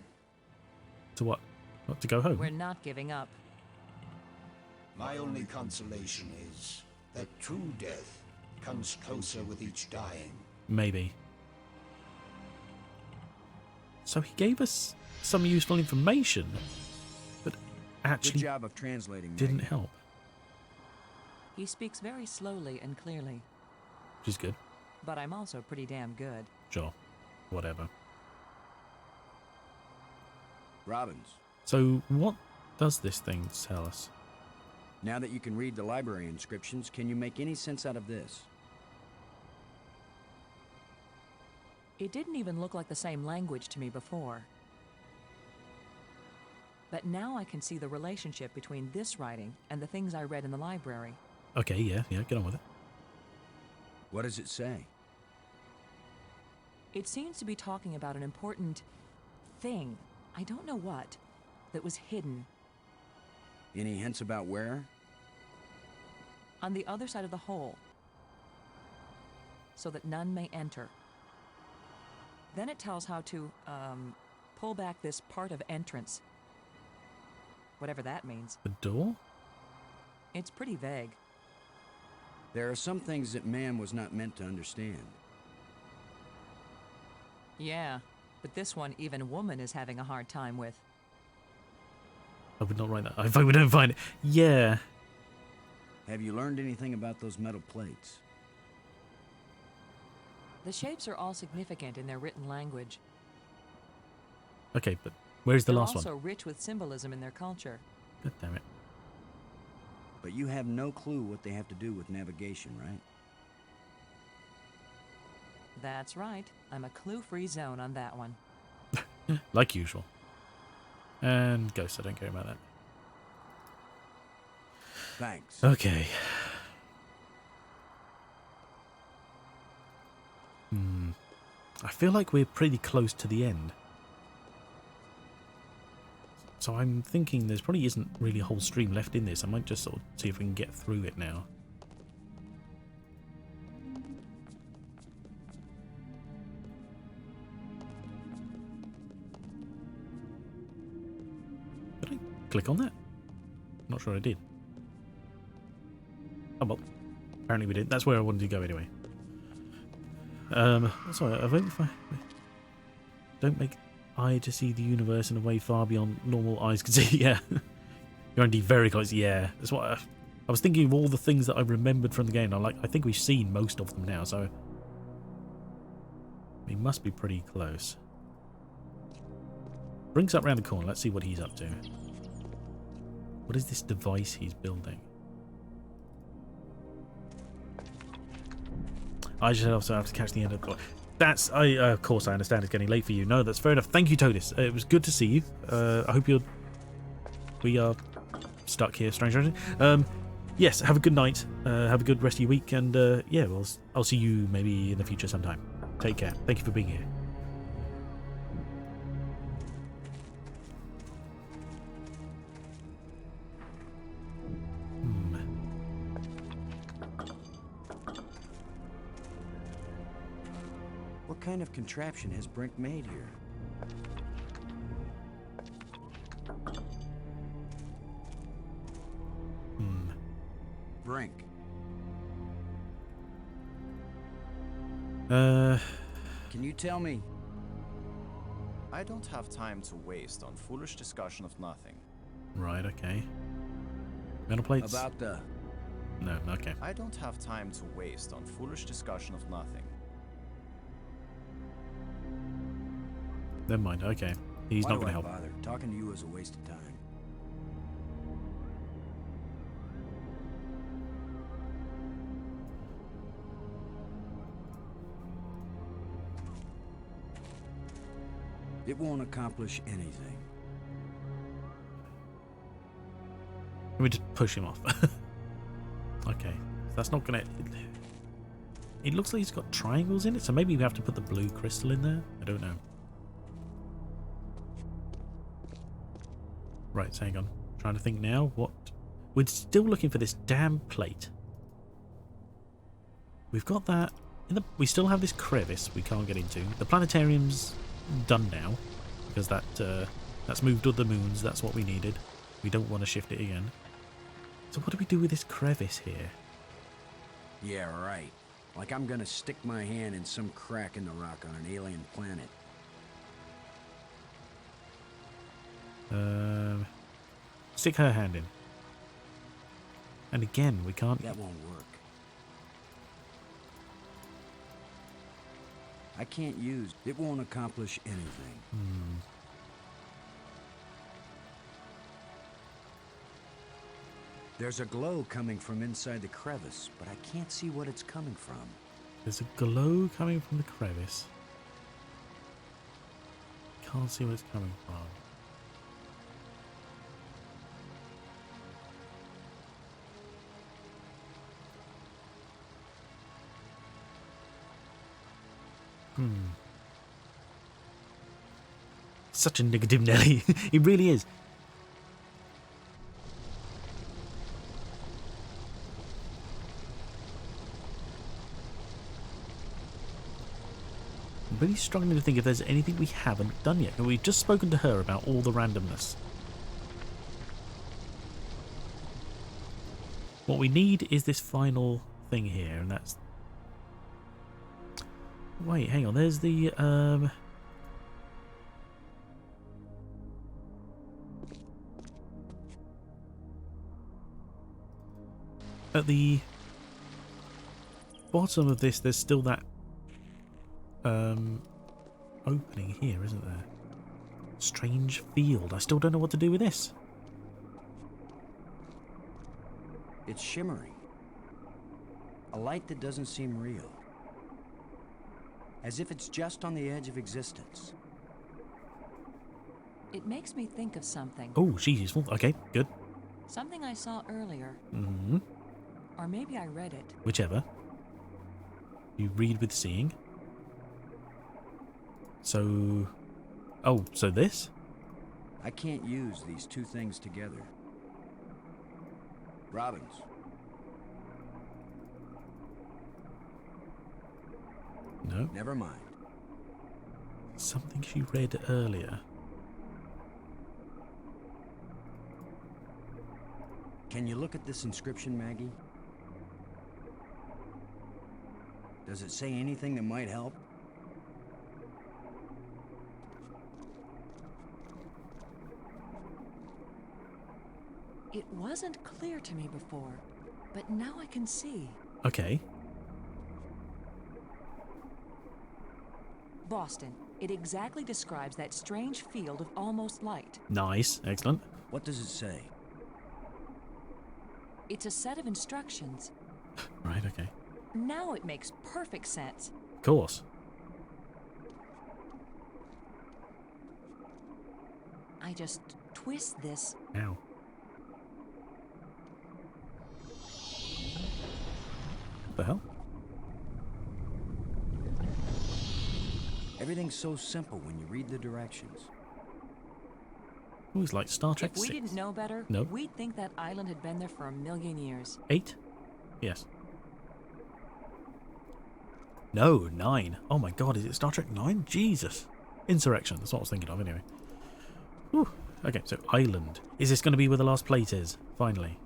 To what? What, to go home? We're not giving up. My only consolation is that true death comes closer with each dying. Maybe. So he gave us some useful information, but Good actually job of translating, didn't Meg. help, He speaks very slowly and clearly, which is good. but I'm also pretty damn good. Sure. Whatever. Robbins, So what does this thing tell us? now that you can read the library inscriptions, can you make any sense out of this? It didn't even look like the same language to me before. But now I can see the relationship between this writing and the things I read in the library. Okay, yeah, get on with it. What does it say? It seems to be talking about an important thing, I don't know what, that was hidden Any hints about where? on the other side of the hole, so that none may enter. Then it tells how to, pull back this part of entrance. Whatever that means. The door? It's pretty vague. There are some things that man was not meant to understand. Yeah, but this one even woman is having a hard time with. I would not write that. If I would don't find it. Yeah. Have you learned anything about those metal plates? The shapes are all significant in their written language. Okay, but where's the They're last also one? rich with symbolism in their culture. God damn it. But you have no clue what they have to do with navigation, right? That's right. I'm a clue-free zone on that one. Like usual. And Ghost, I don't care about that. Thanks. Okay. I feel like we're pretty close to the end. So I'm thinking there's probably isn't really a whole stream left in this. I might just sort of see if we can get through it now. Did I click on that? Not sure I did. Oh well. Apparently we did. That's where I wanted to go anyway. Sorry, if I don't make eye to see the universe in a way far beyond normal eyes can see. Yeah, you're indeed very close. Yeah, that's what I was thinking of all the things that I remembered from the game. I think we've seen most of them now, so we must be pretty close. Brings up round the corner. Let's see what he's up to. What is this device he's building? I just also have to catch the end of the clock. That's, of course, I understand it's getting late for you. No, that's fair enough. Thank you, Todis. It was good to see you. I hope we are stuck here, stranger. Yes, have a good night. Have a good rest of your week, and yeah, I'll see you maybe in the future sometime. Take care. Thank you for being here. What kind of contraption has Brink made here? Brink. Can you tell me? I don't have time to waste on foolish discussion of nothing. Right, okay. Metal plates? About the... No, okay. I don't have time to waste on foolish discussion of nothing. Never mind, okay. He's Why not do going to I help. bother? Talking to you is a waste of time. It won't accomplish anything. Let me just push him off. Okay. So that's not going to... It looks like he's got triangles in it, so maybe we have to put the blue crystal in there? I don't know. Right, so hang on. Trying to think now. What? We're still looking for this damn plate. We've got that. We still have this crevice we can't get into. The planetarium's done now because that's moved other moons. That's what we needed. We don't want to shift it again. So what do we do with this crevice here? Yeah, right. Like I'm gonna stick my hand in some crack in the rock on an alien planet. Stick her hand in. And again, we can't... That won't work. I can't use... It won't accomplish anything. There's a glow coming from inside the crevice, but I can't see what it's coming from. There's a glow coming from the crevice. Can't see where it's coming from. Such a negative Nelly. He really is. I'm really struggling to think if there's anything we haven't done yet. We've just spoken to her about all the randomness. What we need is this final thing here, and that's... Wait, hang on. There's the... At the bottom of this, there's still that opening here, isn't there? Strange field. I still don't know what to do with this. It's shimmering. A light that doesn't seem real. As if it's just on the edge of existence. It makes me think of something. Oh, she's useful. Okay, good. Something I saw earlier. Mm-hmm. Or maybe I read it. Whichever. You read with seeing. So... Oh, so this? I can't use these two things together. Robbins. No. Never mind. Something she read earlier. Can you look at this inscription, Maggie? Does it say anything that might help? It wasn't clear to me before, but now I can see. Okay. Boston. It exactly describes that strange field of almost light. Nice. Excellent. What does it say? It's a set of instructions. Right, okay. Now it makes perfect sense. Of course. I just twist this. Ow. What the hell? Everything's so simple when you read the directions. Ooh, it's like Star Trek If we 6. didn't know better, No. we'd think that island had been there for a million years. 8? Yes. No, 9. Oh my god, is it Star Trek 9? Jesus. Insurrection, that's what I was thinking of anyway. Whew. Okay, so island. Is this going to be where the last plate is? Finally.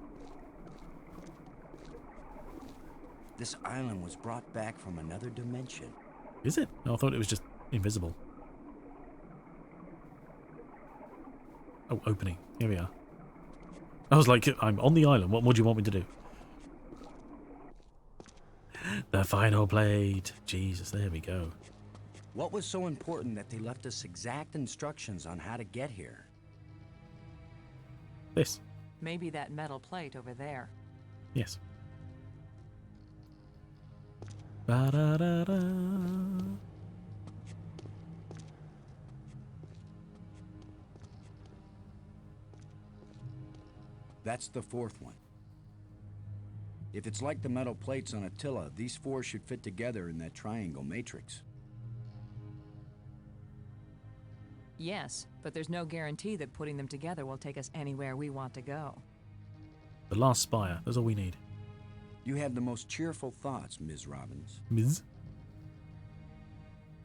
This island was brought back from another dimension. Is it? No, I thought it was just invisible. Oh, opening. Here we are. I was like, I'm on the island. What more do you want me to do? The final plate. Jesus, there we go. What was so important that they left us exact instructions on how to get here? This. Maybe that metal plate over there. Yes. Ba-da-da-da. That's the fourth one. If it's like the metal plates on Attila, these four should fit together in that triangle matrix. Yes, but there's no guarantee that putting them together will take us anywhere we want to go. The last spire. That's all we need. You have the most cheerful thoughts, Ms. Robbins. Ms.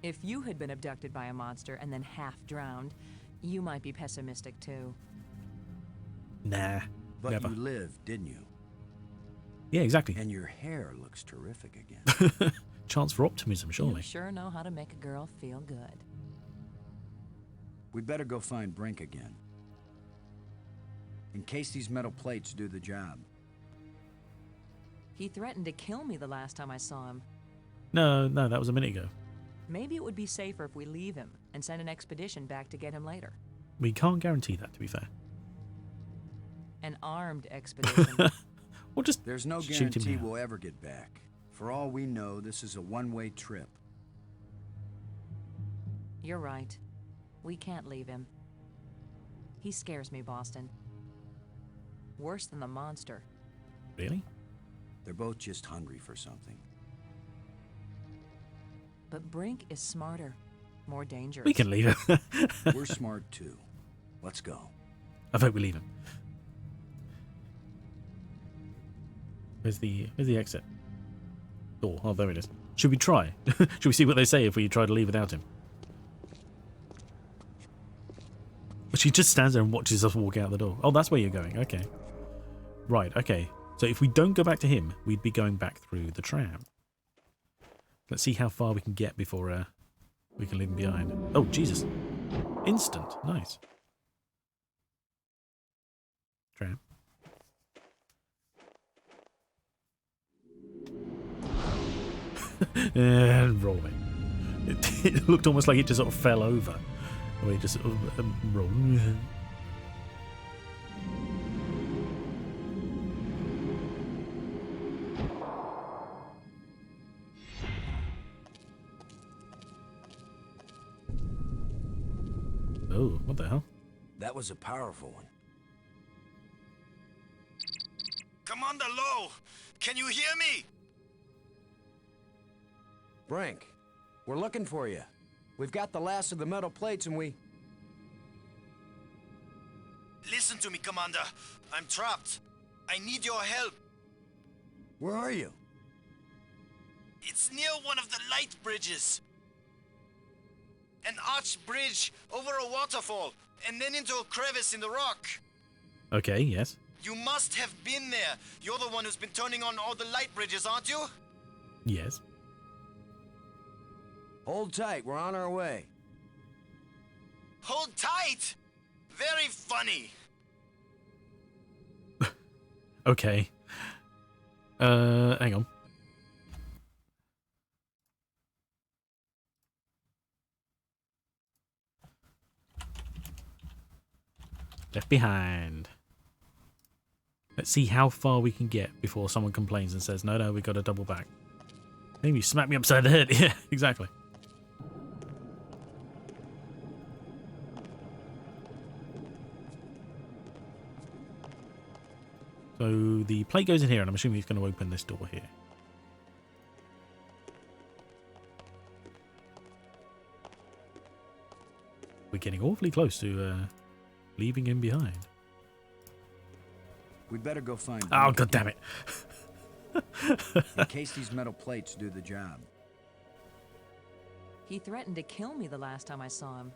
If you had been abducted by a monster and then half drowned, you might be pessimistic too. Nah. But Never. you lived, didn't you? Yeah, exactly. And your hair looks terrific again. Chance for optimism, surely. You sure know how to make a girl feel good. We'd better go find Brink again. In case these metal plates do the job. He threatened to kill me the last time I saw him. No, that was a minute ago. Maybe it would be safer if we leave him and send an expedition back to get him later. We can't guarantee that, to be fair. An armed expedition. We'll just There's no shoot him guarantee now. we'll ever get back. For all we know, this is a one-way trip. You're right. We can't leave him. He scares me, Boston. Worse than the monster. Really? They're both just hungry for something. But Brink is smarter, more dangerous. We can leave him. We're smart too. Let's go. I vote we leave him. Where's the exit? Door. Oh, there it is. Should we try? Should we see what they say if we try to leave without him? But she just stands there and watches us walk out the door. Oh, that's where you're going. Okay. Right, okay. So if we don't go back to him, we'd be going back through the tram. Let's see how far we can get before we can leave him behind. Oh, Jesus. Instant. Nice. Tram. And roll it. It looked almost like it just sort of fell over. The way it just sort of rolled. Oh, what the hell? That was a powerful one. Commander Lowe, can you hear me? Brink, we're looking for you. We've got the last of the metal plates and we... Listen to me, Commander. I'm trapped. I need your help. Where are you? It's near one of the light bridges. An arched bridge over a waterfall, and then into a crevice in the rock. Okay, yes. You must have been there. You're the one who's been turning on all the light bridges, aren't you? Yes. Hold tight, we're on our way. Hold tight! Very funny. Okay. Hang on. Left behind. Let's see how far we can get before someone complains and says, no, we got to double back. Maybe smack me upside the head. Yeah, exactly. So the plate goes in here, and I'm assuming he's going to open this door here. We're getting awfully close to leaving him behind. We'd better go find Oh, Brink god damn it. in case these metal plates do the job. He threatened to kill me the last time I saw him.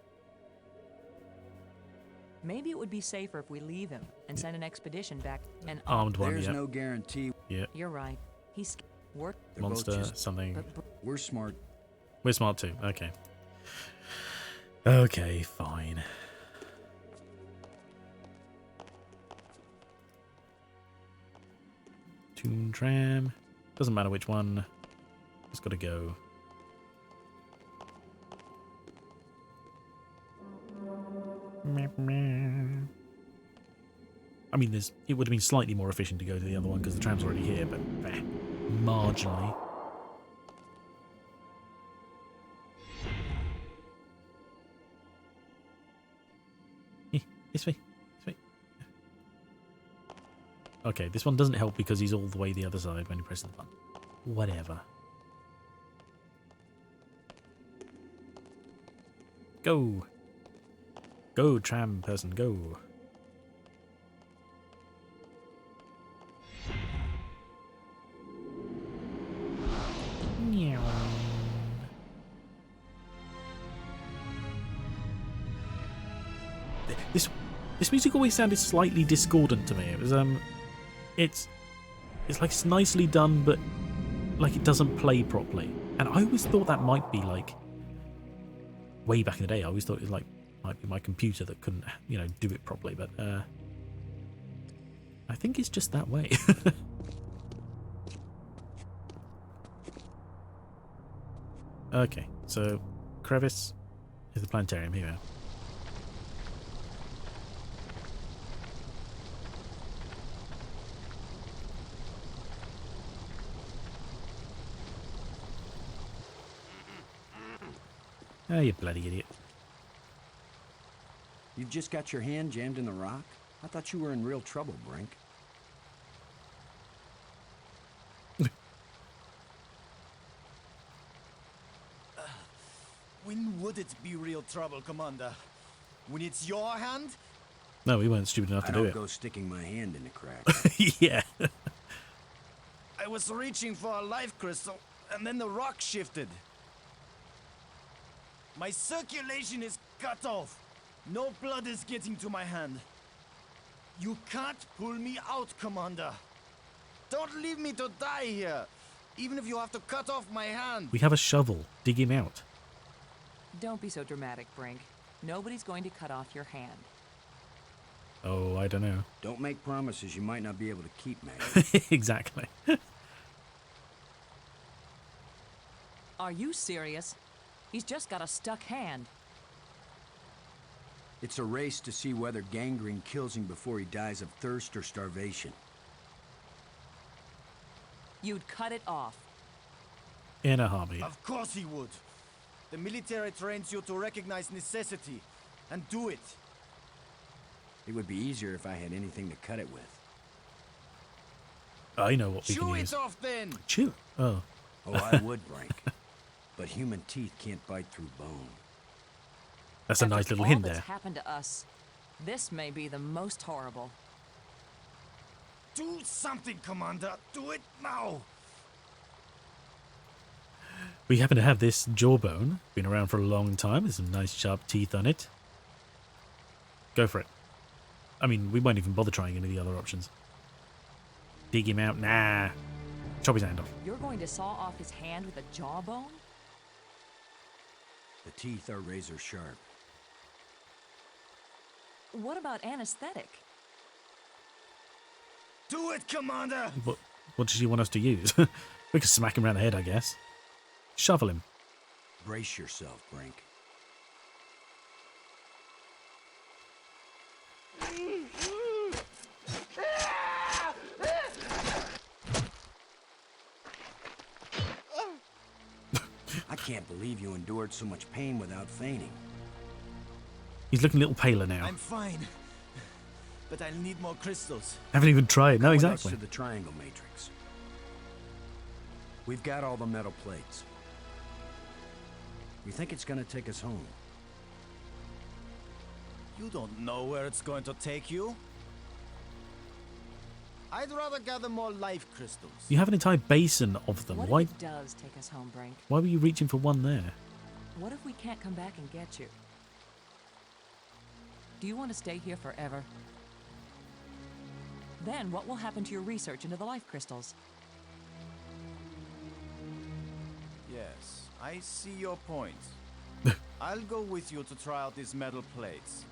Maybe it would be safer if we leave him and send an expedition back and... Armed one, There's yeah. no guarantee. Yeah. You're right. He's... Work... They're both Monster, just- something. We're smart. We're smart too. Okay. Okay, fine. Toon tram. Doesn't matter which one. It's got to go. I mean, it would have been slightly more efficient to go to the other one because the tram's already here, but marginally. This way. This way. Okay, this one doesn't help because he's all the way the other side when you press the button. Whatever. Go. Go, tram person, go. This music always sounded slightly discordant to me. It was it's like it's nicely done, but like it doesn't play properly. And I always thought that might be like way back in the day. I always thought it was like might be my computer that couldn't, you know, do it properly. But I think it's just that way. Okay, so crevice is the planetarium here. Oh, you bloody idiot. You've just got your hand jammed in the rock? I thought you were in real trouble, Brink. When would it be real trouble, Commander? When it's your hand? No, we weren't stupid enough I to don't do it. go sticking my hand in the crack. Yeah. I was reaching for a life crystal, and then the rock shifted. My circulation is cut off. No blood is getting to my hand. You can't pull me out, Commander. Don't leave me to die here, even if you have to cut off my hand. We have a shovel. Dig him out. Don't be so dramatic, Brink. Nobody's going to cut off your hand. Oh, I don't know. Don't make promises you might not be able to keep, man. Exactly. Are you serious? He's just got a stuck hand. It's a race to see whether gangrene kills him before he dies of thirst or starvation. You'd cut it off. In a heartbeat. Of course he would. The military trains you to recognize necessity and do it. It would be easier if I had anything to cut it with. I know what we can Chew use. it off then. Chew. Oh. Oh, I would, Brink. But human teeth can't bite through bone. That's a After nice little all hint that's there. happened to us, this may be the most horrible. Do something, Commander. Do it now. We happen to have this jawbone. Been around for a long time. There's some nice sharp teeth on it. Go for it. I mean, we won't even bother trying any of the other options. Dig him out. Nah. Chop his hand off. You're going to saw off his hand with a jawbone? The teeth are razor sharp. What about anesthetic? Do it, Commander. What does she want us to use? We could smack him around the head, I guess. Shovel him. Brace yourself, Brink. I can't believe you endured so much pain without fainting. He's looking a little paler now. I'm fine. But I'll need more crystals. Haven't even tried. No, Come with us exactly. to the triangle matrix. We've got all the metal plates. We think it's gonna take us home. You don't know where it's going to take you. I'd rather gather more life crystals. You have an entire basin of them. What Why? if it does take us home, Brink? Why were you reaching for one there? What if we can't come back and get you? Do you want to stay here forever? Then what will happen to your research into the life crystals? Yes, I see your point. I'll go with you to try out these metal plates.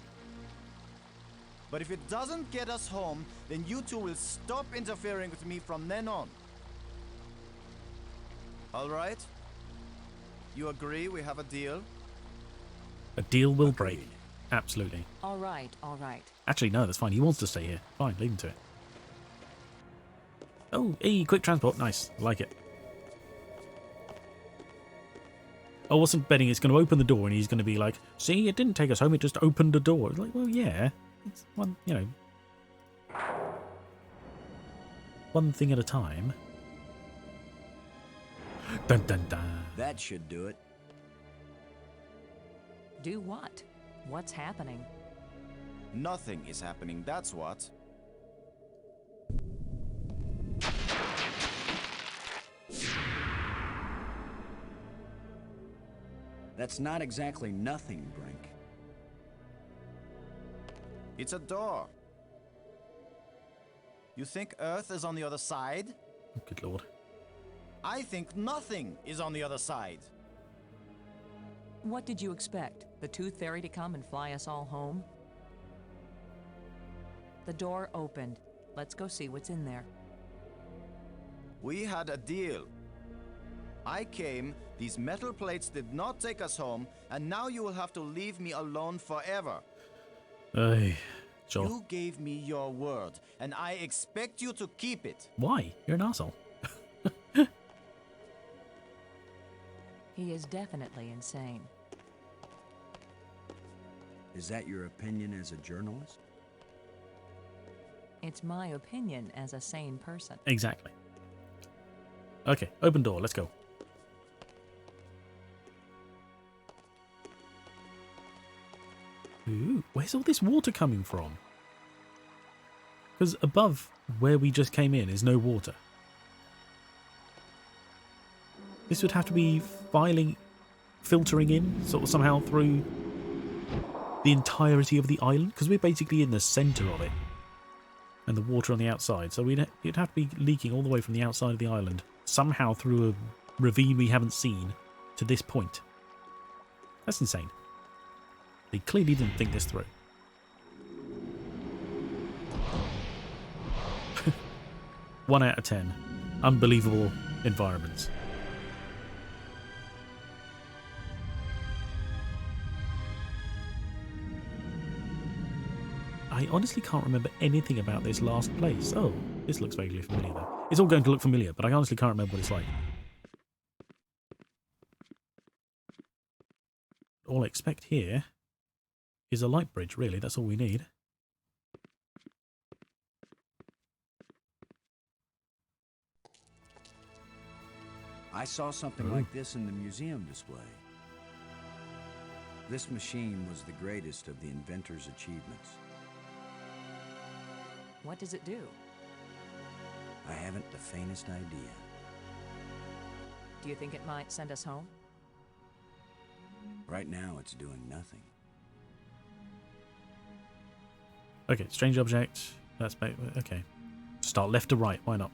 But if it doesn't get us home, then you two will stop interfering with me from then on. All right? You agree we have a deal? A deal will break. Absolutely. All right, all right. Actually, no, that's fine. He wants to stay here. Fine, leave him to it. Oh, hey, quick transport. Nice. I like it. I wasn't betting it's going to open the door and he's going to be like, see, it didn't take us home, it just opened the door. It's like, well, yeah. It's one, you know. One thing at a time. Dun dun dun. That should do it. Do what? What's happening? Nothing is happening, that's what. That's not exactly nothing, Brink. It's a door. You think Earth is on the other side? Oh, good lord. I think nothing is on the other side. What did you expect? The Tooth Fairy to come and fly us all home? The door opened. Let's go see what's in there. We had a deal. I came, these metal plates did not take us home, and now you will have to leave me alone forever. Hey, Joel. You gave me your word, and I expect you to keep it. Why? You're an arsehole. He is definitely insane. Is that your opinion as a journalist? It's my opinion as a sane person. Exactly. Okay, open door. Let's go. Ooh, where's all this water coming from? Because above where we just came in is no water. This would have to be filtering in sort of somehow through the entirety of the island, because we're basically in the centre of it. And the water on the outside, so it'd have to be leaking all the way from the outside of the island, somehow through a ravine we haven't seen, to this point. That's insane. They clearly didn't think this through. 1 out of 10. Unbelievable environments. I honestly can't remember anything about this last place. Oh, this looks vaguely familiar though. It's all going to look familiar, but I honestly can't remember what it's like. All I expect here is a light bridge, really. That's all we need. I saw something like this in the museum display. This machine was the greatest of the inventor's achievements. What does it do? I haven't the faintest idea. Do you think it might send us home? Right now, it's doing nothing. Okay, strange object. That's okay. Start left to right. Why not?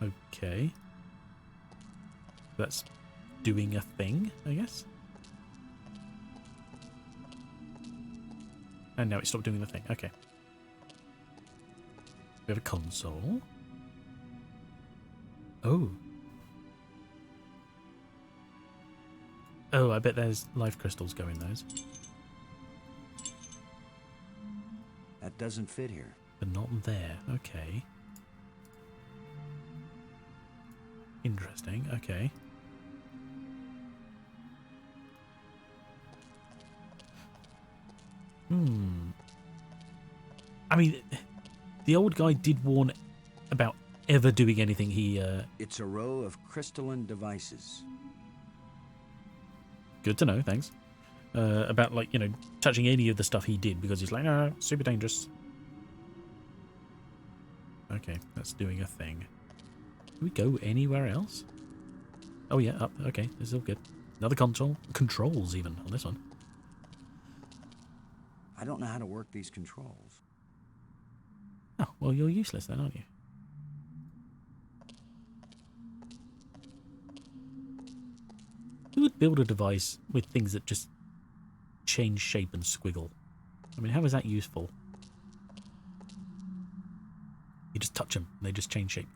Okay. That's doing a thing, I guess. And now it stopped doing the thing. Okay. We have a console. Oh. Oh, I bet there's life crystals going those. That doesn't fit here. But not there. Okay. Interesting. Okay. I mean, the old guy did warn about ever doing anything he... It's a row of crystalline devices. Good to know, thanks. About, like, you know, touching any of the stuff he did, because he's like, no, super dangerous. Okay, that's doing a thing. Can we go anywhere else? Oh yeah, up. Okay, this is all good. Another console. Controls, even, on this one. I don't know how to work these controls. Oh, well, you're useless then, aren't you? Who would build a device with things that just change shape and squiggle? I mean, how is that useful? You just touch them, and they just change shape.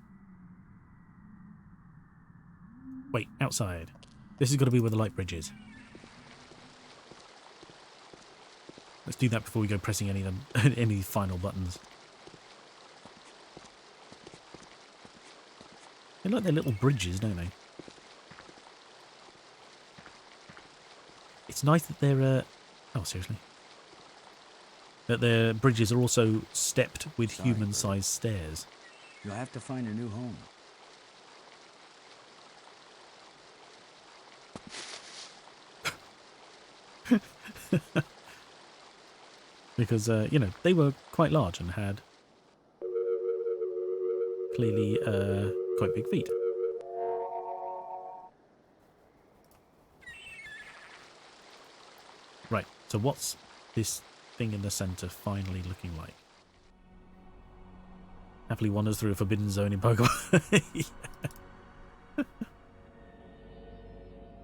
Wait, outside. This has got to be where the light bridge is. Let's do that before we go pressing any of them, any final buttons. They like their little bridges, don't they? It's nice that they're... oh, seriously. That their bridges are also stepped with human-sized stairs. You'll have to find a new home. Because, you know, they were quite large and had clearly quite big feet. Right, so what's this thing in the centre finally looking like? Happily wanders through a forbidden zone in Pokemon.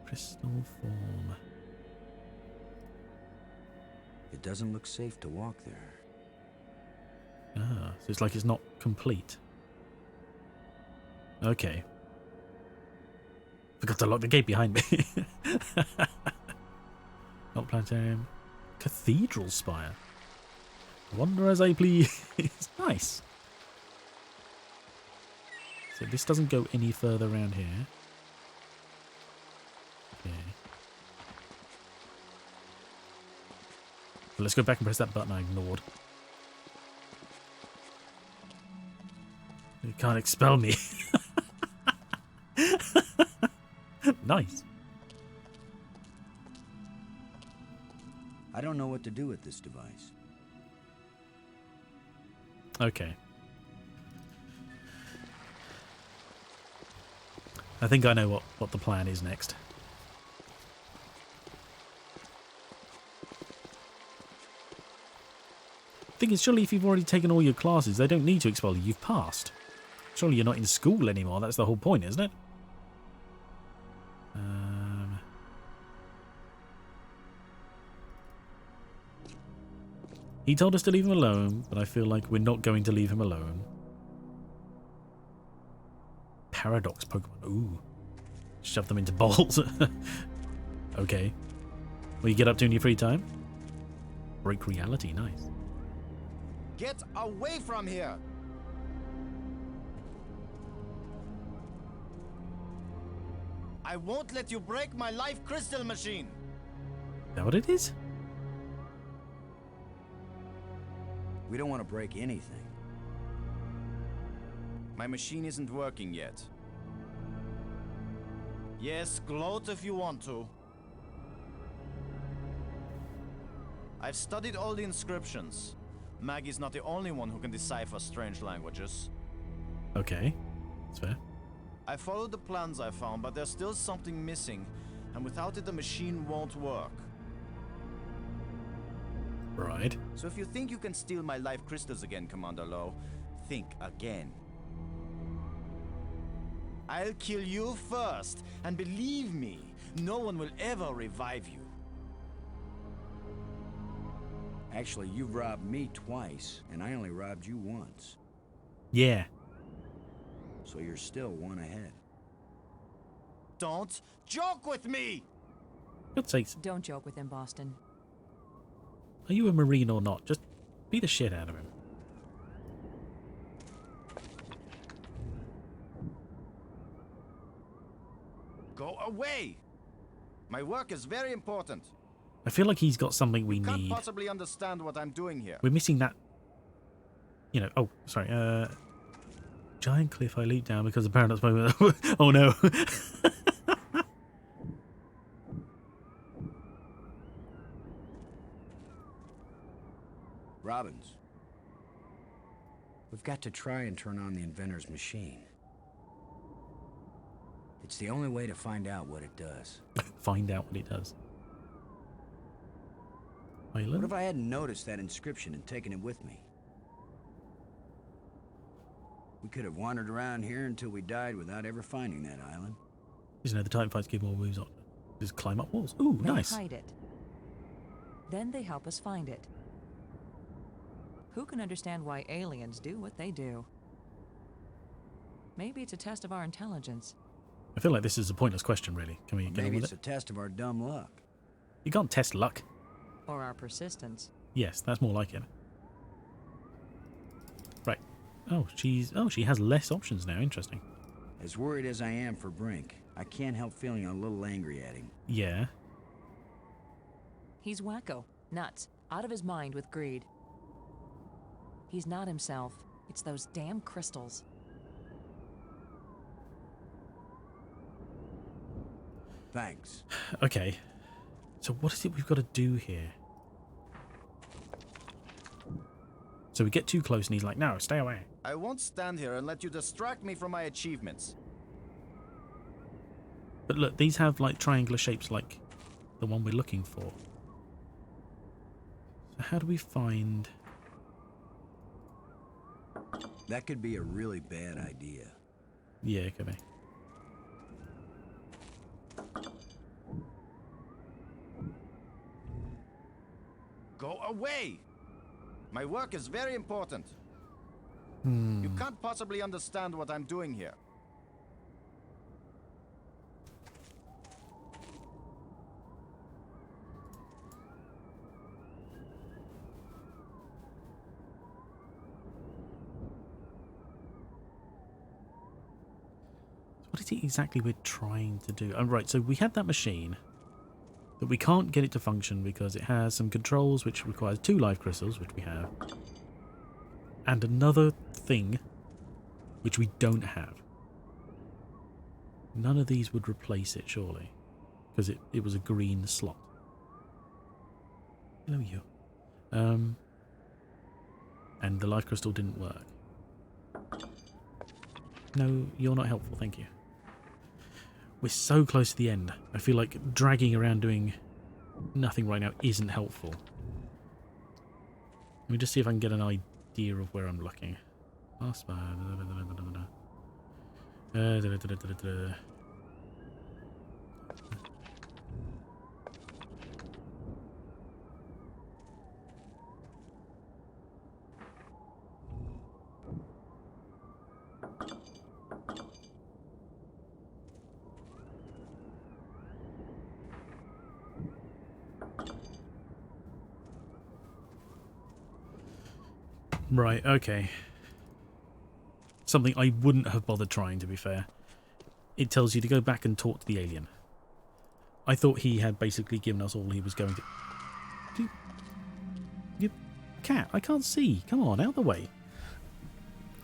Crystal form. It doesn't look safe to walk there. Ah, so it's like it's not complete. Okay. Forgot to lock the gate behind me. Not planetarium. Cathedral spire. Wander as I please. Nice. So this doesn't go any further around here. Okay. Let's go back and press that button I ignored. You can't expel me. Nice. I don't know what to do with this device. Okay. I think I know what the plan is next. Thing is, surely if you've already taken all your classes, they don't need to expel you. You've passed. Surely you're not in school anymore. That's the whole point, isn't it? He told us to leave him alone, but I feel like we're not going to leave him alone. Paradox Pokemon. Ooh. Shove them into bowls. Okay. What do you get up to in your free time? Break reality. Nice. Get away from here! I won't let you break my life crystal machine! Is that what it is? We don't want to break anything. My machine isn't working yet. Yes, gloat if you want to. I've studied all the inscriptions. Maggie's not the only one who can decipher strange languages. Okay. That's fair. I followed the plans I found, but there's still something missing, and without it the machine won't work. Right. So if you think you can steal my life crystals again, Commander Lowe, think again. I'll kill you first, and believe me, no one will ever revive you. Actually, you've robbed me twice, and I only robbed you once. Yeah. So you're still one ahead. Don't joke with me! God's sakes. Don't joke with him, Boston. Are you a Marine or not? Just beat the shit out of him. Go away! My work is very important. I feel like he's got something we Can't need. possibly understand what I'm doing here. We're missing that. You know. Oh, sorry. Giant cliff I leaped down because of paradox moment. Oh no. Robbins. We've got to try and turn on the inventor's machine. It's the only way to find out what it does. Find out what it does. Island? What if I hadn't noticed that inscription and taken it with me? We could have wandered around here until we died without ever finding that island. Isn't it the Titan fights give more moves on? Just climb up walls. Ooh, They nice. hide it. Then they help us find it. Who can understand why aliens do what they do? Maybe it's a test of our intelligence. I feel like this is a pointless question, really. Can we get on Maybe with it's it? a test of our dumb luck. You can't test luck. Or our persistence. Yes, that's more like it. Right. Oh, she has less options now. Interesting. As worried as I am for Brink, I can't help feeling a little angry at him. Yeah. He's wacko, nuts, out of his mind with greed. He's not himself. It's those damn crystals. Thanks. Okay. So what is it we've got to do here? So we get too close and he's like, no, stay away. I won't stand here and let you distract me from my achievements. But look, these have like triangular shapes like the one we're looking for. So how do we find... That could be a really bad idea. Yeah, it could be. Go away! My work is very important. You can't possibly understand what I'm doing here. What is it exactly we're trying to do? Oh, right, so we had that machine that we can't get it to function because it has some controls which requires 2 life crystals, which we have, and another thing which we don't have. None of these would replace it, surely, because it was a green slot. Hello, you. And the life crystal didn't work. No, you're not helpful, thank you. We're so close to the end. I feel like dragging around doing nothing right now isn't helpful. Let me just see if I can get an idea of where I'm looking. Right, okay. Something I wouldn't have bothered trying, to be fair. It tells you to go back and talk to the alien. I thought he had basically given us all he was going to... You cat, I can't see. Come on, out of the way.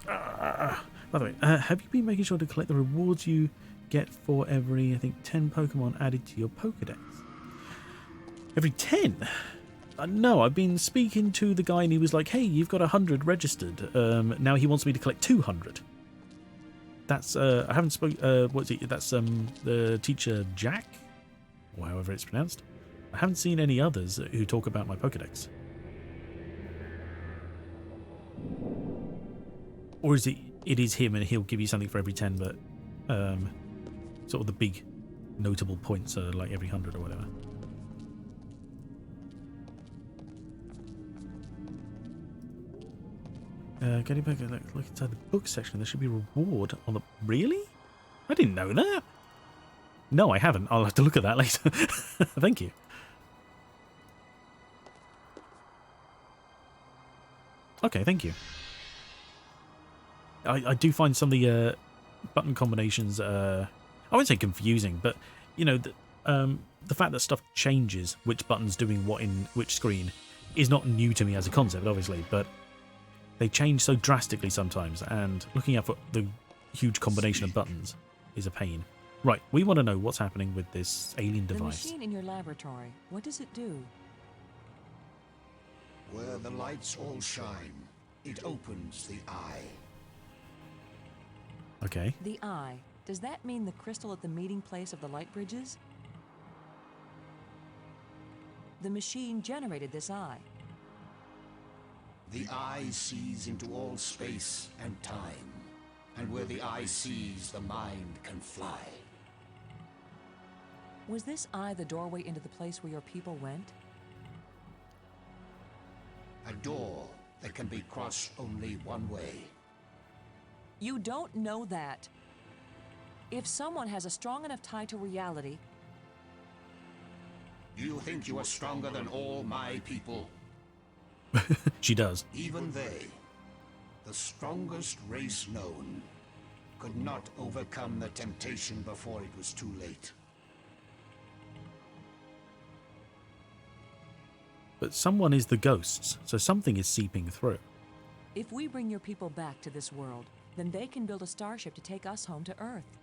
By the way, have you been making sure to collect the rewards you get for every, I think, 10 Pokemon added to your Pokedex? Every 10? No, I've been speaking to the guy and he was like, hey, you've got 100 registered. Now he wants me to collect 200. That's, I haven't spoken, what's it? That's, the teacher Jack? Or however it's pronounced. I haven't seen any others who talk about my Pokedex. Or is it is him and he'll give you something for every 10, but, sort of the big notable points are like every 100 or whatever. Getting back, look inside the book section. There should be a reward on the... Really? I didn't know that. No, I haven't. I'll have to look at that later. Thank you. Okay, thank you. I do find some of the button combinations... I wouldn't say confusing, but, you know, the fact that stuff changes, which button's doing what in which screen, is not new to me as a concept, obviously, but... they change so drastically sometimes, and looking out for the huge combination of buttons is a pain. Right, we want to know what's happening with this alien The device. machine in your laboratory, what does it do? Where the lights all shine, it opens the eye. Okay. The eye. Does that mean the crystal at the meeting place of the light bridges? The machine generated this eye. The eye sees into all space and time, and where the eye sees, the mind can fly. Was this eye the doorway into the place where your people went? A door that can be crossed only one way. You don't know that. If someone has a strong enough tie to reality, Do you think you are stronger than all my people? She does. Even they, the strongest race known, could not overcome the temptation before it was too late. But someone is the ghosts, so something is seeping through. if we bring your people back to this world, then they can build a starship to take us home to Earth.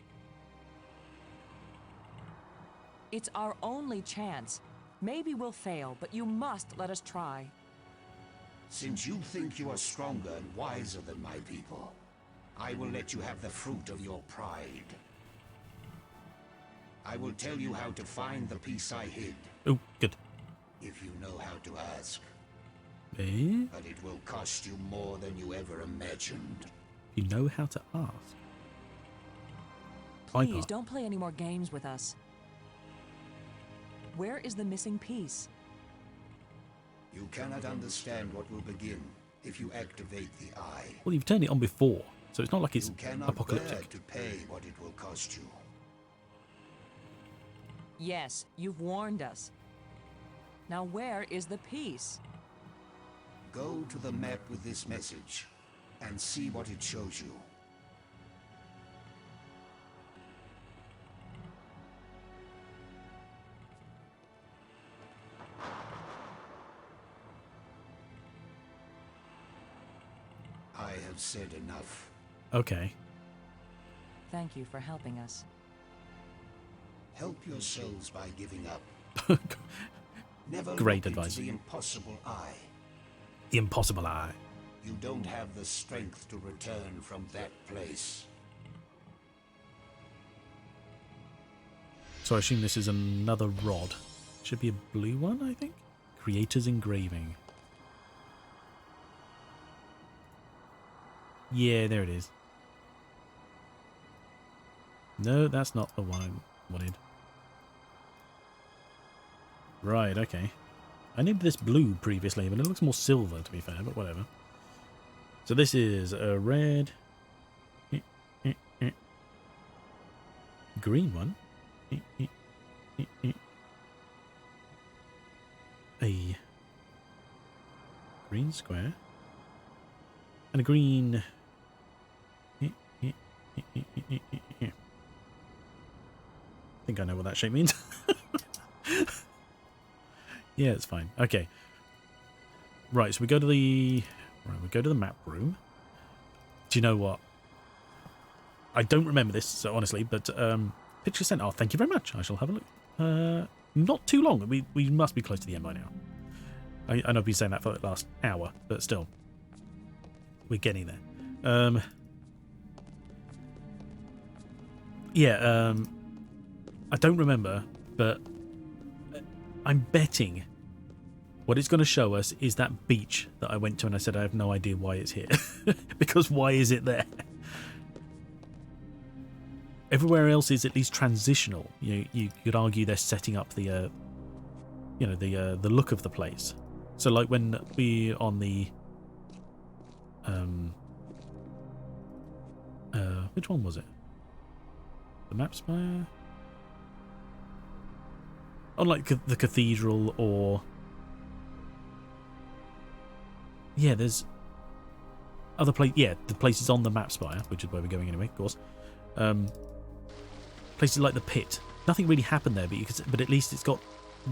It's our only chance. Maybe we'll fail, but you must let us try. Since you think you are stronger and wiser than my people, I will let you have the fruit of your pride. I will tell you how to find the piece I hid, Oh, good. if you know how to ask. Eh? But it will cost you more than you ever imagined. You know how to ask. I Please can't. don't play any more games with us. Where is the missing piece? You cannot understand what will begin if you activate the eye. Well, you've turned it on before, so it's not like it's You cannot bear apocalyptic. to pay what it will cost you. Yes, you've warned us. Now where is the piece? Go to the map with this message and see what it shows you. I have said enough. Okay. Thank you for helping us. Help yourselves by giving up. Never Great look into advice. the impossible eye. The impossible eye. You don't have the strength to return from that place. So I assume this is another rod. Should be a blue one, I think. Creator's engraving. Yeah, there it is. No, that's not the one I wanted. Right, okay. I named this blue previously, but it looks more silver, to be fair, but whatever. So this is a red... green one. A green square. And a green... I think I know what that shape means. Yeah, it's fine. Okay. Right, so we go to the map room. Do you know what? I don't remember this, so honestly, but picture sent. Oh, thank you very much. I shall have a look. Not too long. We must be close to the end by now. I know I've been saying that for the last hour, but still. We're getting there. I don't remember, but I'm betting what it's going to show us is that beach that I went to and I said I have no idea why it's here. Because why is it there? Everywhere else is at least transitional. You could argue they're setting up the the look of the place. So like when we on the which one was it? The map spire? On like the cathedral, or yeah, there's other the places on the map spire, which is where we're going anyway, of course. Places like the pit. Nothing really happened there, but at least it's got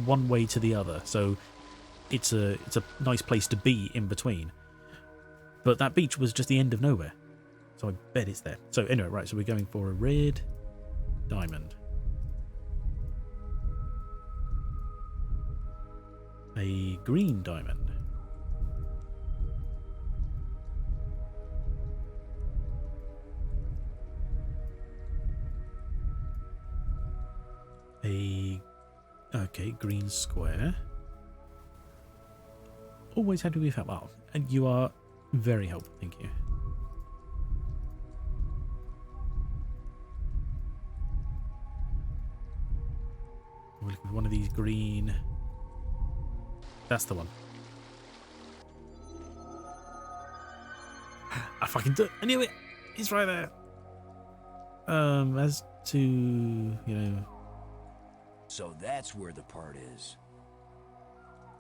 one way to the other, so it's a nice place to be in between. But that beach was just the end of nowhere. So I bet it's there. So anyway, right, so we're going for a red diamond. A green diamond. Okay, green square. Always happy with help. Oh, and you are very helpful, thank you. We're looking for one of these green. That's the one. I fucking I knew it. It's right there. As to, you know. So that's where the part is.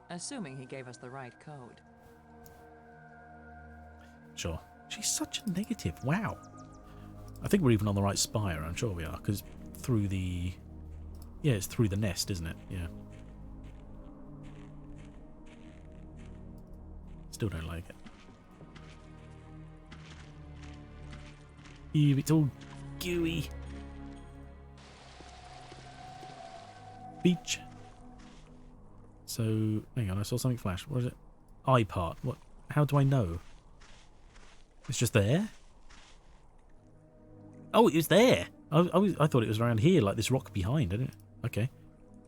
Assuming he gave us the right code. Sure. She's such a negative. Wow. I think we're even on the right spire. I'm sure we are, because through the... Yeah, it's through the nest, isn't it? Yeah. Still don't like it. Ew, it's all gooey. Beach. So, hang on, I saw something flash. What is it? Eye part. What? How do I know? It's just there? Oh, it was there. I thought it was around here, like this rock behind, isn't it? Okay.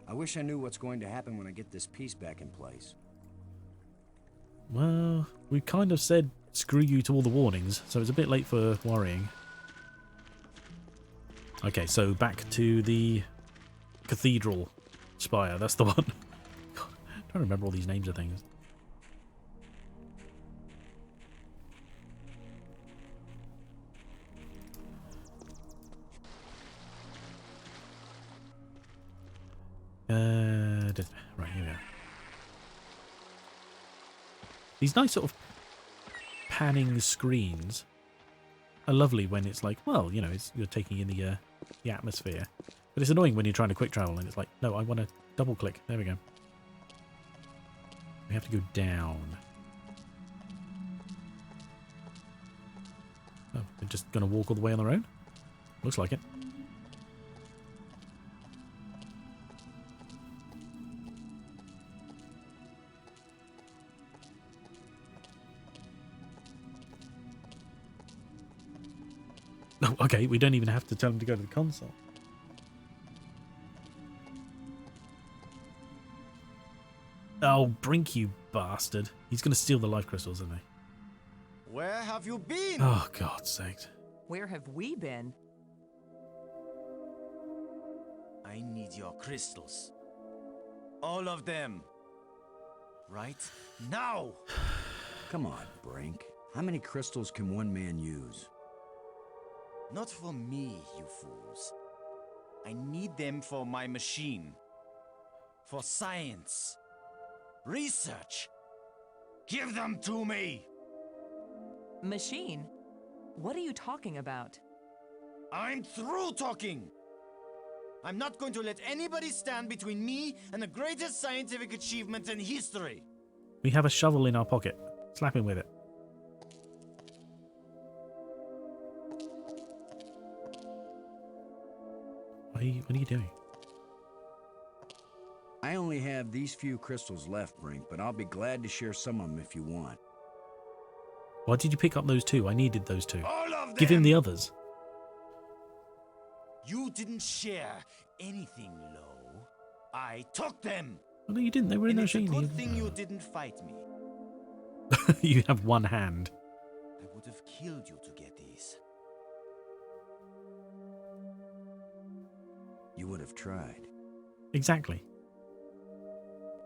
I wish I knew what's going to happen when I get this piece back in place. Well, we kind of said screw you to all the warnings, so it's a bit late for worrying. Okay, so back to the cathedral spire. That's the one. God, I don't remember all these names of things. Right, here we go. These nice sort of panning screens are lovely when it's like, well, you know, you're taking in the atmosphere. But it's annoying when you're trying to quick travel and it's like, no, I want to double click. There we go. We have to go down. Oh, we're just going to walk all the way on our own? Looks like it. Oh, okay, we don't even have to tell him to go to the console. Oh, Brink, you bastard. He's going to steal the life crystals, isn't he? Where have you been? Oh, God's sakes. Where have we been? I need your crystals. All of them. Right now. Come on, Brink. How many crystals can one man use? Not for me, you fools. I need them for my machine. For science. Research. Give them to me. Machine? What are you talking about? I'm through talking. I'm not going to let anybody stand between me and the greatest scientific achievement in history. We have a shovel in our pocket. Slap him with it. What are you doing? I only have these few crystals left, Brink, but I'll be glad to share some of them if you want. Why did you pick up those two? I needed those two. All of them! Give him the others. You didn't share anything, Lo. I took them. Oh, no, you didn't. They were in And the it's a machine. good thing you didn't fight me. You have one hand. I would have killed you to get these. You would have tried. Exactly.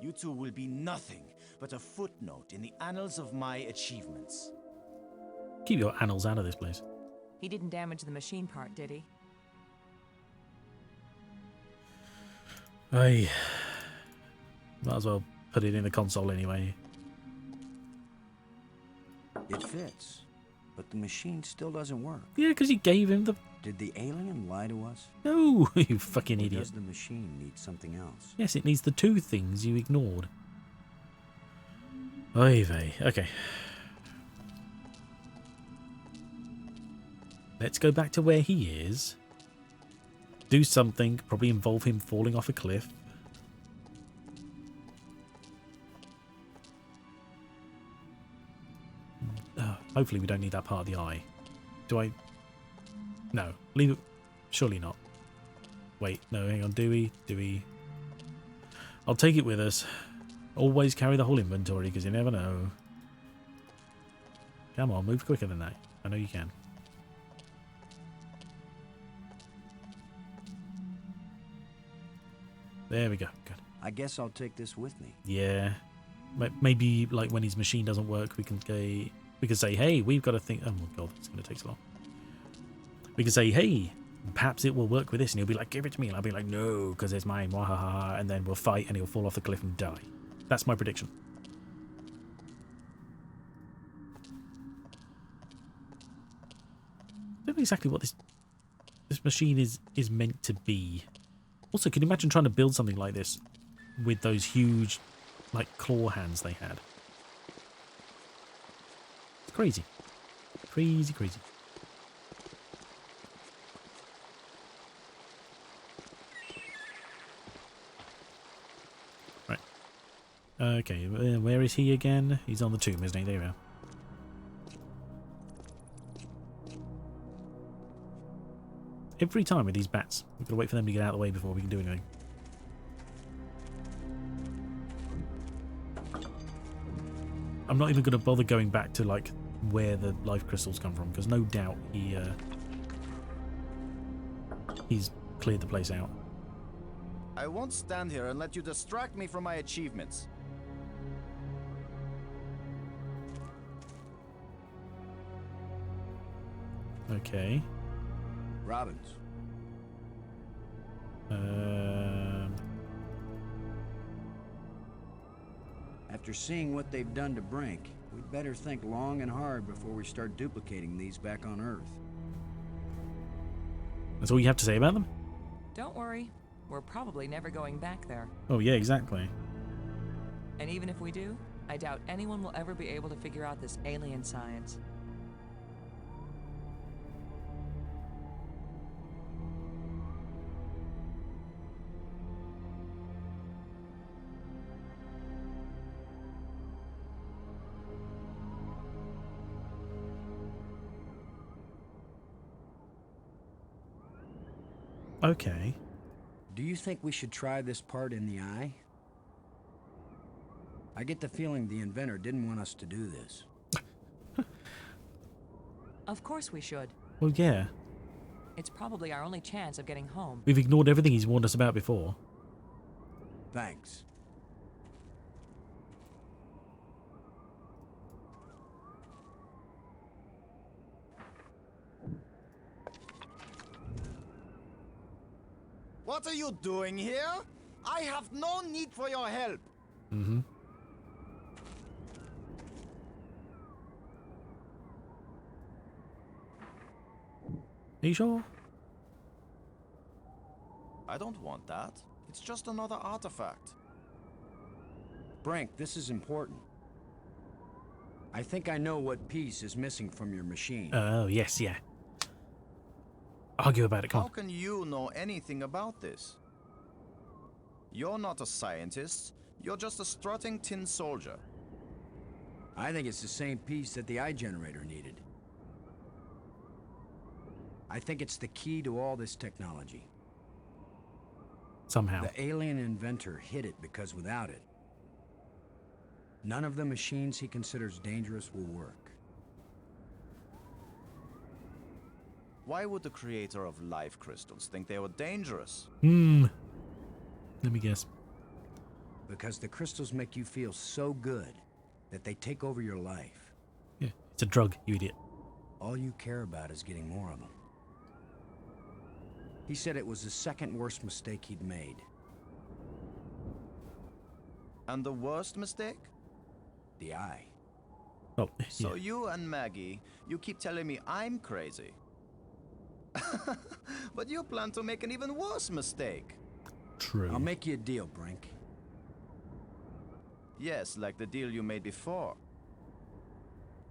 You two will be nothing but a footnote in the annals of my achievements. Keep your annals out of this place. He didn't damage the machine part, did he? I might as well put it in the console anyway. It fits, but the machine still doesn't work. Yeah, because you gave him the... Did the alien lie to us? No, you fucking Or idiot. does the machine need something else? Yes, it needs the two things you ignored. Oy vey. Okay. Let's go back to where he is. Do something, probably involve him falling off a cliff. Hopefully we don't need that part of the eye. Do I? No. Leave it. Surely not. Wait, no, hang on. Do we? I'll take it with us. Always carry the whole inventory, because you never know. Come on, move quicker than that. I know you can. There we go. Good. I guess I'll take this with me. Yeah. Maybe, like, when his machine doesn't work, we can say, hey, we've got to think... Oh, my God, it's going to take so long. We can say, hey, perhaps it will work with this. And he'll be like, give it to me. And I'll be like, no, because it's mine. Wahaha. And then we'll fight and he'll fall off the cliff and die. That's my prediction. I don't know exactly what this machine is meant to be. Also, can you imagine trying to build something like this with those huge, like, claw hands they had? It's crazy. Crazy, crazy. Right. Okay, where is he again? He's on the tomb, isn't he? There we are. Every time with these bats, we've got to wait for them to get out of the way before we can do anything. I'm not even going to bother going back to, like, where the life crystals come from, because no doubt he's cleared the place out. I won't stand here and let you distract me from my achievements. Okay. Robbins. After seeing what they've done to Brink, we'd better think long and hard before we start duplicating these back on Earth. That's all you have to say about them? Don't worry. We're probably never going back there. Oh, yeah, exactly. And even if we do, I doubt anyone will ever be able to figure out this alien science. Okay. Do you think we should try this part in the eye? I get the feeling the inventor didn't want us to do this. Of course we should. Well, yeah. It's probably our only chance of getting home. We've ignored everything he's warned us about before. Thanks. What are you doing here? I have no need for your help. Mm-hmm. Are you sure? I don't want that. It's just another artifact. Brink, this is important. I think I know what piece is missing from your machine. Oh, yes, yeah. Argue about it, come How on. can you know anything about this? You're not a scientist. You're just a strutting tin soldier. I think it's the same piece that the eye generator needed. I think it's the key to all this technology. Somehow. The alien inventor hid it because without it, none of the machines he considers dangerous will work. Why would the creator of life crystals think they were dangerous? Let me guess. Because the crystals make you feel so good that they take over your life. Yeah, it's a drug, you idiot. All you care about is getting more of them. He said it was the second worst mistake he'd made. And the worst mistake? The eye. Oh, So yeah. you and Maggie, you keep telling me I'm crazy. But you plan to make an even worse mistake. True. I'll make you a deal, Brink. Yes, like the deal you made before.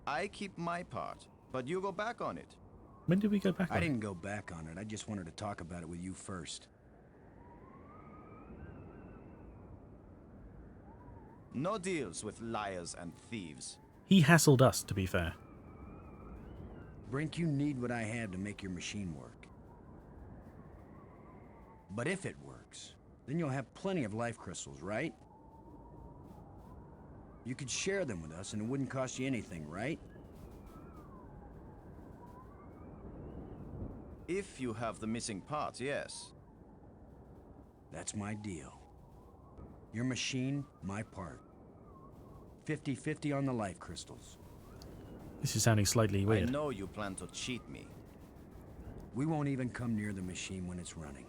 I keep my part, but you go back on it. When did we go back on I it? didn't go back on it. I just wanted to talk about it with you first. No deals with liars and thieves. He hassled us, to be fair. Brink, you need what I have to make your machine work. But if it works, then you'll have plenty of life crystals, right? You could share them with us and it wouldn't cost you anything, right? If you have the missing part, yes. That's my deal. Your machine, my part. 50-50 on the life crystals. This is sounding slightly I weird. know you plan to cheat me. We won't even come near the machine when it's running.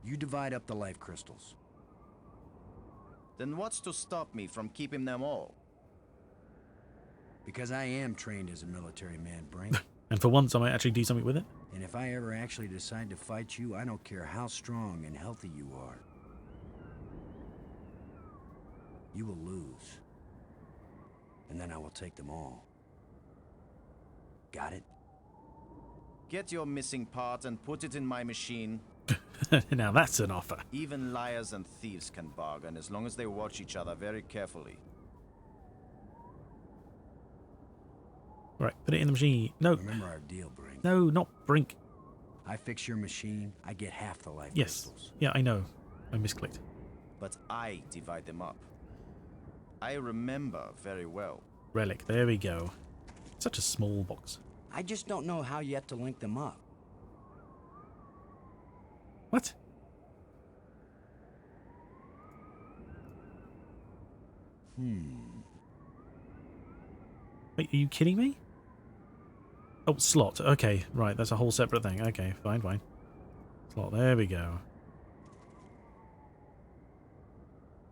You divide up the life crystals. Then what's to stop me from keeping them all? Because I am trained as a military man, Brink. And for once, I might actually do something with it. And if I ever actually decide to fight you, I don't care how strong and healthy you are. You will lose. And then I will take them all. Got it? Get your missing part and put it in my machine. Now that's an offer. Even liars and thieves can bargain as long as they watch each other very carefully. Right, put it in the machine. No, Remember our deal, Brink. no, not Brink. I fix your machine, I get half the life Yes. crystals. Yeah, I know. I misclicked. But I divide them up. I remember very well. Relic. There we go. Such a small box. I just don't know how yet to link them up. What? Wait, are you kidding me? Oh, slot. Okay, right. That's a whole separate thing. Okay, fine, fine. Slot. There we go.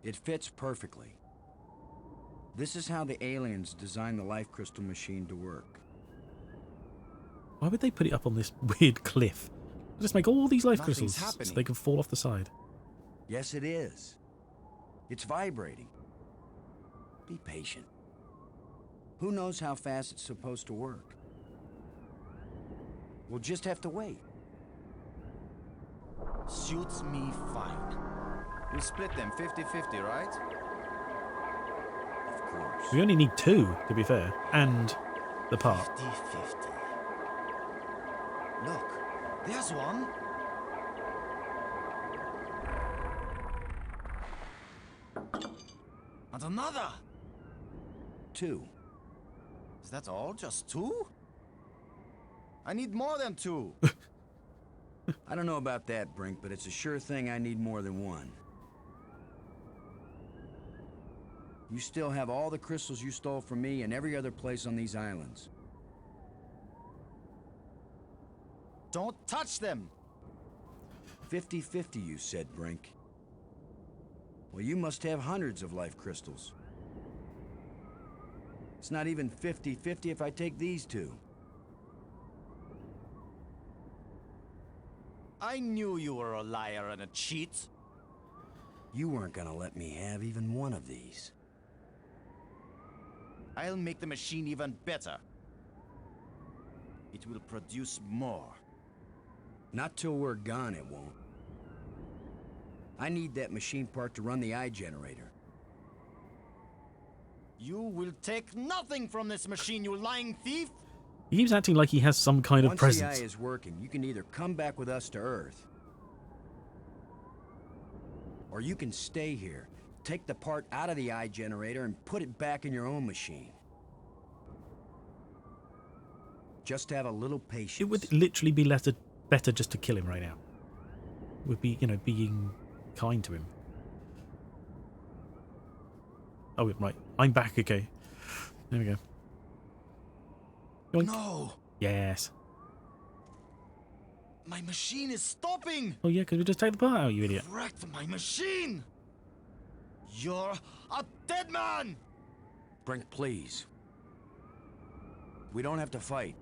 It fits perfectly. This is how the aliens designed the life crystal machine to work. Why would they put it up on this weird cliff? Just make all these life Nothing's crystals so happening. they can fall off the side. Yes, it is. It's vibrating. Be patient. Who knows how fast it's supposed to work? We'll just have to wait. Suits me fine. We'll split them 50-50, right? Of course. We only need 2, to be fair, and the part. 50-50. Look, there's one. And another. 2. Is that all? Just 2? I need more than 2. I don't know about that, Brink, but it's a sure thing I need more than 1. You still have all the crystals you stole from me and every other place on these islands. Don't touch them. 50-50, you said, Brink. Well, you must have hundreds of life crystals. It's not even 50-50 if I take these 2. I knew you were a liar and a cheat. You weren't gonna let me have even one of these. I'll make the machine even better. It will produce more. Not till we're gone, it won't. I need that machine part to run the eye generator. You will take nothing from this machine, you lying thief! He keeps acting like he has some kind of Once presence. the eye is working, you can either come back with us to Earth, or you can stay here, take the part out of the eye generator, and put it back in your own machine. Just have a little patience. It would literally be better just to kill him right now. It would be, being kind to him. Oh, right. I'm back, okay. There we go. Yoink. No! Yes. My machine is stopping! Oh, yeah, because we just take the part out, you idiot. Wrecked my machine! You're a dead man! Brink, please. We don't have to fight.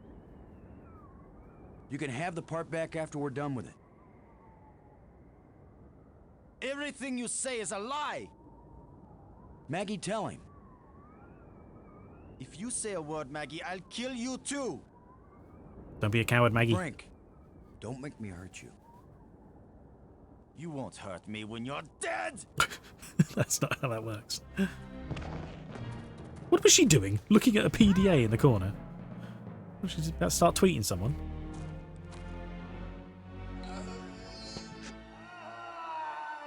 You can have the part back after we're done with it. Everything you say is a lie! Maggie, tell him. If you say a word, Maggie, I'll kill you too. Don't be a coward, Maggie. Frank, don't make me hurt you. You won't hurt me when you're dead. That's not how that works. What was she doing? Looking at a PDA in the corner. She's about to start tweeting someone.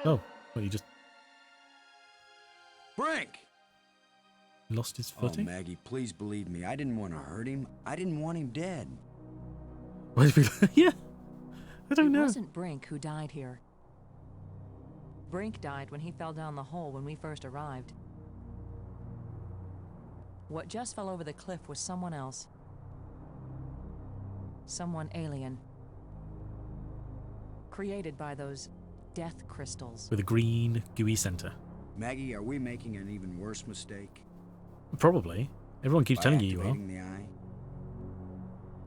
Oh, well, you just Frank! lost his Oh, footing. Maggie, please believe me. I didn't want to hurt him. I didn't want him dead. Yeah, I don't It know. wasn't Brink who died here. Brink died when he fell down the hole when we first arrived. What just fell over the cliff was someone else. Someone alien. Created by those death crystals. With a green, gooey centre. Maggie, are we making an even worse mistake? Probably. Everyone keeps By telling you are. activating the eye?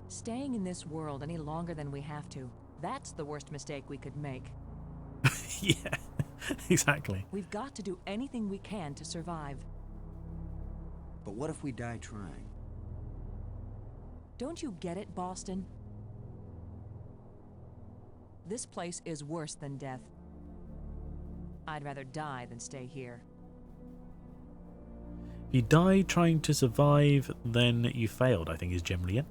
Staying in this world any longer than we have to. That's the worst mistake we could make. Yeah, exactly. We've got to do anything we can to survive. But what if we die trying? Don't you get it, Boston? This place is worse than death. I'd rather die than stay here. If you die trying to survive, then you failed, I think is generally it.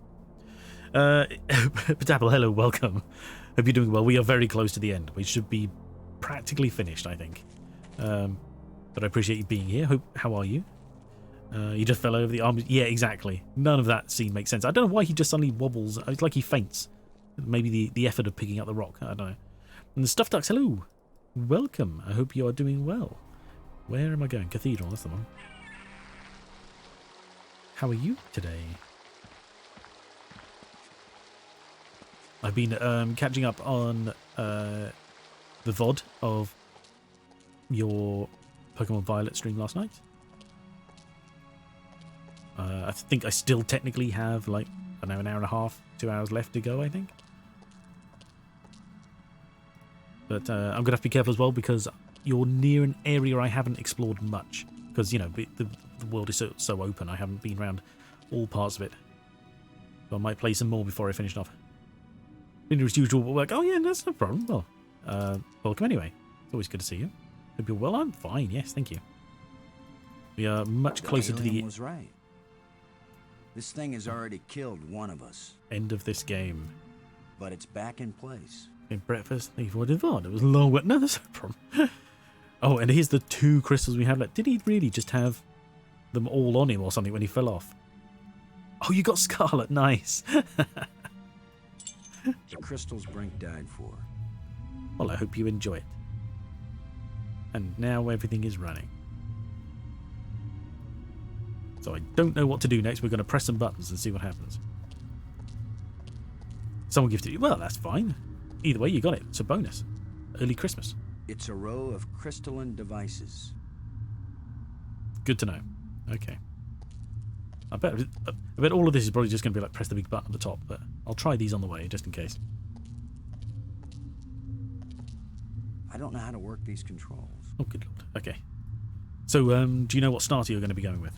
Patapple, hello, welcome. Hope you're doing well. We are very close to the end. We should be practically finished, I think. But I appreciate you being here. How are you? You just fell over the arms. Yeah, exactly. None of that scene makes sense. I don't know why he just suddenly wobbles. It's like he faints. Maybe the effort of picking up the rock. I don't know. And the Stuffed Ducks, hello. Welcome. I hope you are doing well. Where am I going? Cathedral, that's the one. How are you today? I've been catching up on the VOD of your Pokemon Violet stream last night. I think I still technically have like an hour and a half, 2 hours left to go, I think. But I'm going to have to be careful as well because you're near an area I haven't explored much. Because, you know, the world is so open. I haven't been around all parts of it. So I might play some more before I finish off. As usual, work. Oh, yeah, that's no problem. Well, welcome anyway. It's always good to see you. Hope you're well. I'm fine. Yes, thank you. We are much closer to the Alien was right. This thing has already killed one of us, end of this game. but it's back in place. In breakfast, thank you for the VOD. It was long, but no, that's no problem. Oh, and here's the 2 crystals we have left. Did he really just have them all on him or something when he fell off? Oh, you got Scarlet. Nice. The crystals Brink died for. Well, I hope you enjoy it. And now everything is running. So I don't know what to do next. We're going to press some buttons and see what happens. Someone gifted you. Well, that's fine. Either way, you got it. It's a bonus. Early Christmas. It's a row of crystalline devices. Good to know. Okay. I bet all of this is probably just going to be like press the big button at the top, but I'll try these on the way just in case. I don't know how to work these controls. Oh, good lord. Okay. So, do you know what starter you're going to be going with?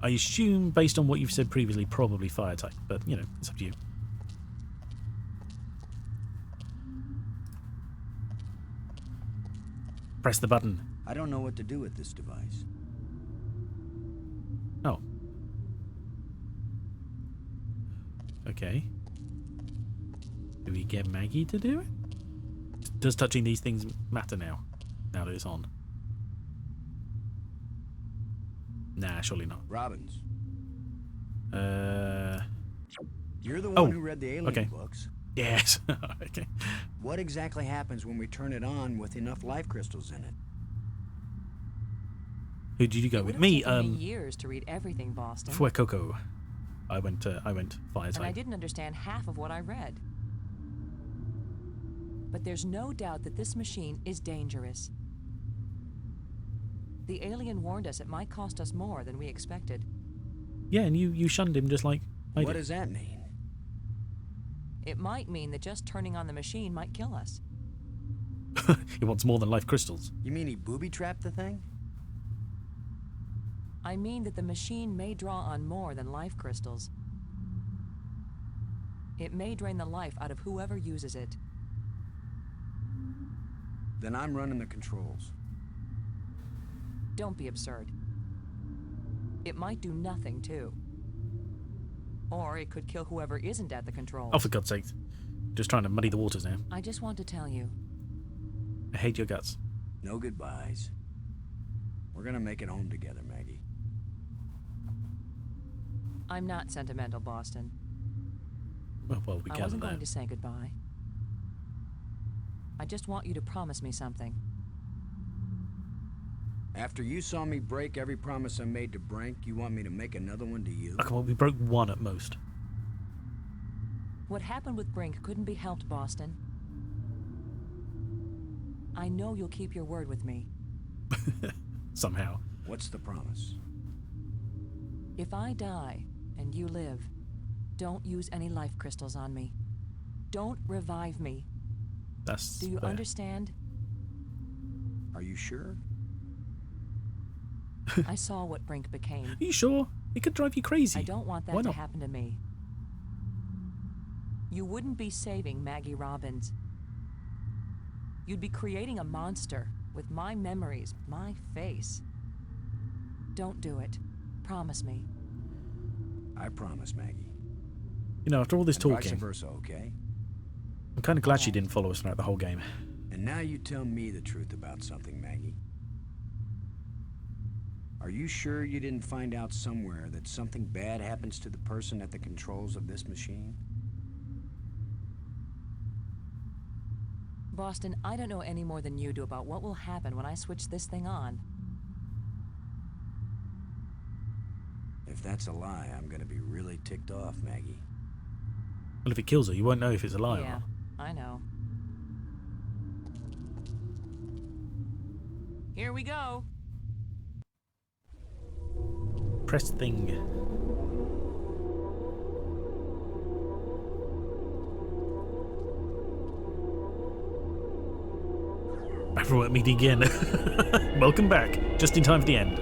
I assume, based on what you've said previously, probably fire type, but, you know, it's up to you. Press the button. I don't know what to do with this device. Oh. Okay. Do we get Maggie to do it? Does touching these things matter now that it's on? Nah, surely not. Robbins, Uh, you're the one Oh, who read the alien okay. books. yes. Okay. What exactly happens when we turn it on with enough life crystals in it? Who did you go It with? would've Me, taken me years to read everything, Boston. Fuecoco. I went fire And I type. didn't understand half of what I read. But there's no doubt that this machine is dangerous. The alien warned us it might cost us more than we expected. Yeah, and you shunned him just like I What did. does that mean? It might mean that just turning on the machine might kill us. He wants more than life crystals. You mean he booby-trapped the thing? I mean that the machine may draw on more than life crystals. It may drain the life out of whoever uses it. Then I'm running the controls. Don't be absurd. It might do nothing, too. Or it could kill whoever isn't at the controls. Oh, for God's sake. Just trying to muddy the waters now. I just want to tell you. I hate your guts. No goodbyes. We're gonna make it home together, Maggie. I'm not sentimental, Boston. Well, we I gather wasn't going that. to say goodbye. I just want you to promise me something. After you saw me break every promise I made to Brink, you want me to make another one to you? Oh, come on, we broke one at most. What happened with Brink couldn't be helped, Boston. I know you'll keep your word with me. Somehow. What's the promise? If I die and you live, don't use any life crystals on me. Don't revive me. That's Do you fair. understand? Are you sure? I saw what Brink became. Are you sure? It could drive you crazy. I don't want Why that to not? happen to me. You wouldn't be saving Maggie Robbins. You'd be creating a monster with my memories, my face. Don't do it. Promise me. I promise, Maggie. You know, after all this And vice talking, versa, okay? I'm kind of glad she didn't follow us throughout the whole game. And now you tell me the truth about something, Maggie. Are you sure you didn't find out somewhere that something bad happens to the person at the controls of this machine? Boston, I don't know any more than you do about what will happen when I switch this thing on. If that's a lie, I'm gonna be really ticked off, Maggie. Well, if it kills her, you won't know if it's a lie or Yeah, not. I know. Here we go. Press thing. After meeting again. Welcome back. Just in time for the end.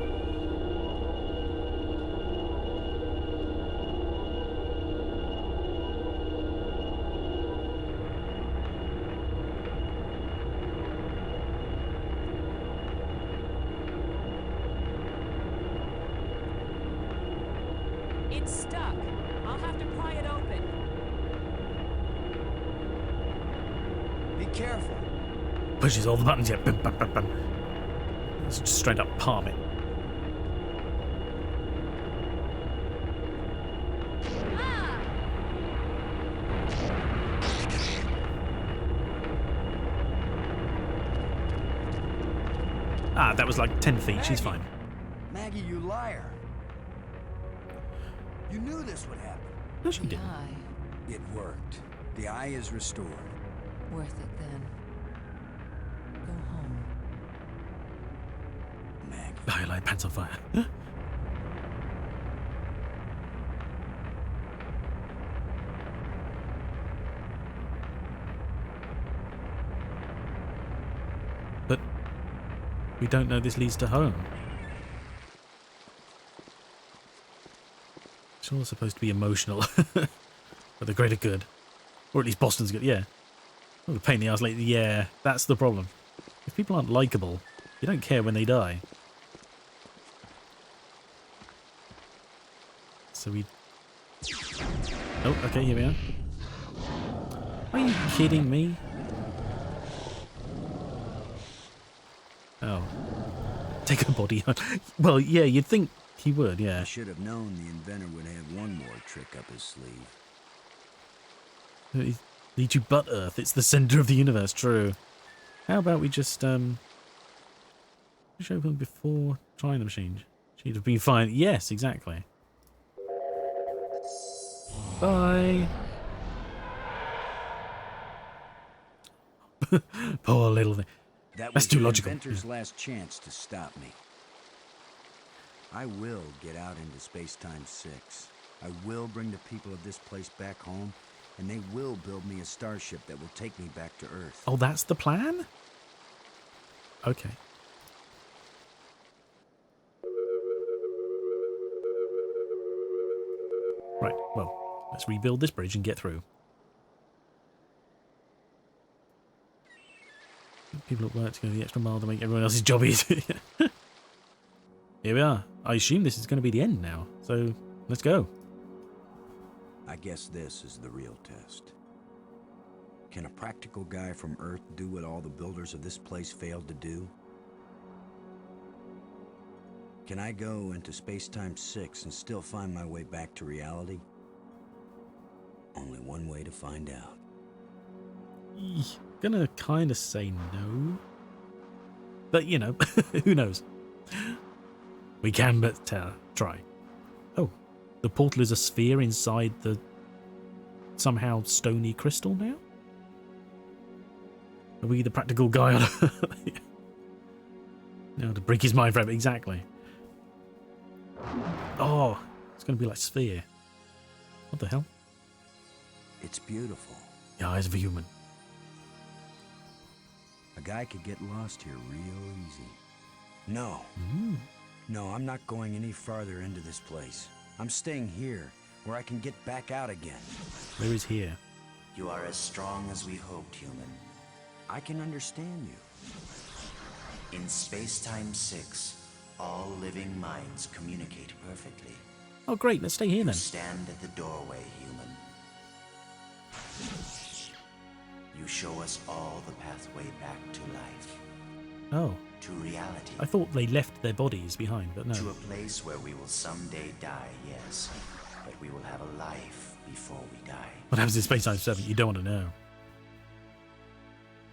It's stuck. I'll have to pry it open. Be careful. Pushes all the buttons, yeah. Bum, bum, bum, bum. It's just straight up palm it. Ah, that was like 10 feet. She's fine. Maggie, you liar. You knew this would happen. No, she The didn't. eye. It worked. The eye is restored. Worth it then. Go home. Maggie. Oh, like pants on fire. But we don't know this leads to home. It's all supposed to be emotional for the greater good. Or at least Boston's good, yeah. Oh, the pain in the ass lately, yeah, that's the problem. If people aren't likeable, you don't care when they die. So we... Oh, okay, here we are. Are you kidding me? Oh. Take a body. Well, yeah, you'd think he would, I yeah. should have known the inventor would have one more trick up his sleeve. Lead you but Earth. It's the center of the universe. True. How about we just show them before trying the machine? She'd have been fine. Yes, exactly. Bye. Poor little thing. That That's was too the logical. inventor's last chance to stop me. I will get out into Space-Time 6. I will bring the people of this place back home, and they will build me a starship that will take me back to Earth. Oh, that's the plan? Okay. Right, well, let's rebuild this bridge and get through. People at work to go the extra mile to make everyone else's job easier. Here we are. I assume this is going to be the end now, so let's go. I guess this is the real test. Can a practical guy from Earth do what all the builders of this place failed to do? Can I go into Space-Time 6 and still find my way back to reality? Only one way to find out. Gonna kind of say no. But, you know, who knows? We can but try. Oh, the portal is a sphere inside the somehow stony crystal now? Are we the practical guy on No, to break his mind forever, exactly. Oh, it's going to be like sphere. What the hell? It's beautiful. The eyes of a human. A guy could get lost here real easy. No. No, I'm not going any farther into this place. I'm staying here, where I can get back out again. Where is here? You are as strong as we hoped, human. I can understand you. In Space-Time 6, all living minds communicate perfectly. Oh, great. Let's stay here You then. stand at the doorway, human. You show us all the pathway back to life, Oh, to reality, I thought they left their bodies behind, but no. to a place where we will someday die, yes, but we will have a life before we die. What happens in Space Time 7? You don't want to know.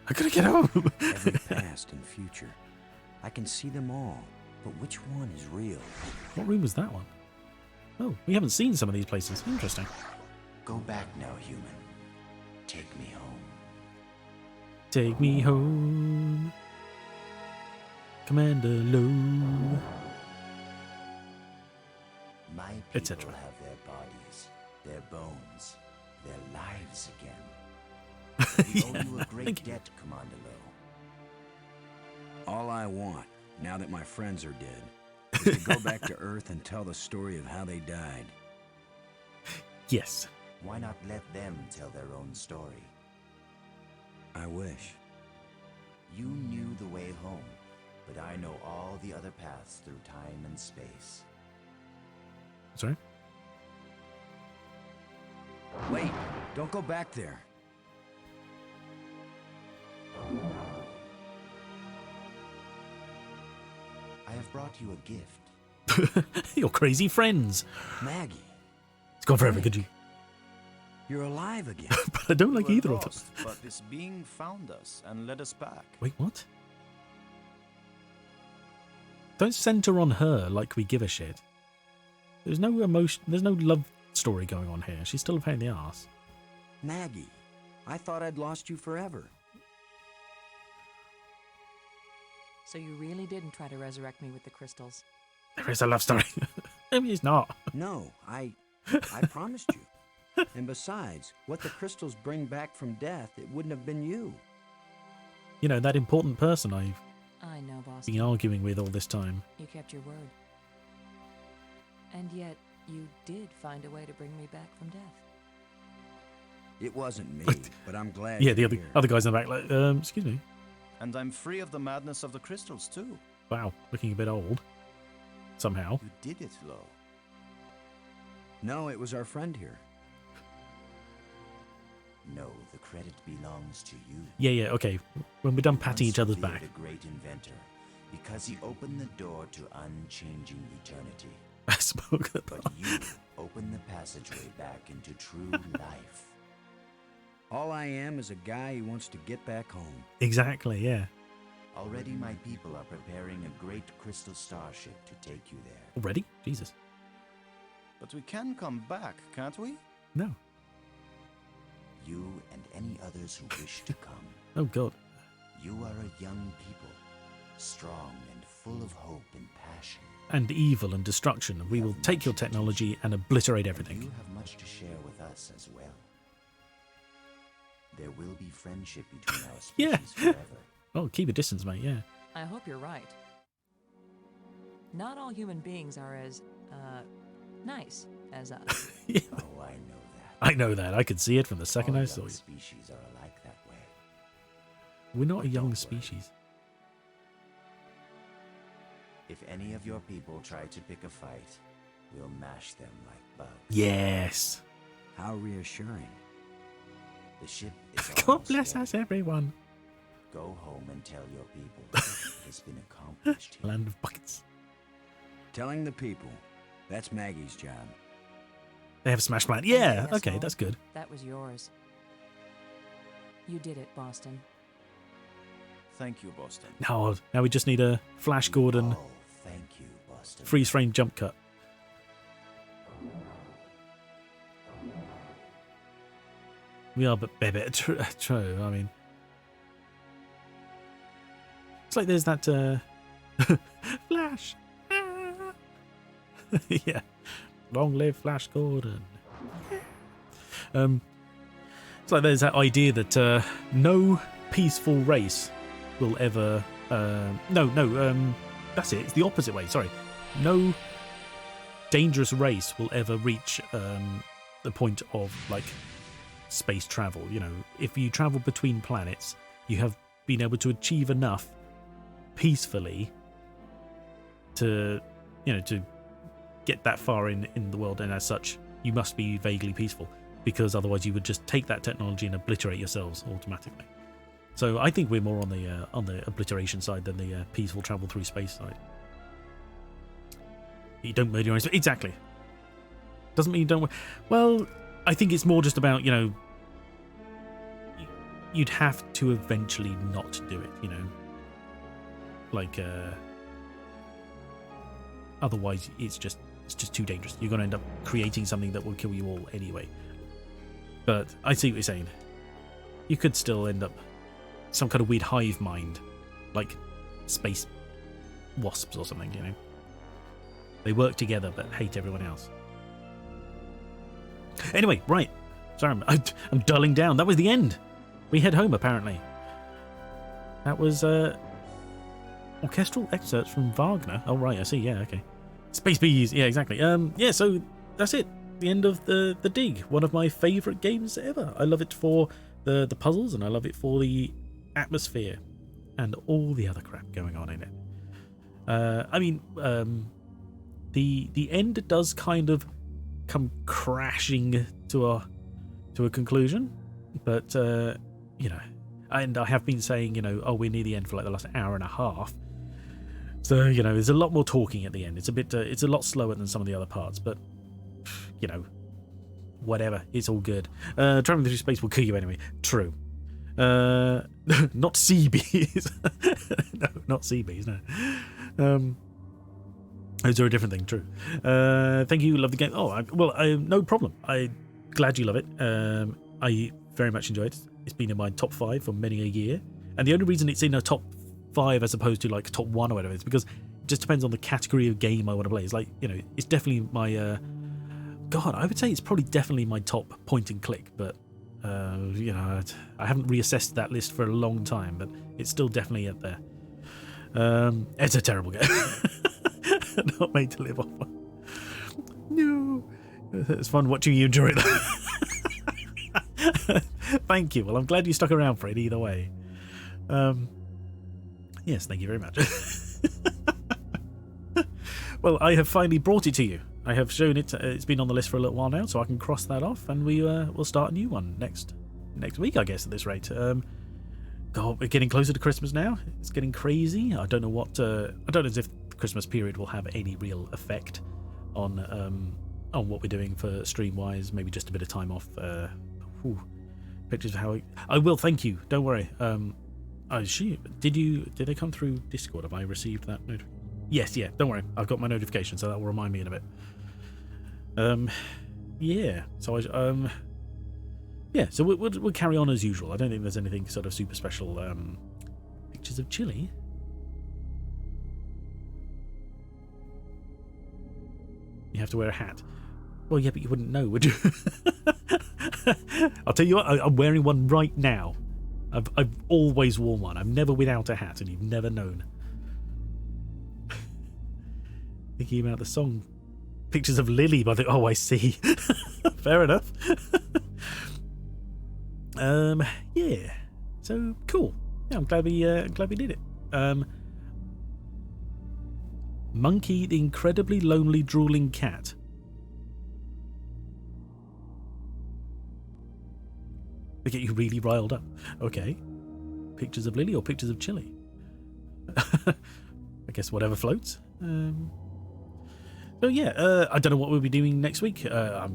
I gotta get home. Every past and future. I can see them all, but which one is real? What room was that one? Oh, we haven't seen some of these places. Interesting. Go back now, human. Take me home. Take me home, Commander Low. My Et people cetera. have their bodies, their bones, their lives again. We owe you a great thank you. debt, Commander Low. All I want, now that my friends are dead, is to go back to Earth and tell the story of how they died. Yes. Why not let them tell their own story? I wish. You knew the way home, but I know all the other paths through time and space. Sorry? Wait, don't go back there. I have brought you a gift. Your crazy friends. Maggie, It's gone forever, could you? you're alive again. But I don't like We were either of them. lost, but this being found us and led us back. Wait, what? Don't center on her like we give a shit. There's no emotion, there's no love story going on here. She's still a pain in the ass. Maggie, I thought I'd lost you forever. So you really didn't try to resurrect me with the crystals. There is a love story. I mean, it's not. No, I promised you. And besides, what the crystals bring back from death, it wouldn't have been you. You know, that important person I've I know, boss. been arguing with all this time. You kept your word. And yet, you did find a way to bring me back from death. It wasn't me, but I'm glad Yeah, you're the here. other guys in the back, like, excuse me. And I'm free of the madness of the crystals, too. Wow, looking a bit old. Somehow. You did it, Lo. No, it was our friend here. No, the credit belongs to you. Yeah, okay. When we're done patting Once each other's revered back. a great inventor, because he opened the door to unchanging eternity. I spoke at But you opened the passageway back into true life. All I am is a guy who wants to get back home. Exactly, yeah. Already my people are preparing a great crystal starship to take you there. Already? Jesus. But we can come back, can't we? No. You and any others who wish to come. Oh, God. You are a young people, strong and full of hope and passion. And evil and destruction. We will take your technology and obliterate everything. You have much to share with us as well. There will be friendship between our species Yeah. forever. Oh, keep a distance, mate, yeah. I hope you're right. Not all human beings are as, nice as us. Yeah, Oh, I know that. I know that. I could see it from the second All I saw young you. species are alike that way. We're not a young worry. species. If any of your people try to pick a fight, we'll mash them like bugs. Yes. How reassuring. The ship is God almost bless ready. us, everyone. Go home and tell your people that it has been accomplished here. Land of buckets. Telling the people. That's Maggie's job. They have a smash plan. Yeah, Okay, okay, asshole. that's good. That was yours. You did it, Boston. Thank you, Boston. Now we just need a Flash Gordon Oh, thank you, Boston. freeze frame jump cut. We are, but baby, true. I mean, it's like there's that Flash. Yeah, long live Flash Gordon. It's like there's that idea that no peaceful race will ever. That's it. It's the opposite way. Sorry, no dangerous race will ever reach the point of like space travel. You know, if you travel between planets, you have been able to achieve enough peacefully to, to get that far in the world, and as such, you must be vaguely peaceful, because otherwise you would just take that technology and obliterate yourselves automatically. So I think we're more on the obliteration side than the peaceful travel through space side. You don't murder your own. Exactly. Doesn't mean you don't. Well, I think it's more just about, you'd have to eventually not do it, like otherwise it's just too dangerous. You're going to end up creating something that will kill you all anyway. But I see what you're saying. You could still end up some kind of weird hive mind, like space wasps or something, They work together but hate everyone else. Anyway, right. Sorry, I'm dulling down. That was the end. We head home, apparently. That was orchestral excerpts from Wagner. Oh, right, I see. Yeah, okay. Space Bees. Yeah, exactly. Yeah, so that's it. The end of the Dig. One of my favourite games ever. I love it for the puzzles, and I love it for the atmosphere and all the other crap going on in it. The end does kind of come crashing to a conclusion, but and I have been saying, we're near the end for like the last hour and a half. So, there's a lot more talking at the end. It's a bit, it's a lot slower than some of the other parts, but, whatever. It's all good. Traveling through space will kill you anyway. True. Not sea bees. No, not sea bees, no. Those are a different thing, true. Thank you, love the game. No problem. I'm glad you love it. I very much enjoyed it. It's been in my top 5 for many a year. And the only reason it's in a top 5 as opposed to like top 1 or whatever is because it just depends on the category of game I want to play. It's like, it's definitely my, I would say it's probably definitely my top point and click, but, I haven't reassessed that list for a long time, but it's still definitely up there. It's a terrible game. Not made to live off. No. It's fun watching you enjoy it. Thank you. Well, I'm glad you stuck around for it either way. Yes, thank you very much. Well, I have finally brought it to you. I have shown it. It's been on the list for a little while now, so I can cross that off, and we'll start a new one next week, I guess, at this rate. God, we're getting closer to Christmas now. It's getting crazy. I don't know what. I don't know if the Christmas period will have any real effect on what we're doing for stream wise. Maybe just a bit of time off. Pictures of how I will. Thank you. Don't worry. Did they come through Discord? Have I received that notification? Yes. Yeah. Don't worry. I've got my notification, so that will remind me in a bit. Yeah. So yeah. So we'll carry on as usual. I don't think there's anything sort of super special. Pictures of chili. You have to wear a hat. Well, yeah, but you wouldn't know, would you? I'll tell you what, I'm wearing one right now. I've always worn one. I've never without a hat, and you've never known. Thinking about the song pictures of Lily by the... Oh, I see. Fair enough. Yeah. So, cool. Yeah, I'm glad we did it. Monkey, the incredibly lonely drooling cat. They get you really riled up. Okay. Pictures of Lily or pictures of Chili? I guess whatever floats. So yeah, I don't know what we'll be doing next week. I've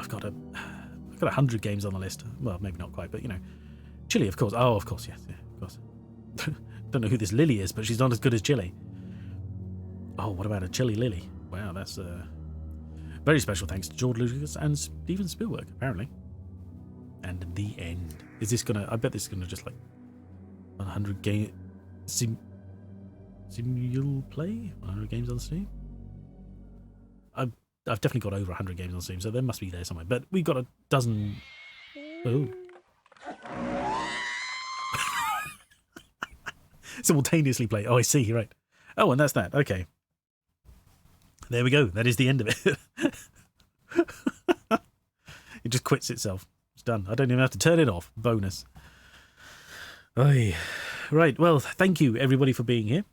got 100 games on the list. Well, maybe not quite, but Chili, of course. Oh, of course, yes, yeah, of course. Don't know who this Lily is, but she's not as good as Chili. Oh, what about a Chili Lily? Wow, that's very special thanks to George Lucas and Steven Spielberg, apparently. And the end. Is this gonna? I bet this is gonna just like 100 game simul play 100 games on Steam. I've definitely got over 100 games on Steam, so there must be there somewhere. But we've got a dozen. Oh. Simultaneously play. Oh, I see. Right. Oh, and that's that. Okay. There we go. That is the end of it. It just quits itself. It's done. I don't even have to turn it off. Bonus. Oy. Right. Well, thank you everybody for being here.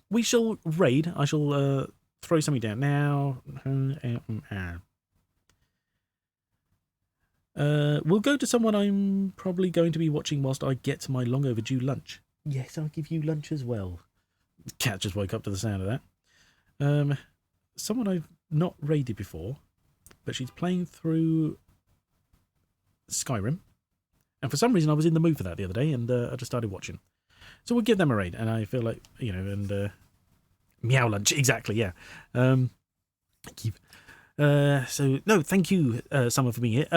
We shall raid. I shall throw something down now. We'll go to someone I'm probably going to be watching whilst I get my long overdue lunch. Yes, I'll give you lunch as well. Cat just woke up to the sound of that. Someone I've not raided before, but she's playing through Skyrim. And for some reason I was in the mood for that the other day, and I just started watching. So we'll give them a raid, and I feel like, meow lunch, exactly, yeah. Thank you. So, no, thank you, someone, for being here.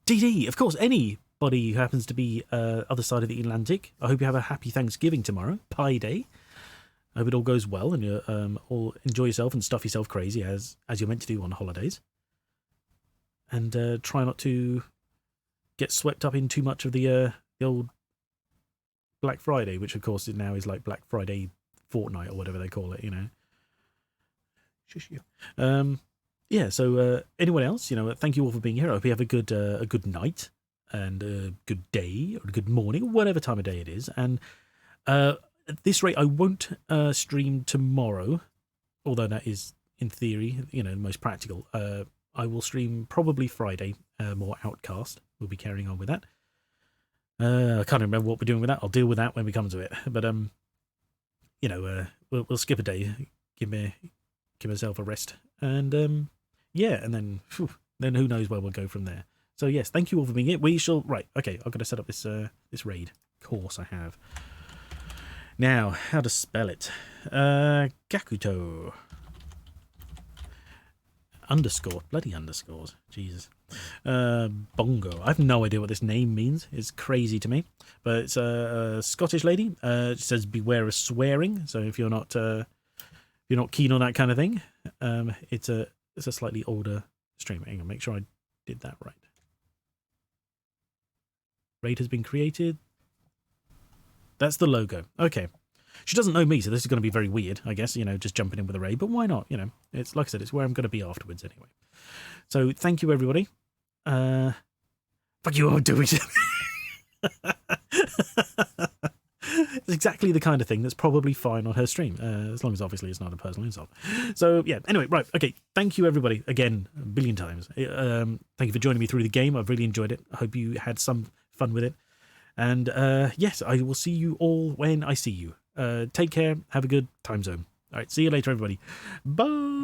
DD, of course, anybody who happens to be other side of the Atlantic, I hope you have a happy Thanksgiving tomorrow, Pie Day. I hope it all goes well, and you all enjoy yourself and stuff yourself crazy, as you're meant to do on holidays. And try not to get swept up in too much of the old Black Friday, which of course now is like Black Friday fortnight or whatever they call it, Shush you. Yeah. So anyone else, thank you all for being here. I hope you have a good night and a good day or a good morning, whatever time of day it is. And at this rate, I won't stream tomorrow, although that is in theory, the most practical. I will stream probably Friday, more Outcast. We'll be carrying on with that. I can't remember what we're doing with that. I'll deal with that when we come to it. But we'll skip a day, give myself a rest, and yeah, and then who knows where we'll go from there. So yes, thank you all for being here. We shall okay. I've got to set up this raid. Of course I have. Now, how to spell it? Gakuto. Underscore, bloody underscores, Jesus. Bongo. I have no idea what this name means. It's crazy to me, but it's a Scottish lady. It says beware of swearing. So if you're not keen on that kind of thing, it's a slightly older stream. Hang on, make sure I did that right. Raid has been created. That's the logo. Okay. She doesn't know me, so this is going to be very weird, I guess, just jumping in with a raid, but why not? It's like I said, it's where I'm going to be afterwards anyway. So thank you, everybody. Fuck you all doing it. It's exactly the kind of thing that's probably fine on her stream, as long as obviously it's not a personal insult. So yeah, anyway, right, okay. Thank you, everybody, again, a billion times. Thank you for joining me through the game. I've really enjoyed it. I hope you had some fun with it. And yes, I will see you all when I see you. Take care. Have a good time zone. All right. See you later, everybody. Bye.